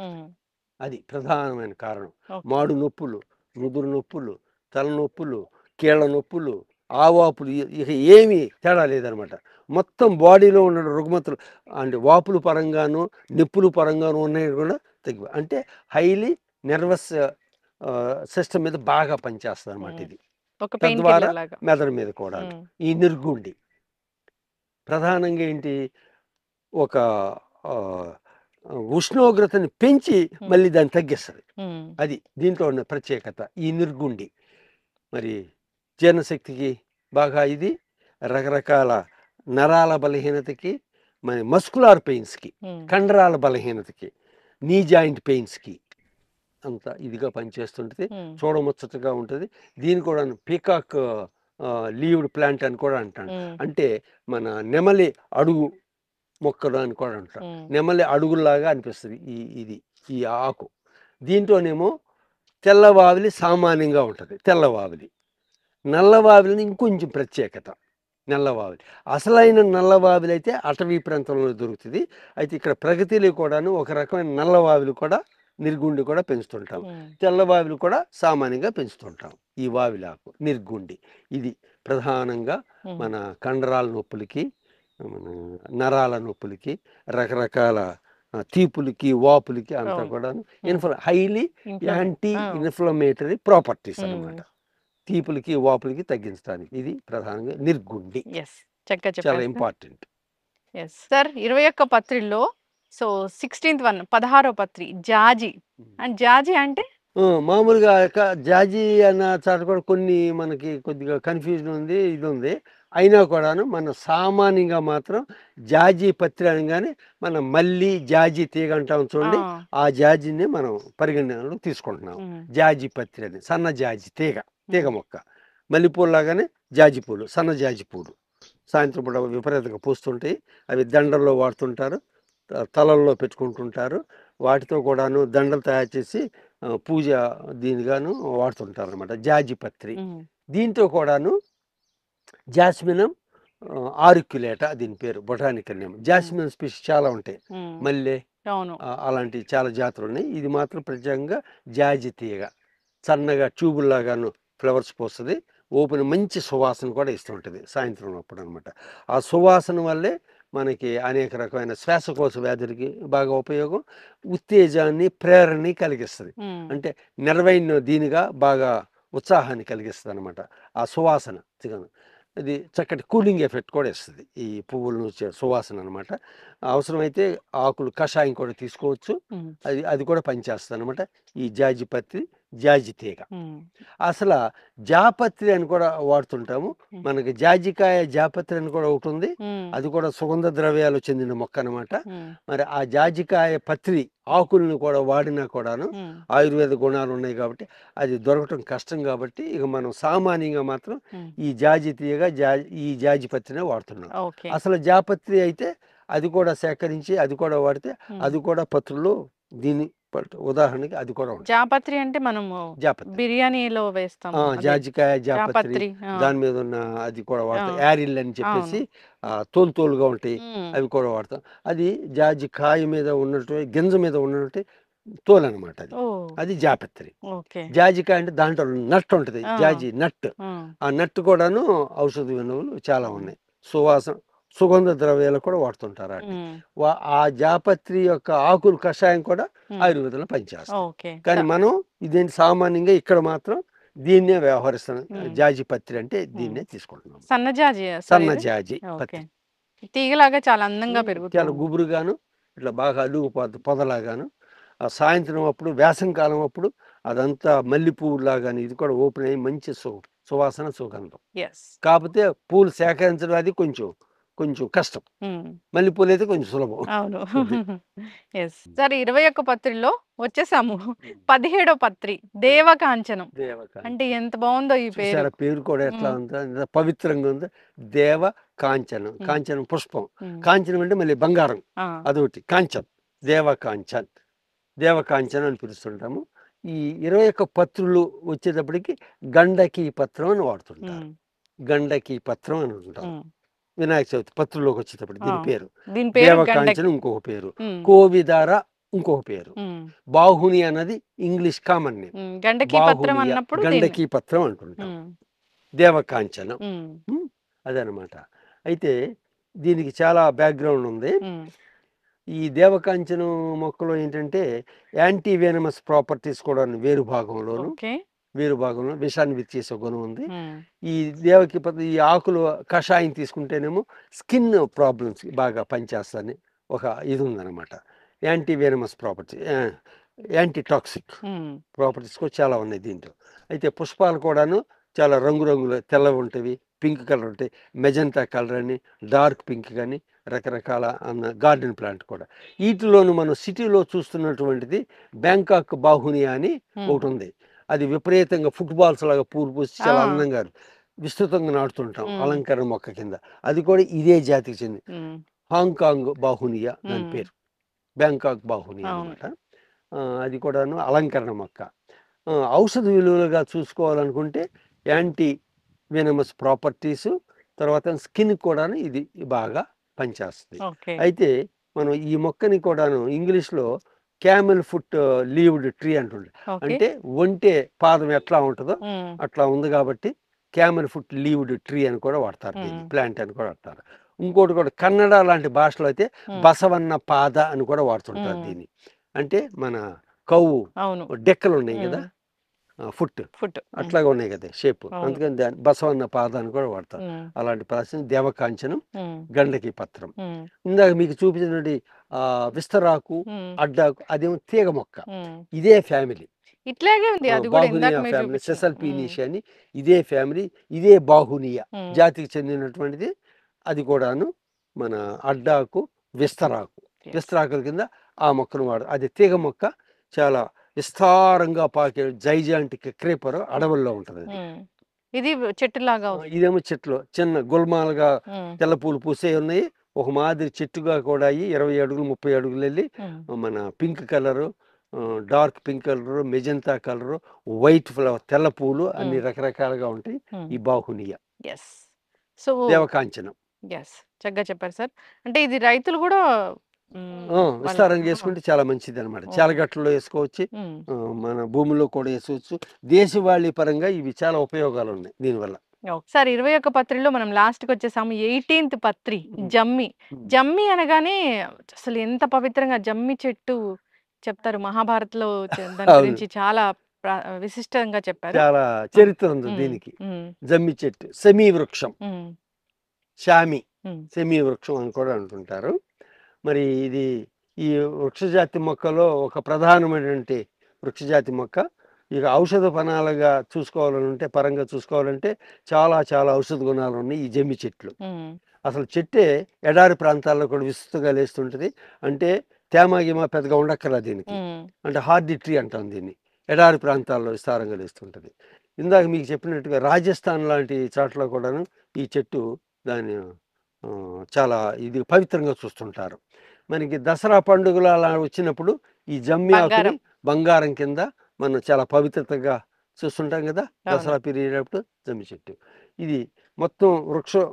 అది ప్రధానమైన కారణం. మాడు నొప్పులు, ముదురు నొప్పులు, తలనొప్పులు, కీళ్ళ నొప్పులు, ఆవాపులు ఇక ఏమీ తేడా లేదనమాట. మొత్తం బాడీలో ఉన్న రుగ్మతలు అంటే వాపులు పరంగాను నొప్పులు పరంగాను ఉన్నాయి కూడా తగ్గి అంటే హైలీ నర్వస్ సిస్టమ్ మీద బాగా పనిచేస్తుంది అనమాట. ఇది తద్వారా మెదడు మీద కూడా. ఈ నిర్గుండి ప్రధానంగా ఏంటి ఒక ఉష్ణోగ్రతని పెంచి మళ్ళీ దాన్ని తగ్గిస్తుంది. అది దీంట్లో ఉన్న ప్రత్యేకత ఈ నిర్గుండి. మరి జీర్ణశక్తికి బాగా ఇది, రకరకాల నరాల బలహీనతకి, మరి మస్కులార్ పెయిన్స్కి, కండరాల బలహీనతకి, నీ జాయింట్ పెయిన్స్కి అంత ఇదిగా పనిచేస్తుంటుంది. చూడముచ్చటగా ఉంటుంది. దీని కూడా పీకాక్ లీవ్డ్ ప్లాంట్ అని కూడా అంటాను. అంటే మన నెమలి అడుగు మొక్కలు అని కూడా అంటాం. నెమలి అడుగుల్లాగా అనిపిస్తుంది ఈ ఆకు. దీంట్లోనేమో తెల్లవావిలి సామాన్యంగా ఉంటుంది. తెల్లవావిలి, నల్లవావిలిని ఇంకొంచెం ప్రత్యేకత. నల్లవావిలి అసలైన నల్లవావిలి అయితే అటవీ ప్రాంతంలో దొరుకుతుంది. అయితే ఇక్కడ ప్రగతిలో కూడాను ఒక రకమైన నల్లవావిలి కూడా, నిర్గుండి కూడా పెంచుతుంటాం. తెల్లవావిలి కూడా సామాన్యంగా పెంచుతుంటాం. ఈ వావిలాకు నిర్గుండి ఇది ప్రధానంగా మన కండరాల నొప్పులకి, మన నరాల నొప్పులకి, రకరకాల తీపులకి, వాపులకి అంతా కూడా హైలీ యాంటీ ఇన్ఫ్లమేటరీ ప్రాపర్టీస్ అన్నమాట. తీపులకి, వాపులకి తగ్గించడానికి ఇది ప్రధానంగా నిర్గుండి చాలా ఇంపార్టెంట్. సార్ 21 పత్రిలో సో 16th వన్ 16వ పత్రి జాజి. అండ్ జాజి అంటే మామూలుగా జాజి అన్న చాట కూడా కొన్ని మనకి కొద్దిగా కన్ఫ్యూజన్ ఉంది, ఇది ఉంది. అయినా కూడాను మన సామాన్యంగా మాత్రం జాజి పత్రి అనగానే మన మల్లి జాజి తీగ అంటాం చూడండి, ఆ జాజిని మనం పరిగణనలో తీసుకుంటున్నాం. జాజి పత్రి అని సన్న జాజి తీగ మొక్క, మల్లెపూలు లాగానే జాజి పూలు, సన్న జాజి పూలు సాయంత్రం పూట విపరీతంగా పూస్తుంటాయి. అవి దండల్లో వాడుతుంటారు, తలల్లో పెట్టుకుంటుంటారు. వాటితో కూడాను దండలు తయారు చేసి పూజ దీనిగాను వాడుతుంటారు అనమాట జాజి పత్రి. దీంతో కూడాను జాస్మినం ఆరిక్యులేటా దీని పేరు, బొటానికల్ నేమ్. జాస్మిన్ స్పీషీస్ చాలా ఉంటాయి, మల్లె అలాంటి చాలా జాతులు ఉన్నాయి. ఇది మాత్రం ప్రత్యేకంగా జాజి తీగ సన్నగా ట్యూబుల్లాగాను ఫ్లవర్స్ పోస్తుంది. ఓపెన్ మంచి సువాసన కూడా ఇస్తుంటుంది సాయంత్రం అప్పుడు అనమాట. ఆ సువాసన వల్లే మనకి అనేక రకమైన శ్వాసకోశ వ్యాధులకి బాగా ఉపయోగం, ఉత్తేజాన్ని, ప్రేరణని కలిగిస్తుంది. అంటే నిర్వైన దీనిగా బాగా ఉత్సాహాన్ని కలిగిస్తుంది అనమాట ఆ సువాసన. ఇది చక్కటి కూలింగ్ ఎఫెక్ట్ కూడా ఇస్తుంది ఈ పువ్వులను సువాసన అనమాట. అవసరమైతే ఆకులు కషాయం కూడా తీసుకోవచ్చు, అది కూడా పనిచేస్తుంది అనమాట. ఈ జాజి పత్రి, జాజి తీగ. అసలు జాపత్రి అని కూడా వాడుతుంటాము. మనకి జాజికాయ జాపత్రి అని కూడా ఒకటి ఉంది, అది కూడా సుగంధ ద్రవ్యాలు చెందిన మొక్క అనమాట. మరి ఆ జాజికాయ పత్రి ఆకులను కూడా వాడినా కూడాను ఆయుర్వేద గుణాలు ఉన్నాయి కాబట్టి అది దొరకటం కష్టం. కాబట్టి ఇక మనం సామాన్యంగా మాత్రం ఈ జాజి తీగ, ఈ జాజి పత్రినే వాడుతున్నాం. అసలు జాపత్రి అయితే అది కూడా సేకరించి అది కూడా వాడితే అది కూడా పత్రులు దీని ఉదాహరణకి అది కూడా ఉంటుంది. జాపత్రి అంటే మనము బిర్యానీలో వేస్తాం, జాజికాయ జాపత్రి దాని మీద ఉన్న అది కూడా వాడతాం. యారిల్ అని చెప్పేసి తోలుగా ఉంటాయి, అవి కూడా వాడతాం. అది జాజికాయ మీద ఉన్నట్టు, గింజ మీద ఉన్నట్టు తోలు అనమాట. అది జాపత్రి. జాజికాయ అంటే దాంట్లో నట్టు ఉంటుంది, జాజి నట్టు. ఆ నట్టు కూడాను ఔషధ విలువలు చాలా ఉన్నాయి. సుగంధ ద్రవ్యాలు కూడా వాడుతుంటారు. ఆ జాపత్రి యొక్క ఆకులు కషాయం కూడా ఆయుర్వేదంలో పనిచేస్తాం. కానీ మనం ఇదేంటి సామాన్యంగా ఇక్కడ మాత్రం దీన్నే వ్యవహరిస్తున్నాం. జాజి పత్రి అంటే దీన్నే తీసుకుంటున్నాం. సన్నజాజి పత్రి తీగలాగా చాలా అందంగా పెరుగుతుంది, చాలా గుబురుగాను ఇట్లా బాగా అడుగు పొదలాగాను. ఆ సాయంత్రం అప్పుడు, వేసంకాలం అప్పుడు అదంతా మల్లె పువ్వు లాగాను ఇది కూడా ఓపెన్ అయ్యి మంచి సువాసన, సుగంధం. కాకపోతే పూలు సేకరించడం అది కొంచెం కష్టం, మల్లెపూలు అయితే కొంచెం సులభం. అవును. సరే 21 పత్రిలో వచ్చేసాము 17వ పత్రి దేవకాంచనం. అంటే ఎంత బాగుందో ఈ పేరు. పేరు కూడా ఎట్లా ఉందో, పవిత్రంగా ఉందో. దేవ కాంచనం, కాంచనం పుష్పం, కాంచనం అంటే మళ్ళీ బంగారం, అదొకటి కాంచన్, దేవకాంచనం అని పిలుస్తుంటాము. ఈ 21 పత్రులు వచ్చేటప్పటికి గండకీ పత్రం అని వాడుతుంటారు. గండకీ పత్రం అని ఉంటాం. వినాయక చవితి పత్రుల్లోకి వచ్చేటప్పుడు దీని పేరు దేవకాంచనం, ఇంకొక పేరు కోవిదార, ఇంకొక పేరు బాహుని అన్నది ఇంగ్లీష్ కామన్ నేమ్. గండకీ పత్రం అంటుంటాం, దేవకాంచనం అదనమాట. అయితే దీనికి చాలా బ్యాక్గ్రౌండ్ ఉంది. ఈ దేవకాంచనం మొక్కలో ఏంటంటే యాంటీ వేనమస్ ప్రాపర్టీస్ కూడా వేరు భాగంలో విషాన్ని విచ్చేసే గుణం ఉంది. ఈ ఈ ఆకులు కషాయం తీసుకుంటేనేమో స్కిన్ ప్రాబ్లమ్స్ బాగా పనిచేస్తాయని ఒక ఇది ఉందన్నమాట. Anti venomous property, anti toxic properties కూడా చాలా ఉన్నాయి దీంట్లో. అయితే పుష్పాలు కూడాను చాలా రంగురంగులు తెల్లవి ఉంటాయి, పింక్ కలర్ ఉంటాయి, మెజంతా కలర్ అని, డార్క్ పింక్ కానీ రకరకాల గార్డెన్ ప్లాంట్ కూడా. వీటిలోను మనం సిటీలో చూస్తున్నటువంటిది బ్యాంకాక్ బాహునియా అని ఒకటి ఉంది. అది విపరీతంగా ఫుట్బాల్స్ లాగా పూలు పూసి చాలా అందంగా విస్తృతంగా నాటుతుంటాం అలంకరణ మొక్క కింద. అది కూడా ఇదే జాతికి చెంది. హాంకాంగ్ బాహునియా దాని ఉమ్, పేరు, బ్యాంకాక్ బాహునియా అవును. అనమాట. అది కూడాను అలంకరణ మొక్క. ఔషధ విలువలుగా చూసుకోవాలనుకుంటే యాంటీ వెనమస్ ప్రాపర్టీసు, తర్వాత స్కిన్ కూడాను ఇది బాగా పనిచేస్తుంది. ఓకే. అయితే మనం ఈ మొక్కని కూడాను ఇంగ్లీష్లో క్యామెల్ ఫుట్ లీవ్డ్ ట్రీ అంటుండే. ఓకే. అంటే ఒంటె పాదం ఎట్లా ఉంటుందో ఉమ్, అట్లా ఉంది కాబట్టి క్యామెల్ ఫుట్ లీవ్డ్ ట్రీ అని కూడా వాడతారు, దీన్ని ఉమ్, ప్లాంట్ అని కూడా వాడతారు. ఇంకోటి కూడా కన్నడ లాంటి భాషలో అయితే ఉమ్, బసవన్న పాద అని కూడా వాడుతుంటారు ఉమ్, దీన్ని. అంటే మన కవ్వు అవును. డెక్కలు ఉన్నాయి కదా, ఉమ్, ఫుట్ ఫుట్. అట్లాగా ఉన్నాయి కదా షేప్, అవును. అందుకని దాన్ని బసవన్న పాద అని కూడా వాడతారు. ఉమ్, అలాంటి ప్రాచీన దేవకాంచనం, ఉమ్, గండకి పత్రం. ఉమ్, ఇందాక మీకు చూపించినటువంటి విస్తరాకు, ఉమ్, అడ్డాకు అదేమో తీగ మొక్క, ఉమ్. ఇదే ఫ్యామిలీ. ఇట్లాగే ఉంది అది కూడా ఇందాక బాహునియా మీరు ఫ్యామిలీ, చూపించిన. సెసల్ పీనీషియా అని ఇదే ఫ్యామిలీ, ఇదే బాహునియా జాతికి చెందినటువంటిది. అది కూడాను మన అడ్డాకు, విస్తరాకు, విస్తరాకుల కింద ఆ మొక్కను వాడు. అది తీగ మొక్క, చాలా విస్తారంగా పాకే జైజాంటిక్ క్రీపర్, అడవుల్లో ఉంటుంది అది. ఇది చెట్టులాగా ఇదేమో చెట్లు చిన్న గుల్మాలుగా ఉమ్, తెల్ల పూలు పూసే ఉన్నాయి. ఒక మాదిరి చెట్టుగా కూడా అయ్యి 20 అడుగులు 30 అడుగులు వెళ్ళి ఉమ్, మన pink colour, dark pink colour, magenta colour, white flower, తెల్ల పూలు అన్ని రకరకాలుగా ఉంటాయి. ఈ బాహునియా ఎస్. సో దేవకాంచనం ఎస్, చక్కగా చెప్పారు సార్. అంటే ఇది రైతులు కూడా విస్తారంగా వేసుకుంటే చాలా మంచిది అనమాట. చాలగట్లలో వేసుకోవచ్చు, ఉమ్, మన భూమిలో కూడా వేసుకోవచ్చు. దేశవాళీ పరంగా ఇవి చాలా ఉపయోగాలు ఉన్నాయి దీనివల్ల. సార్ 21 పత్రిలో మనం లాస్ట్కి వచ్చేసాము. 18th పత్రి జమ్మి. ఉమ్. జమ్మి అనగానే అసలు ఎంత పవిత్రంగా జమ్మి చెట్టు చెప్తారు మహాభారత్లో. దాని అవును, గురించి చాలా విశిష్టంగా చెప్పారు. చాలా చరిత్ర ఉంది ఉమ్, దీనికి. ఉమ్, జమ్మి చెట్టు సెమీ వృక్షం, ఉమ్, శామి ఉమ్, సెమీ వృక్షం అని కూడా అంటుంటారు. మరి ఇది ఈ వృక్షజాతి మొక్కలో ఒక ప్రధానమైనటువంటి వృక్షజాతి మొక్క. ఇక ఔషధ పనాలుగా చూసుకోవాలంటే, పరంగా చూసుకోవాలంటే చాలా చాలా ఔషధ గుణాలు ఉన్నాయి ఈ జమ్మి చెట్లు. ఉమ్, అసలు చెట్టే ఎడారి ప్రాంతాల్లో కూడా విస్తృతంగా లేస్తుంటుంది. అంటే తేమ గిమ పెద్దగా ఉండక్కర్లా దీనికి. ఉమ్, అంటే హార్డీ ట్రీ అంటాం దీన్ని. ఎడారి ప్రాంతాల్లో విస్తారంగా లేస్తుంటుంది. ఇందాక మీకు చెప్పినట్టుగా రాజస్థాన్ లాంటి చోట్ల కూడాను ఈ చెట్టు దాన్ని చాలా ఇది పవిత్రంగా చూస్తుంటారు. మనకి దసరా పండుగలు అలా వచ్చినప్పుడు ఈ జమ్మి ఆకుని బంగారం. బంగారం కింద మనం చాలా పవిత్రతగా చూస్తుంటాం కదా, అవును. దసరా పీరియడ్ అప్పుడు జమ్మి చెట్టు. ఇది మొత్తం వృక్షం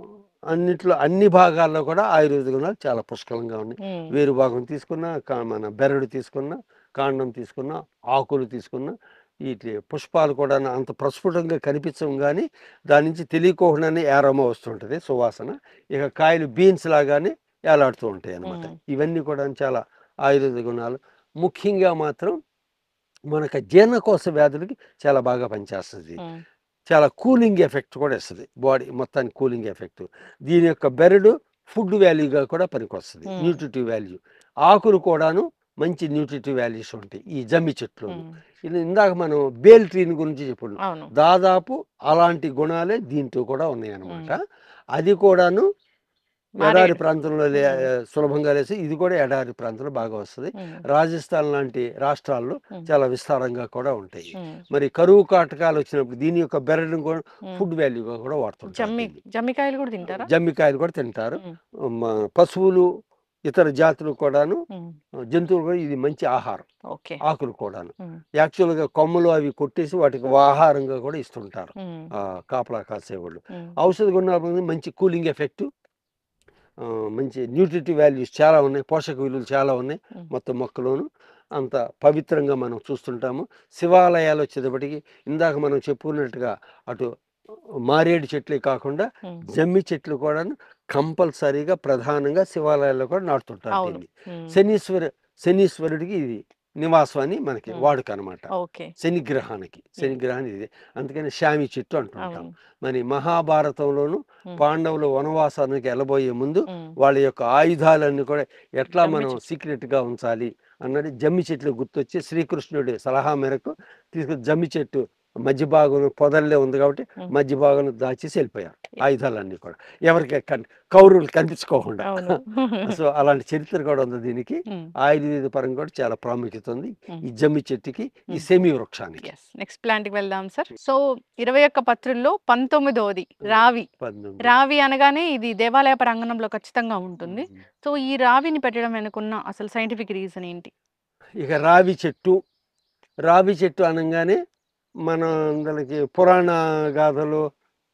అన్నిట్లో అన్ని భాగాల్లో కూడా ఆయుర్వేద గుణాలు చాలా పుష్కలంగా ఉన్నాయి. ఉమ్, వేరు భాగం తీసుకున్నా, మన బెరడు తీసుకున్నా, కాండం తీసుకున్నా, ఆకులు తీసుకున్నా, వీటి పుష్పాలు కూడా అంత ప్రస్ఫుటంగా కనిపించం, కానీ దాని నుంచి తెలియకోకుండానే ఏరమ వస్తుంటుంది సువాసన. ఇక కాయలు బీన్స్ లాగానే ఏలాడుతూ ఉంటాయి అన్నమాట. ఇవన్నీ కూడా చాలా ఆయుర్వేద గుణాలు. ముఖ్యంగా మాత్రం మనకు జీర్ణకోశ వ్యాధులకి చాలా బాగా పనిచేస్తుంది. ఉమ్, చాలా కూలింగ్ ఎఫెక్ట్ కూడా ఇస్తుంది, బాడీ మొత్తానికి కూలింగ్ ఎఫెక్ట్. దీని యొక్క బెరడు ఫుడ్ వాల్యూగా కూడా పనికొస్తుంది, న్యూట్రిటివ్ వాల్యూ. ఆకులు కూడాను మంచి న్యూట్రిటివ్ వాల్యూస్ ఉంటాయి ఈ జమ్మి చెట్లు. ఇది ఇందాక మనం బేల్ ట్రీని గురించి చెప్పుకున్నాం, అవును. దాదాపు అలాంటి గుణాలే దీంట్లో కూడా ఉన్నాయి అన్నమాట. అది కూడాను ఎడారి ప్రాంతంలో సులభంగా లేసి, ఇది కూడా ఎడారి ప్రాంతంలో బాగా వస్తుంది. రాజస్థాన్ లాంటి రాష్ట్రాల్లో చాలా విస్తారంగా కూడా ఉంటాయి. మరి కరువు కాటకాలు వచ్చినప్పుడు దీని యొక్క బెరడును కూడా ఫుడ్ వాల్యూగా కూడా వాడుతుంటారు. జమ్మికాయలు కూడా తింటారా? జమ్మికాయలు కూడా తింటారు. పశువులు, ఇతర జాతులు కూడాను, జంతువులు కూడా ఇది మంచి ఆహారం. ఆకులు కూడాను యాక్చువల్గా కొమ్మలు అవి కొట్టేసి వాటికి ఆహారంగా కూడా ఇస్తుంటారు కాపలా కాసేవాళ్ళు. ఔషధ గుణాలు మంచి కూలింగ్ ఎఫెక్ట్, మంచి న్యూట్రిటివ్ వాల్యూస్ చాలా ఉన్నాయి, పోషక విలువలు చాలా ఉన్నాయి మొత్తం మొక్కలోను. అంత పవిత్రంగా మనం చూస్తుంటాము. శివాలయాలు వచ్చేటప్పటికి ఇందాక మనం చెప్పుకున్నట్టుగా అటు మారేడు చెట్లే కాకుండా జమ్మి చెట్లు కూడా కంపల్సరీగా ప్రధానంగా శివాలయాల్లో కూడా నాటుతుంటారు దీన్ని. శనీశ్వరుడికి ఇది నివాసం అని మనకి వాడుక అనమాట. శనిగ్రహానికి ఇది, అందుకని శామి చెట్టు అంటుంటాం. మరి మహాభారతంలోను పాండవులు వనవాసానికి వెళ్ళబోయే ముందు వాళ్ళ యొక్క ఆయుధాలన్నీ కూడా ఎట్లా మనం సీక్రెట్ గా ఉంచాలి అన్నది జమ్మి చెట్లు గుర్తొచ్చి శ్రీకృష్ణుడి సలహా మేరకు తీసుకుని జమ్మి చెట్టు మధ్య భాగం పొదల్లే ఉంది కాబట్టి ఉమ్. మధ్య భాగంలో దాచేసి వెళ్ళిపోయారు ఆయుధాలన్నీ కూడా, ఎవరికి కౌరవులు కనిపించుకోకుండా. అవును. సో అలాంటి చరిత్ర కూడా ఉంది దీనికి. ఉమ్, ఆయుర్వేద పరంగా కూడా చాలా ప్రాముఖ్యత ఉంది ఉమ్. ఈ జమ్మి చెట్టుకి, ఈ ఉమ్. సెమి వృక్షానికి. ఎస్, నెక్స్ట్ ప్లాంట్ కి వెళ్దాం సార్. సో 21 పత్రుల్లో 19వది రావి. 19. రావి అనగానే ఇది దేవాలయ ప్రాంగణంలో ఖచ్చితంగా ఉంటుంది. సో ఈ రావిని పెట్టడం వెనుకున్న అసలు సైంటిఫిక్ రీజన్ ఏంటి? ఇక రావి చెట్టు, రావి చెట్టు అనగానే మన అందరికి పురాణ గాథలు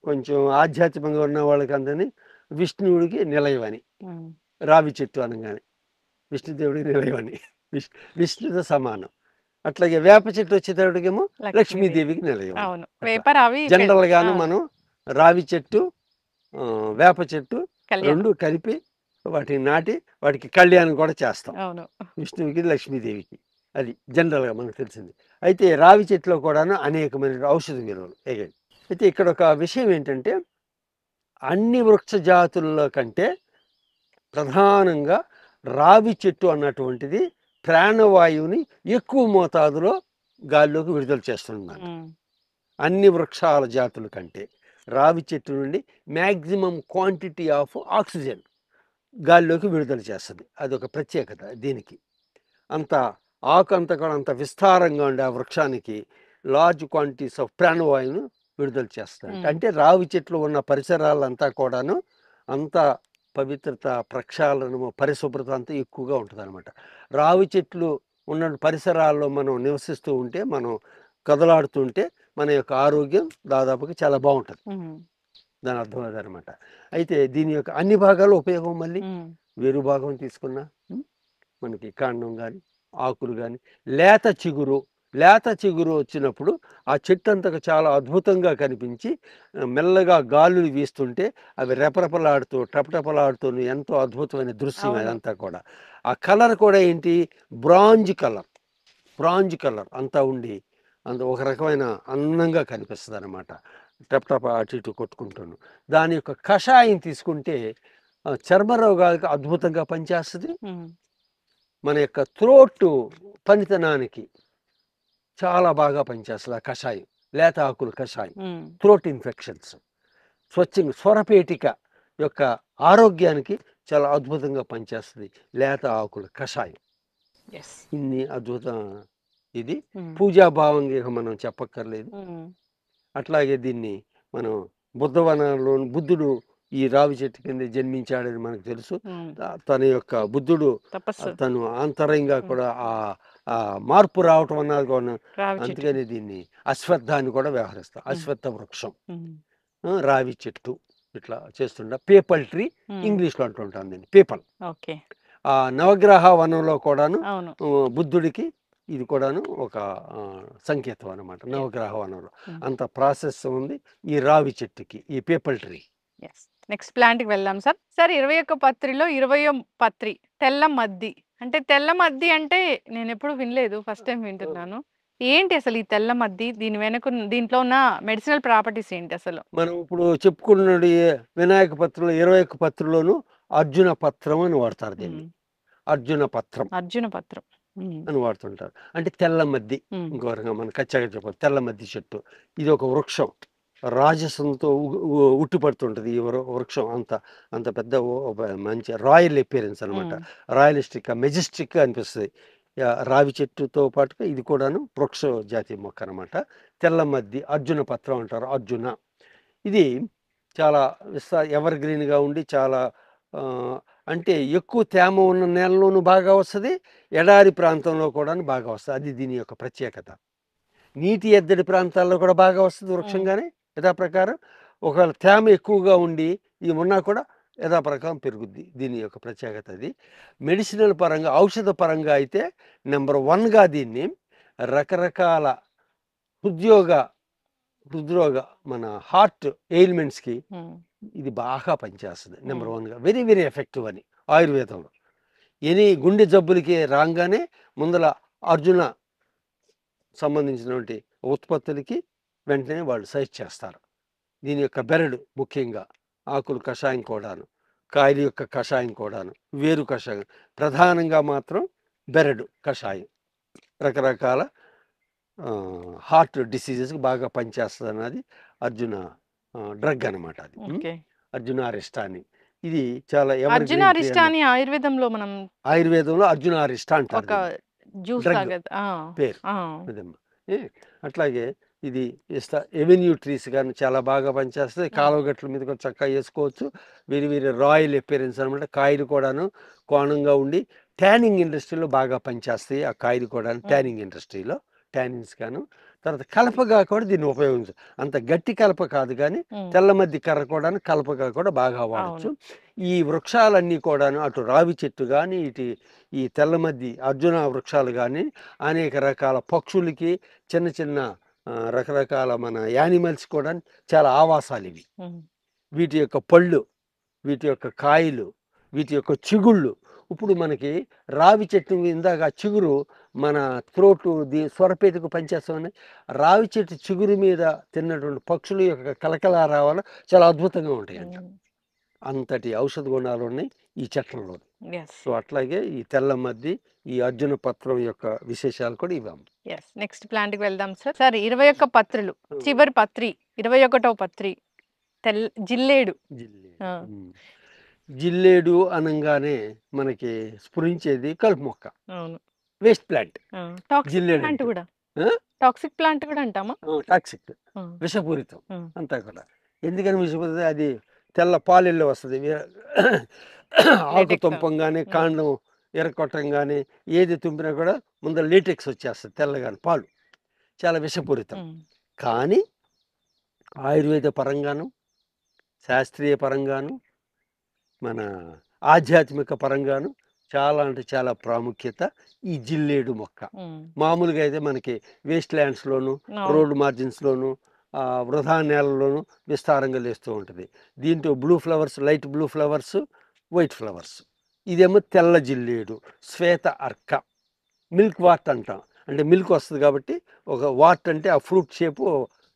కొంచెం ఆధ్యాత్మికంగా ఉన్న వాళ్ళకి అందరినీ విష్ణువుడికి నిలయమని, ఉమ్, రావి చెట్టు అనగానే విష్ణుదేవుడికి నిలయమని, విష్ణుతో సమానం. అట్లాగే వేప చెట్టు వచ్చేటప్పటికేమో లక్ష్మీదేవికి నిలయం. అవును, వేప రావి జనరల్ గాను మనం రావి చెట్టు, వేప చెట్టు కళ్యాణం. రెండు కలిపి వాటిని నాటి వాటికి కళ్యాణం కూడా చేస్తాం, అవును. విష్ణువుకి లక్ష్మీదేవికి. అది జనరల్గా మనకు తెలిసింది. అయితే రావి చెట్టులో కూడాను అనేకమైన ఔషధ విలువలు. అయితే ఇక్కడ ఒక విషయం ఏంటంటే, అన్ని వృక్ష జాతుల్లో కంటే ప్రధానంగా రావి చెట్టు అన్నటువంటిది ప్రాణవాయువుని ఎక్కువ మోతాదులో గాల్లోకి విడుదల చేస్తుంది. ఉమ్, అన్ని వృక్షాల జాతుల కంటే రావి చెట్టు నుండి మ్యాక్సిమం క్వాంటిటీ ఆఫ్ ఆక్సిజన్ గాల్లోకి విడుదల చేస్తుంది. అదొక ప్రత్యేకత దీనికి. అంత ఆకు అంతా కూడా అంత విస్తారంగా ఉండే ఆ వృక్షానికి లార్జ్ క్వాంటిటీస్ ఆఫ్ ప్రాణవాయువును విడుదల చేస్తాయి. అంటే రావి చెట్లు ఉన్న పరిసరాలంతా కూడాను అంత పవిత్రత, ప్రక్షాళనము, పరిశుభ్రత అంతా ఎక్కువగా ఉంటుంది అనమాట. రావి చెట్లు ఉన్న పరిసరాల్లో మనం నివసిస్తూ ఉంటే, మనం కదలాడుతుంటే మన యొక్క ఆరోగ్యం దాదాపుగా చాలా బాగుంటుంది. దాని అర్థం అదనమాట. అయితే దీని యొక్క అన్ని భాగాలు ఉపయోగం. మళ్ళీ వేరు భాగం తీసుకున్నా మనకి కాండం కానీ ఆకులు కానీ లేత చిగురు వచ్చినప్పుడు ఆ చెట్టు అంతకు చాలా అద్భుతంగా కనిపించి మెల్లగా గాలులు వీస్తుంటే అవి రెపరెపలాడుతూ టపటపలాడుతూ ఎంతో అద్భుతమైన దృశ్యం. అదంతా కూడా ఆ కలర్ కూడా ఏంటి, బ్రాంజ్ కలర్ అంతా ఉండి అంత ఒక రకమైన అందంగా కనిపిస్తుంది అనమాట. టపటప అటు ఇటు కొట్టుకుంటాను. దాని యొక్క కషాయం తీసుకుంటే చర్మ రోగాలకు అద్భుతంగా పనిచేస్తుంది. మన యొక్క థ్రోట్ పనితనానికి చాలా బాగా పనిచేస్తుంది ఆ కషాయం, లేత ఆకుల కషాయం. థ్రోట్ ఇన్ఫెక్షన్స్, స్వరపేటిక యొక్క ఆరోగ్యానికి చాలా అద్భుతంగా పనిచేస్తుంది లేత ఆకుల కషాయం. ఇన్ని అద్భుతం. ఇది పూజాభావంగా మనం చెప్పక్కర్లేదు. అట్లాగే దీన్ని మనం బుద్ధవనంలో బుద్ధుడు ఈ రావి చెట్టు కింద జన్మించాడని మనకు తెలుసు. తన యొక్క బుద్ధుడు తను ఆంతరంగా కూడా ఆ మార్పు రావటం అన్నది కూడా. అందుకని దీన్ని అశ్వత్థాన్ని కూడా వ్యవహరిస్తాం. అశ్వత్థ వృక్షం, రావి చెట్టు ఇట్లా చేస్తుంటా. పేపల్ ట్రీ ఇంగ్లీష్లో అంటుంటాం దీన్ని, పేపల్. ఆ నవగ్రహ వనంలో కూడాను బుద్ధుడికి ఇది కూడాను ఒక సంకేతం అన్నమాట. నవగ్రహ వనంలో అంత ప్రాసెస్ ఉంది ఈ రావి చెట్టుకి, ఈ పేపల్ ట్రీ. నెక్స్ట్ ప్లాంట్ కి వెళ్దాం సార్. సార్ 21 పత్రిలో 20వ పత్రి తెల్ల మద్ది. అంటే తెల్ల మద్ది అంటే నేను ఎప్పుడు వినలేదు, ఫస్ట్ టైం వింటున్నాను. ఏంటి అసలు ఈ తెల్ల మద్ది? దీని వెనుక దీంట్లో ఉన్న మెడిసినల్ ప్రాపర్టీస్ ఏంటి అసలు? మనం ఇప్పుడు చెప్పుకున్నది వినాయక పత్రంలో 21 పత్రిలోను అర్జున పత్రం అని వాడతారు దీన్ని. అర్జున పత్రం అని వాడుతుంటారు. అంటే తెల్ల మద్ది. ఇంకో రకంగా మనం ఖచ్చితంగా చెప్పాలి, తెల్ల మద్ది చెట్టు. ఇది ఒక వృక్షం, రాజసంతో ఉట్టిపడుతుంటుంది ఈ వృక్షం. అంత పెద్ద మంచి రాయల్ అపియరెన్స్ అనమాట. రాయలిస్టిక్, మెజెస్టిక్ అనిపిస్తుంది. రావి చెట్టుతో పాటుగా ఇది కూడాను వృక్ష జాతి మొక్క అనమాట. తెల్ల మద్ది, అర్జున పత్రం అంటారు. అర్జున ఇది చాలా ఎవర్ గ్రీన్గా ఉండి చాలా అంటే ఎక్కువ తేమ ఉన్న నేలలోనూ బాగా వస్తుంది, ఎడారి ప్రాంతంలో కూడా బాగా వస్తుంది. అది దీని యొక్క ప్రత్యేకత. నీటి ఎద్దడి ప్రాంతాల్లో కూడా బాగా వస్తుంది వృక్షంగానే యథాప్రకారం. ఒకవేళ తేమ ఎక్కువగా ఉండి ఇది ఉన్నా కూడా యథాప్రకారం పెరుగుద్ది. దీని యొక్క ప్రత్యేకత అది. మెడిసినల్ పరంగా, ఔషధ పరంగా అయితే నెంబర్ 1గా దీన్ని రకరకాల హృద్రోగ మన హార్ట్ ఎయిల్మెంట్స్కి ఇది బాగా పనిచేస్తుంది. నెంబర్ 1గా వెరీ వెరీ ఎఫెక్టివ్ అని ఆయుర్వేదంలో. ఎనీ గుండె జబ్బులకి రాగానే ముందల అర్జున సంబంధించినటువంటి ఉత్పత్తులకి వెంటనే వాళ్ళు సజెస్ట్ చేస్తారు. దీని యొక్క బెరడు ముఖ్యంగా, ఆకులు కషాయం కూడాను, కాయల యొక్క కషాయం కూడాను, వేరు కషాయం, ప్రధానంగా మాత్రం బెరడు కషాయం. రకరకాల హార్ట్ డిసీజెస్కి బాగా పనిచేస్తుంది అన్నది అర్జున డ్రగ్ అనమాట అది. ఓకే. అర్జున అరిష్ట అని. ఇది చాలా ఎవర్ అర్జున గ్రీన్ ట్రీ అరిష్ట అన్నమాట. అని ఆయుర్వేదంలో మనం ఆయుర్వేదంలో అర్జున అరిష్ట అంటారు ఒక దీన్ని. జ్యూస్ డ్రగ్ లాగా. పేరు అదమ్మా. అట్లాగే ఇది ఎవెన్యూ ట్రీస్ కానీ చాలా బాగా పనిచేస్తుంది. కాలువ గట్ల మీద కూడా చక్కగా వేసుకోవచ్చు. వేరే వేరే రాయల్ అపియరెన్స్ అనమాట. కాయలు కూడాను కోణంగా ఉండి ట్యానింగ్ ఇండస్ట్రీలో బాగా పనిచేస్తాయి. ఆ కాయలు కూడా ట్యానింగ్ ఇండస్ట్రీలో ట్యానిన్స్ గాను. తర్వాత కలపగా కూడా దీన్ని ఉపయోగించు. అంత గట్టి కలప కాదు కానీ తెల్ల మధ్య కర్ర కూడా కలపగా కూడా బాగా వాడచ్చు. ఈ వృక్షాలన్నీ కూడాను అటు రావి చెట్టు కానీ ఇటు ఈ తెల్ల మధ్య అర్జున వృక్షాలు కానీ అనేక రకాల పక్షులకి చిన్న చిన్న రకరకాల మన యానిమల్స్ కూడా చాలా ఆవాసాలు ఇవి. వీటి యొక్క పళ్ళు, వీటి యొక్క కాయలు, వీటి యొక్క చిగుళ్ళు. ఇప్పుడు మనకి రావి చెట్టు ఇందాక చిగురు మన త్రోటు స్వరపేటకు పనిచేస్తామని రావి చెట్టు చిగురు మీద తిన్నటువంటి పక్షుల యొక్క కలకలారావాలు చాలా అద్భుతంగా ఉంటాయంట. అంతటి ఔషధ గుణాలు ఉన్నాయి ఈ చెట్లలో. సో అట్లాగే ఈ తెల్ల మద్ది, ఈ అర్జున పత్రం యొక్క విశేషాలు కూడా ఇవ్వము. నెక్స్ట్ ప్లాంట్ కి వెళ్దాం సార్. సార్ 21 పత్రులు, చివరి పత్రి 21వ పత్రి జిల్లేడు. జిల్లేడు అనగానే మనకి స్ఫురించేది కలుపు మొక్క, అవును, వేస్ట్ ప్లాంట్. జిల్లేడు ప్లాంట్ కూడా టాక్సిక్ ప్లాంట్ కూడా అంటామా? టాక్సిక్, విషపూరితం అంతా కూడా. ఎందుకని విషపూరితం? అది తెల్ల పాలెల్లో వస్తుంది. ఆకు తుంపంగానే కాండం ఎరకొట్టంగానే ఏది తుంపినా కూడా ముందర లేటెక్స్ వచ్చేస్తుంది తెల్లగాని పాలు. చాలా విషపూరితం. కానీ ఆయుర్వేద పరంగాను, శాస్త్రీయ పరంగాను, మన ఆధ్యాత్మిక పరంగాను చాలా అంటే చాలా ప్రాముఖ్యత ఈ జిల్లేడు మొక్క. మామూలుగా అయితే మనకి వేస్ట్ ల్యాండ్స్లోను, రోడ్ మార్జిన్స్లోను, వృధా నేలలోను విస్తారంగా లేస్తూ ఉంటుంది. దీంట్లో blue flowers, light blue flowers, white flowers. ఇదేమో తెల్ల జిల్లేడు, శ్వేత అర్క. మిల్క్ వాట్ అంటాం, అంటే మిల్క్ వస్తుంది కాబట్టి. ఒక వాట్ అంటే ఆ ఫ్రూట్ షేపు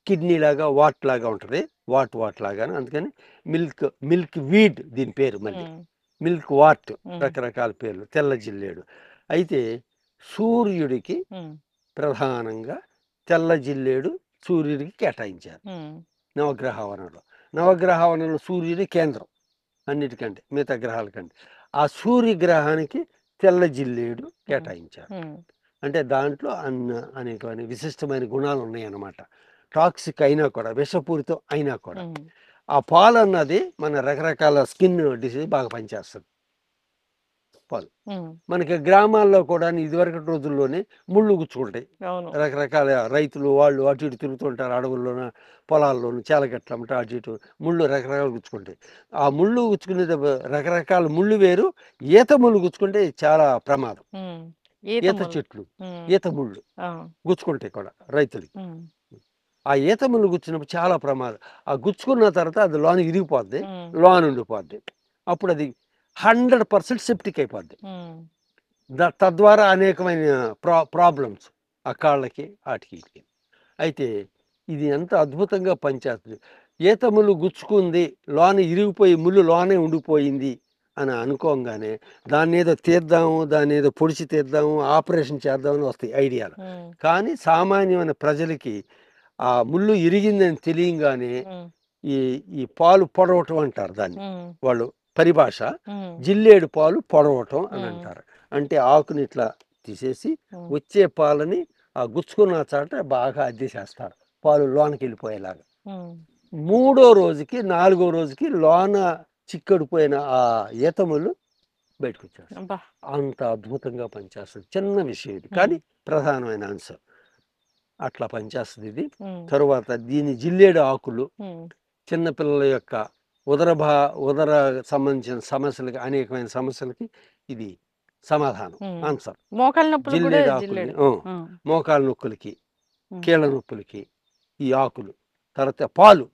కిడ్నీ లాగా వాట్ లాగా ఉంటుంది, వాట్ లాగా. అందుకని మిల్క్ వీడ్ దీని పేరు. మళ్ళీ మిల్క్ వాట్, రకరకాల పేర్లు. తెల్ల జిల్లేడు. అయితే సూర్యుడికి ప్రధానంగా తెల్ల జిల్లేడు సూర్యుడికి కేటాయించారు నవగ్రహవనంలో. నవగ్రహవనంలో సూర్యుడి కేంద్రం అన్నిటికంటే, మిగతా గ్రహాల కంటే. ఆ సూర్యగ్రహానికి తెల్ల జిల్లేడు కేటాయించారు. అంటే దాంట్లో అనేకమైన విశిష్టమైన గుణాలు ఉన్నాయన్నమాట. టాక్సిక్ అయినా కూడా, విషపూరితం అయినా కూడా. ఆ పాలు అన్నది మన రకరకాల స్కిన్ డిసీజ్ బాగా పనిచేస్తుంది. పాలు మనకి గ్రామాల్లో కూడా ఇదివరకటి రోజుల్లోనే ముళ్ళు గుచ్చుకుంటాయి. రకరకాల రైతులు వాళ్ళు అటు ఇటు తిరుగుతుంటారు, అడవుల్లోనూ పొలాల్లోనూ చాలగట్ల అటు ఇటు ముళ్ళు రకరకాలు గుచ్చుకుంటాయి. ఆ ముళ్ళు గుచ్చుకునేది రకరకాల ముళ్ళు వేరు. ఈత ముళ్ళు గుచ్చుకుంటే చాలా ప్రమాదం. ఈత చెట్లు, ఈత ముళ్ళు గుచ్చుకుంటాయి కూడా రైతులకి. ఆ ఈత ముళ్ళు గుచ్చినప్పుడు చాలా ప్రమాదం. ఆ గుచ్చుకున్న తర్వాత అది లోన ఇరిగిపోద్ది, లోన ఉండిపోద్ది. అప్పుడు అది 100% సెప్టిక్ అయిపోద్ది. తద్వారా అనేకమైన ప్రాబ్లమ్స్ ఆ కాళ్ళకి వాటికి. అయితే ఇది ఎంత అద్భుతంగా పనిచేస్తుంది. ఈత ముళ్ళు గుచ్చుకుంది, లోన ఇరిగిపోయి ముళ్ళు లోనే ఉండిపోయింది అని అనుకోగానే దాన్ని ఏదో తీద్దాము, దాన్ని ఏదో పొడిచి తీద్దాము, ఆపరేషన్ చేద్దామని వస్తాయి ఐడియాలు. కానీ సామాన్యమైన ప్రజలకి ఆ ముళ్ళు ఇరిగిందని తెలియగానే ఈ పాలు పొడవటం అంటారు దాన్ని, వాళ్ళు పరిభాష. జిల్లేడు పాలు పొడవటం అని అంటారు. అంటే ఆకుని ఇట్లా తీసేసి వచ్చే పాలని ఆ గుచ్చుకున్న చాట బాగా అద్దెసేస్తారు, పాలు లోనకి వెళ్ళిపోయేలాగా. 3వ రోజుకి 4వ రోజుకి లోన చిక్కడిపోయిన ఆ ఈతములు బయటకు వచ్చేస్తారు. అంత అద్భుతంగా పనిచేస్తుంది. చిన్న విషయం ఇది, కానీ ప్రధానమైన ఆన్సర్. అట్లా పనిచేస్తుంది ఇది. తరువాత దీని జిల్లేడు ఆకులు చిన్నపిల్లల యొక్క ఉదర సంబంధించిన సమస్యలకి, అనేకమైన సమస్యలకి ఇది సమాధానం, ఆన్సర్. జిల్లేడు ఆకులు మోకాళ్ళ నొప్పులకి, కీళ్ళ నొప్పులకి ఈ ఆకులు. తర్వాత పాలు,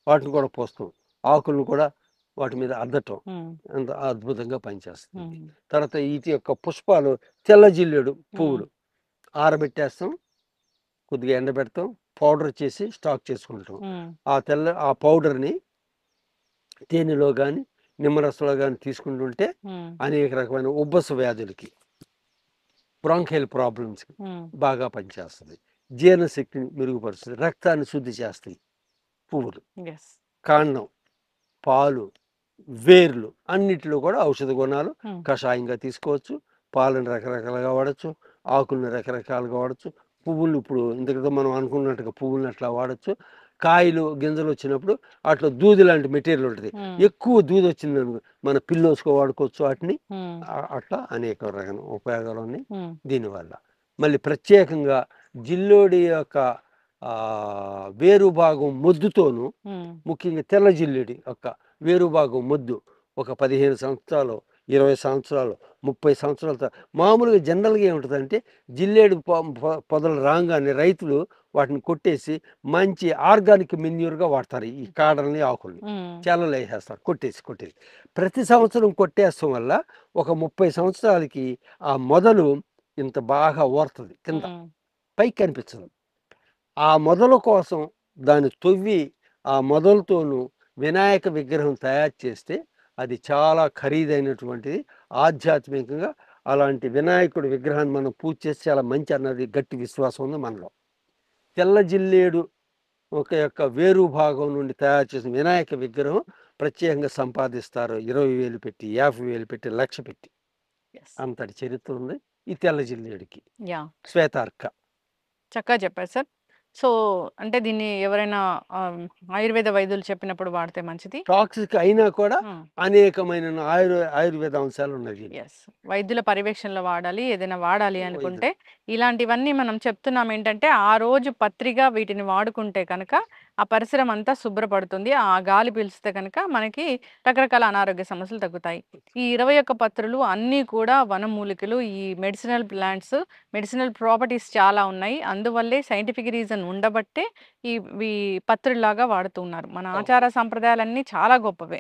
వాటిని కూడా పోస్తాం. ఆకులను కూడా వాటి మీద అద్దటం అంత అద్భుతంగా పనిచేస్తుంది. తర్వాత వీటి యొక్క పుష్పాలు, తెల్ల జిల్లేడు పువ్వులు ఆరబెట్టేస్తాం, కొద్దిగా ఎండబెడతాం, పౌడర్ చేసి స్టాక్ చేసుకుంటాం. ఆ పౌడర్ని తేనెలో కానీ నిమ్మరసంలో కానీ తీసుకుంటుంటే అనేక రకమైన ఉబ్బస వ్యాధులకి, బ్రాంకైల్ ప్రాబ్లమ్స్కి బాగా పనిచేస్తుంది. జీర్ణశక్తిని మెరుగుపరుస్తుంది, రక్తాన్ని శుద్ధి చేస్తాయి పువ్వులు. కాండం, పాలు, వేర్లు అన్నిటిలో కూడా ఔషధ గుణాలు. కషాయంగా తీసుకోవచ్చు, పాలను రకరకాలుగా వాడచ్చు, ఆకులను రకరకాలుగా వాడచ్చు, పువ్వులు ఇప్పుడు ఇంతకుతో మనం అనుకున్నట్టుగా పువ్వులను అట్లా వాడచ్చు. కాయలు గింజలు వచ్చినప్పుడు అట్లా దూది లాంటి మెటీరియల్ ఉంటుంది, ఎక్కువ దూది వచ్చింది మన పిల్లోసుకో వాడుకోవచ్చు వాటిని. అట్లా అనేక రకాల ఉపయోగాలు ఉన్నాయి దీనివల్ల. మళ్ళీ ప్రత్యేకంగా జిల్లోడి యొక్క వేరు భాగం మొద్దుతోను, ముఖ్యంగా తెల్ల జిల్లేడి యొక్క వేరు భాగం మొద్దు ఒక 15 సంవత్సరాలు, 20 సంవత్సరాలు, 30 సంవత్సరాల మామూలుగా జనరల్గా ఏముంటుందంటే జిల్లేడు పొదలు రాగానే రైతులు వాటిని కొట్టేసి మంచి ఆర్గానిక్ మెన్యూర్గా వాడతారు. ఈ కాడల్ని ఆకుల్ని చేలలో వేసేస్తారు, కొట్టేసి ప్రతి సంవత్సరం కొట్టేస్తాం వల్ల ఒక 30 సంవత్సరాలకి ఆ మొదలు ఇంత బాగా ఓరుతుంది, కింద పైకి కనిపించదు. ఆ మొదల కోసం దాన్ని తవ్వి ఆ మొదలతోనూ వినాయక విగ్రహం తయారు చేస్తే అది చాలా ఖరీదైనటువంటిది. ఆధ్యాత్మికంగా అలాంటి వినాయకుడి విగ్రహాన్ని మనం పూజ చేస్తే చాలా మంచి అన్నది గట్టి విశ్వాసం ఉంది మనలో. తెల్ల జిల్లేడు యొక్క వేరు భాగం నుండి తయారు చేసిన వినాయక విగ్రహం ప్రత్యేకంగా సంపాదిస్తారు. 20,000 పెట్టి, 50,000 పెట్టి, 1,00,000 పెట్టి. అంతటి చరిత్ర ఉంది ఈ తెల్ల జిల్లేడికి. శ్వేతార్క. చక్కగా చెప్పారు సార్. సో అంటే దీన్ని ఎవరైనా ఆయుర్వేద వైద్యులు చెప్పినప్పుడు వాడితే మంచిది. టాక్సిక్ అయినా కూడా అనేకమైన ఆయుర్వేద అంశాలు ఉన్నాయి. వైద్యుల పర్యవేక్షణలో వాడాలి. ఏదైనా వాడాలి అనుకుంటే ఇలాంటివన్నీ మనం చెప్తున్నాం. ఏంటంటే ఆ రోజు పత్రిగా వీటిని వాడుకుంటే కనుక ఆ పరిసరం అంతా శుభ్రపడుతుంది. ఆ గాలి పీల్చితే కనుక మనకి రకరకాల అనారోగ్య సమస్యలు తగ్గుతాయి. ఈ 21 పత్రులు అన్నీ కూడా వనమూలికలు. ఈ మెడిసినల్ ప్లాంట్స్, మెడిసినల్ ప్రాపర్టీస్ చాలా ఉన్నాయి. అందువల్లే సైంటిఫిక్ రీజన్ ఉండబట్టే ఈ పత్రులాగా వాడుతున్నారు. మన ఆచార సంప్రదాయాలన్నీ చాలా గొప్పవే.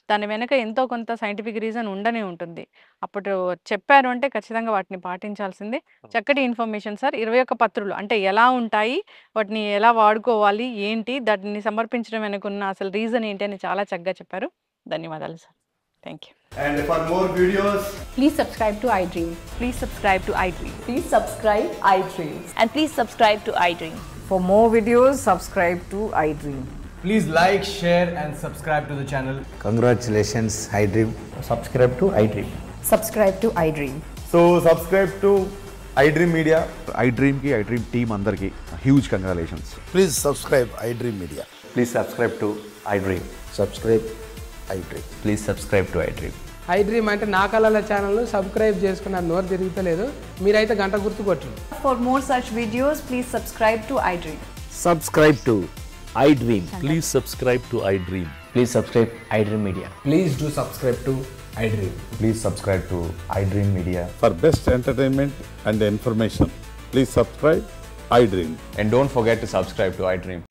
దాని వెనక ఎంతో కొంత సైంటిఫిక్ రీజన్ ఉండనే ఉంటుంది. అప్పుడు చెప్పారు అంటే ఖచ్చితంగా వాటిని పాటించాల్సిందే. చక్కటి ఇన్ఫర్మేషన్ సార్. 21 పత్రులు అంటే ఎలా ఉంటాయి, వాటిని ఎలా వాడుకోవాలి, ఏంటి, దాటిని సమర్పించడం వెనుకున్న అసలు రీజన్ ఏంటి అని చాలా చక్కగా చెప్పారు. ధన్యవాదాలు sir. Thank you. And for more videos, please subscribe to iDream. Please subscribe to iDream. Please subscribe iDream. And please subscribe to iDream. For more videos, subscribe to iDream. please like, share and subscribe to the channel. Congratulations, iDream. Subscribe to iDream. Subscribe to iDream. So subscribe to iDream Media. iDream team andarki huge congratulations. Please subscribe iDream Media. Please subscribe to iDream. Subscribe iDream. Please subscribe to iDream. iDream అంటే నా కళల ఛానల్ను subscribe చేసుకున్న నోరు తిరుగుతలేదు, మీరైతే గంట గుర్తు కొట్టండి. For more such videos, please subscribe to iDream. Subscribe to iDream. Please subscribe to iDream. Please subscribe iDream Media. Please do subscribe to iDream. Please subscribe to iDream Media. For best entertainment and information, please subscribe iDream. And don't forget to subscribe to iDream.